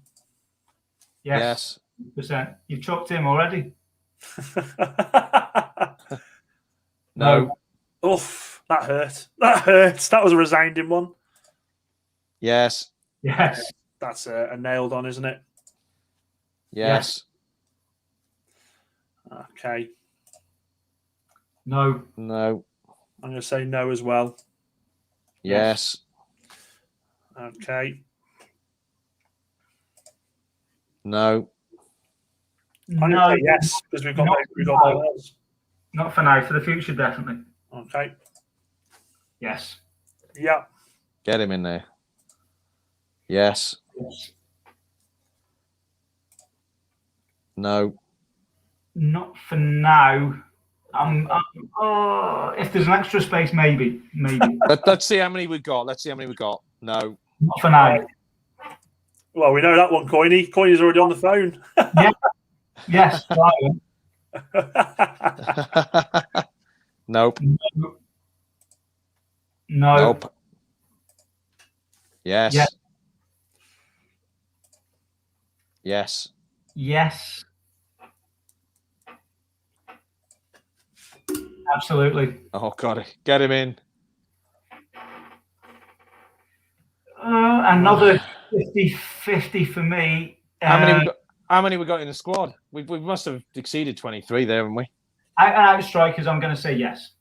Yes. 100%. You've chopped him already. No. Oof, that hurt. That hurts. That was a resounding one. Yes. Yes. That's a nailed on, isn't it? Yes. Okay. No. No. I'm going to say no as well. Yes. Okay. No. I'm going to say yes because we've got both else. Not for now. For the future, definitely. Okay. Yes. Yeah. Get him in there. Yes. No. Not for now. If there's an extra space, maybe. Let's see how many we've got. No. Not for now. Well, we know that one, Coiny. Coiny's already on the phone. Yeah. Yes. Nope. No. Nope. Yes. Yes. Yes. Yes. Absolutely. Oh, God. Get him in. Another 50-50 for me. How many we got in the squad? We must have exceeded 23 there, haven't we? Out strikers, I'm going to say yes.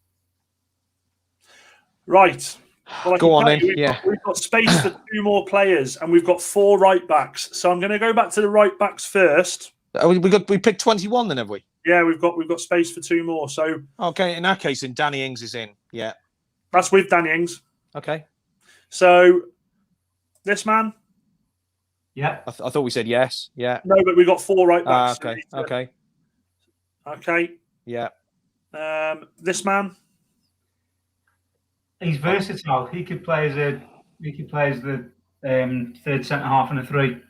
Right. Well, Go on then. We've got space for 2 more players, and we've got 4 right backs. So I'm going to go back to the right backs first. We picked 21 then, have we? Yeah, we've got space for 2 more. So okay, in that case, then Danny Ings is in. Yeah, that's with Danny Ings. Okay. So this man. Yeah. I thought we said yes. Yeah. No, but we've got 4 right backs. Okay. Okay. Yeah. This man. He's versatile. He could play as the third centre half and a 3.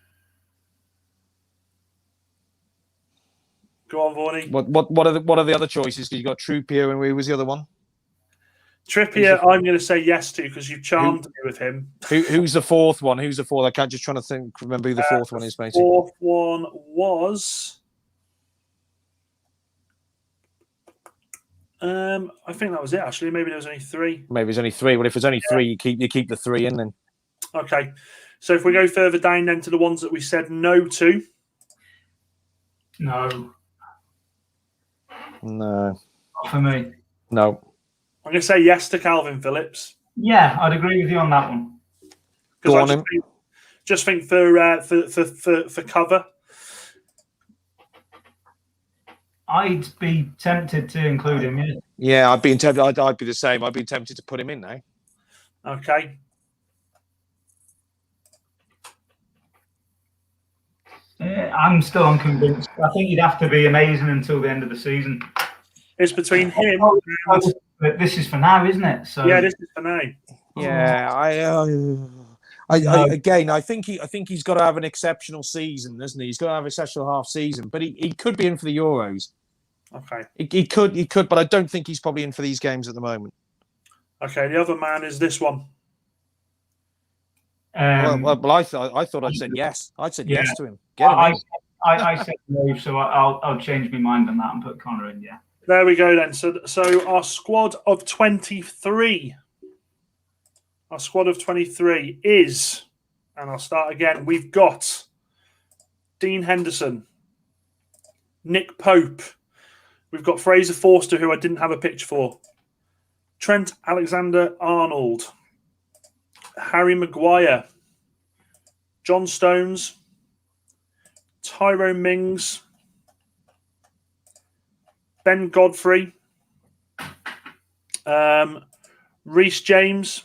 Go on, Vorney. What are the other choices? Because you got Trippier and who was the other one? Trippier, I'm going to say yes to because you've charmed me with him. Who's the 4th one? Who's the 4th? I can't just trying to remember who the 4th one is. Basically, 4th one was. I think that was it. Actually, maybe there was only 3. Maybe there's only 3. Well, if there's only 3, you keep the 3 in then. Okay, so if we go further down then to the ones that we said no to. No. No. Not for me. No. I'm going to say yes to Calvin Phillips. Yeah, I'd agree with you on that one. Go on him. Just think for cover. I'd be tempted to include him. Yeah. Yeah, I'd be tempted. I'd be the same. I'd be tempted to put him in now. Okay. I'm still unconvinced. I think you'd have to be amazing until the end of the season. It's between him. But this is for now, isn't it? So yeah, this is for now. Yeah, I think he's got to have an exceptional season, doesn't he? He's got to have an exceptional half season, but he could be in for the Euros. Okay. He could, but I don't think he's probably in for these games at the moment. Okay, the other man is this one. Well, I thought I'd said yes. I'd said yes to him. Get him in. I said no, so I'll change my mind on that and put Connor in. Yeah. There we go then. So our squad of 23. Our squad of 23 is, and I'll start again. We've got Dean Henderson, Nick Pope. We've got Fraser Forster, who I didn't have a picture for. Trent Alexander-Arnold, Harry Maguire, John Stones, Tyrone Mings, Ben Godfrey, Reece James,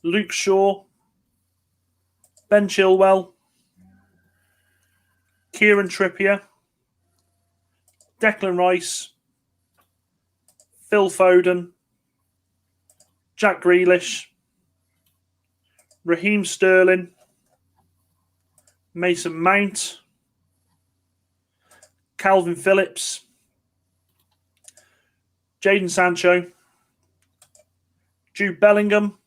Luke Shaw, Ben Chilwell, Kieran Trippier, Declan Rice, Phil Foden, Jack Grealish, Raheem Sterling, Mason Mount, Calvin Phillips, Jadon Sancho, Jude Bellingham,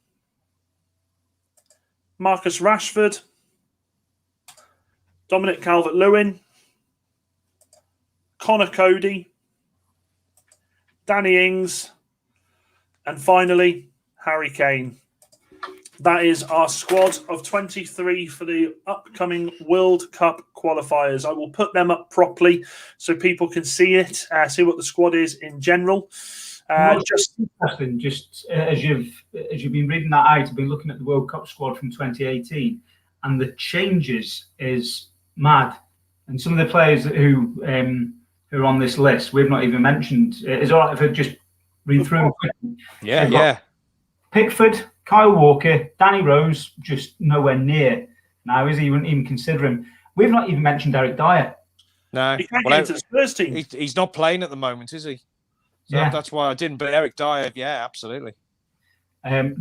Marcus Rashford, Dominic Calvert-Lewin, Connor Cody, Danny Ings, and finally, Harry Kane. That is our squad of 23 for the upcoming World Cup qualifiers. I will put them up properly so people can see it, see what the squad is in general. Just interesting, as you've been reading that out, I've been looking at the World Cup squad from 2018, and the changes is mad. And some of the players who are on this list we've not even mentioned. Is it all right if I just read through them? Yeah. Pickford, Kyle Walker, Danny Rose, just nowhere near now. Is he even considering? We've not even mentioned Eric Dyer. No, he can't get into the Spurs team. He's not playing at the moment, is he? So that's why I didn't. But Eric Dyer, yeah, absolutely.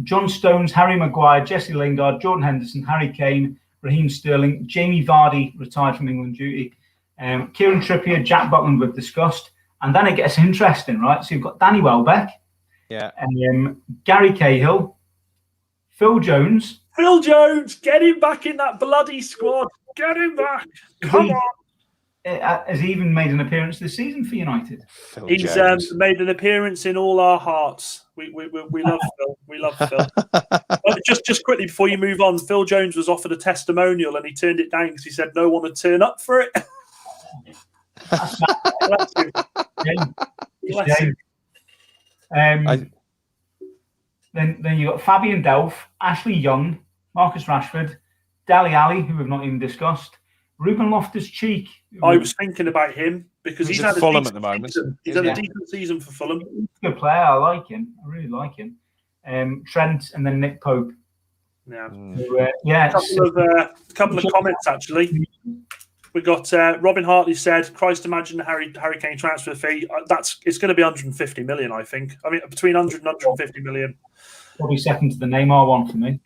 John Stones, Harry Maguire, Jesse Lingard, Jordan Henderson, Harry Kane, Raheem Sterling, Jamie Vardy, retired from England duty, Kieran Trippier, Jack Butland we've discussed, and then it gets interesting, right? So you've got Danny Welbeck, Gary Cahill, Phil Jones. Phil Jones, get him back in that bloody squad. Get him back. Come on. Has he even made an appearance this season for United? He's made an appearance in all our hearts. We love Phil. We love Phil. just quickly before you move on, Phil Jones was offered a testimonial and he turned it down because he said no one would turn up for it. Bless him. Bless him. Then you got Fabian Delph, Ashley Young, Marcus Rashford, Dele Alli, who we've not even discussed, Ruben Loftus-Cheek. I was thinking about him because he's had Fulham at the moment. He's had a decent season for Fulham. He's a good player. I like him. I really like him. Trent and then Nick Pope. Yeah. So, a couple of comments actually. We got Robin Hartley said, "Christ, imagine the Harry Kane transfer fee. It's going to be 150 million, I think. I mean, between 100 and 150 million. Probably second to the Neymar one for me.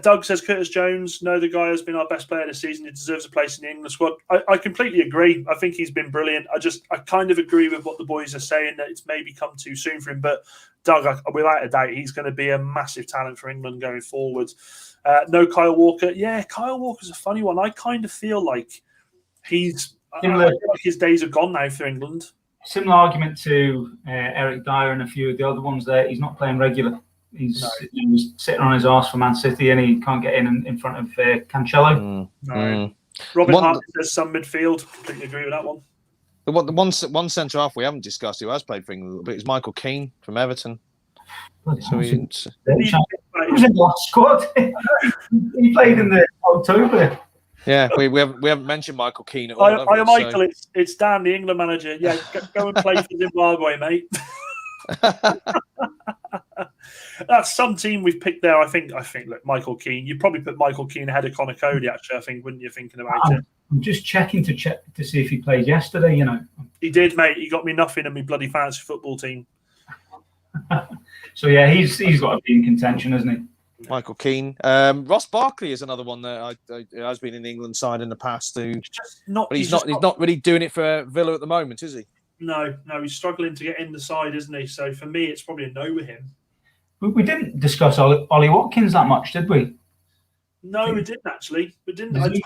Doug says Curtis Jones. No, the guy has been our best player this season. He deserves a place in the England squad. I completely agree. I think he's been brilliant. I kind of agree with what the boys are saying that it's maybe come too soon for him. But Doug, without a doubt, he's going to be a massive talent for England going forward. No Kyle Walker. Yeah, Kyle Walker's a funny one. I kind of feel like he's like his days are gone now for England. Similar argument to Eric Dyer and a few of the other ones there. He's not playing regular. He's sitting on his arse for Man City and he can't get in front of Cancelo. Robin Hart says some midfield. Completely agree with that one. The one centre half we haven't discussed who has played for England a little bit is Michael Keane from Everton. So he was in the last squad. He played in the October. Yeah, we haven't mentioned Michael Keane at all. Hi, Michael. It's Dan, the England manager. Yeah, go and play for Zimbabwe, mate. That's some team we've picked there. I think. Look, Michael Keane. You'd probably put Michael Keane ahead of Connor Cody. Actually, I think, wouldn't you? Thinking about it. I'm just checking to see if he played yesterday. You know, he did, mate. He got me nothing in my bloody fantasy football team. So yeah, he's got to be in contention, hasn't he? Michael Keane. Ross Barkley is another one that has been in the England side in the past. He's not really doing it for Villa at the moment, is he? No, he's struggling to get in the side, isn't he? So for me, it's probably a no with him. We didn't discuss Ollie Watkins that much, did we? No, we didn't actually. We didn't.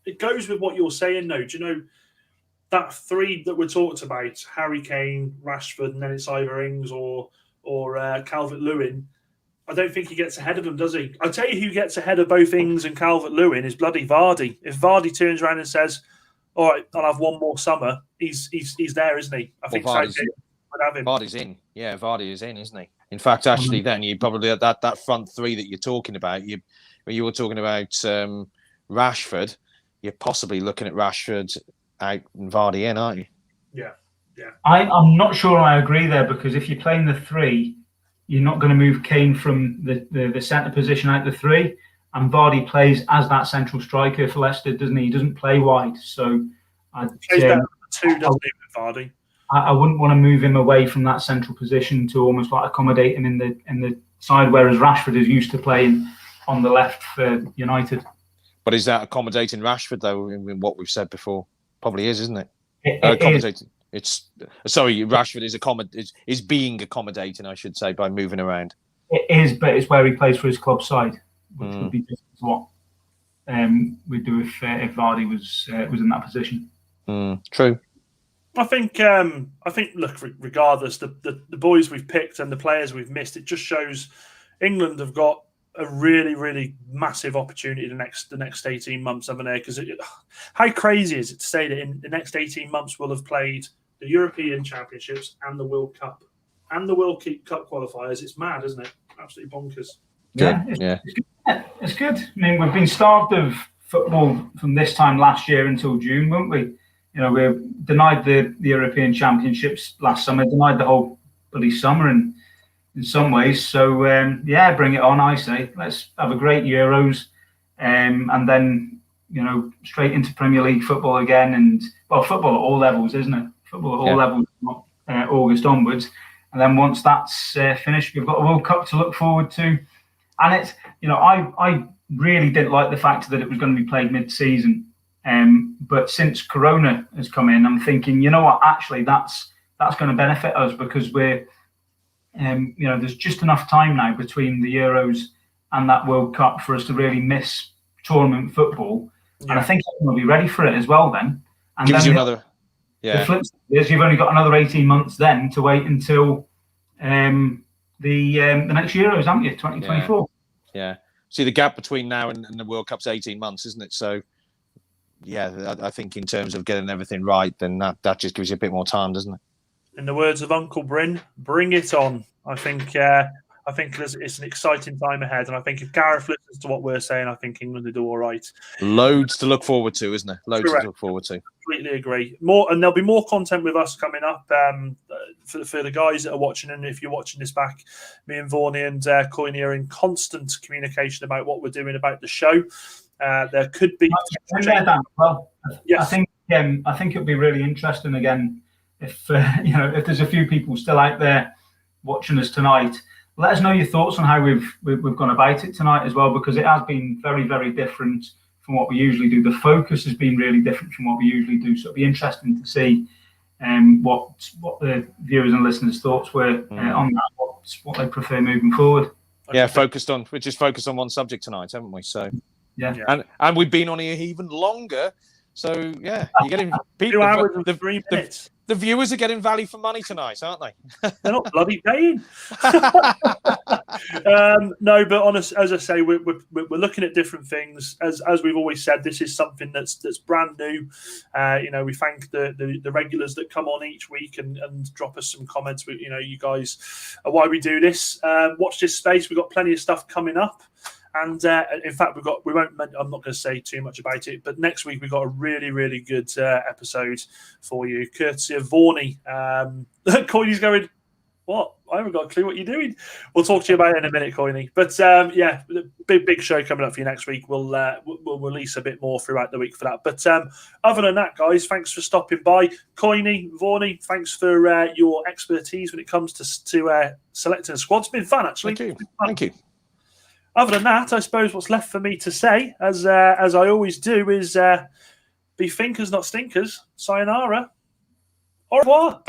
It goes with what you're saying, though. Do you know? that three that we talked about, Harry Kane, Rashford, and then it's either Ings or Calvert-Lewin, I don't think he gets ahead of them, does he? I'll tell you who gets ahead of both Ings and Calvert-Lewin is bloody Vardy. If Vardy turns around and says, all right, I'll have one more summer, he's there, isn't he? I think Southgate would have him. Vardy's in. Yeah, Vardy is in, isn't he? In fact, actually, then you probably that front three that you're talking about, when you were talking about Rashford, you're possibly looking at Rashford out and Vardy in, aren't you? Yeah. I'm not sure I agree there, because if you're playing the three, you're not going to move Kane from the centre position out the three, and Vardy plays as that central striker for Leicester, doesn't he? He doesn't play wide, so plays down two, doesn't he, with Vardy? I wouldn't want to move him away from that central position to almost like accommodate him in the side, whereas Rashford is used to playing on the left for United. But is that accommodating Rashford though? In what we've said before, probably isn't it? Accommodating. Rashford is being accommodating, I should say, by moving around. It is, but it's where he plays for his club side, which would be just what we'd do if Vardy was in that position. True. I think. Look, regardless, the boys we've picked and the players we've missed, it just shows England have got a really, really massive opportunity the next 18 months, haven't they? Because how crazy is it to say that in the next 18 months we'll have played the European Championships and the World Cup and the World Cup qualifiers? It's mad, isn't it? Absolutely bonkers. It's good. I mean, we've been starved of football from this time last year until June, weren't we? You know, we denied the European Championships last summer, denied the whole bloody summer in some ways. So, bring it on, I say. Let's have a great Euros and then, straight into Premier League football again. And, football at all levels, isn't it? Football at all levels, August onwards. And then once that's finished, we've got a World Cup to look forward to. And it's, I really didn't like the fact that it was going to be played mid-season. But since Corona has come in, I'm thinking, you know what, actually that's going to benefit us, because we're, there's just enough time now between the Euros and that World Cup for us to really miss tournament football. Yeah. And I think we'll be ready for it as well then. And gives then you another... Yeah. The flip side is you've only got another 18 months then to wait until the next Euros, haven't you? 2024. Yeah. See, the gap between now and the World Cup's 18 months, isn't it? So, yeah, I think in terms of getting everything right, then that just gives you a bit more time, doesn't it? In the words of Uncle Bryn, bring it on. I think it's an exciting time ahead, and I think if Gareth listens to what we're saying, I think England will do all right. Loads to look forward to, isn't there? Loads to look forward to. Completely agree. More, and there'll be more content with us coming up for the guys that are watching. And if you're watching this back, me and Vorney and Coyne are in constant communication about what we're doing about the show. There could be. Yes. I think it'll be really interesting again if if there's a few people still out there watching us tonight. Let us know your thoughts on how we've gone about it tonight as well, because it has been very, very different from what we usually do. The focus has been really different from what we usually do. So it'll be interesting to see what the viewers and listeners' thoughts were on that, what they prefer moving forward. Yeah, we're just focused on one subject tonight, haven't we? So yeah. And we've been on here even longer. So yeah, you're getting people. 2 hours and 3 minutes. The viewers are getting value for money tonight, aren't they? They're not bloody paying. No, but honest, as I say, we're looking at different things. As we've always said, this is something that's brand new. We thank the regulars that come on each week and drop us some comments. You guys are why we do this. Watch this space. We've got plenty of stuff coming up. And in fact, I'm not going to say too much about it, but next week we've got a really, really good episode for you, courtesy of Vorney. Coyne's going, what? I haven't got a clue what you're doing. We'll talk to you about it in a minute, Coyne. But big show coming up for you next week. We'll release a bit more throughout the week for that. But other than that, guys, thanks for stopping by. Coyne, Vorney, thanks for your expertise when it comes to selecting a squad. It's been fun, actually. Thank you. Other than that, I suppose what's left for me to say, as I always do, is be thinkers, not stinkers. Sayonara. Au revoir.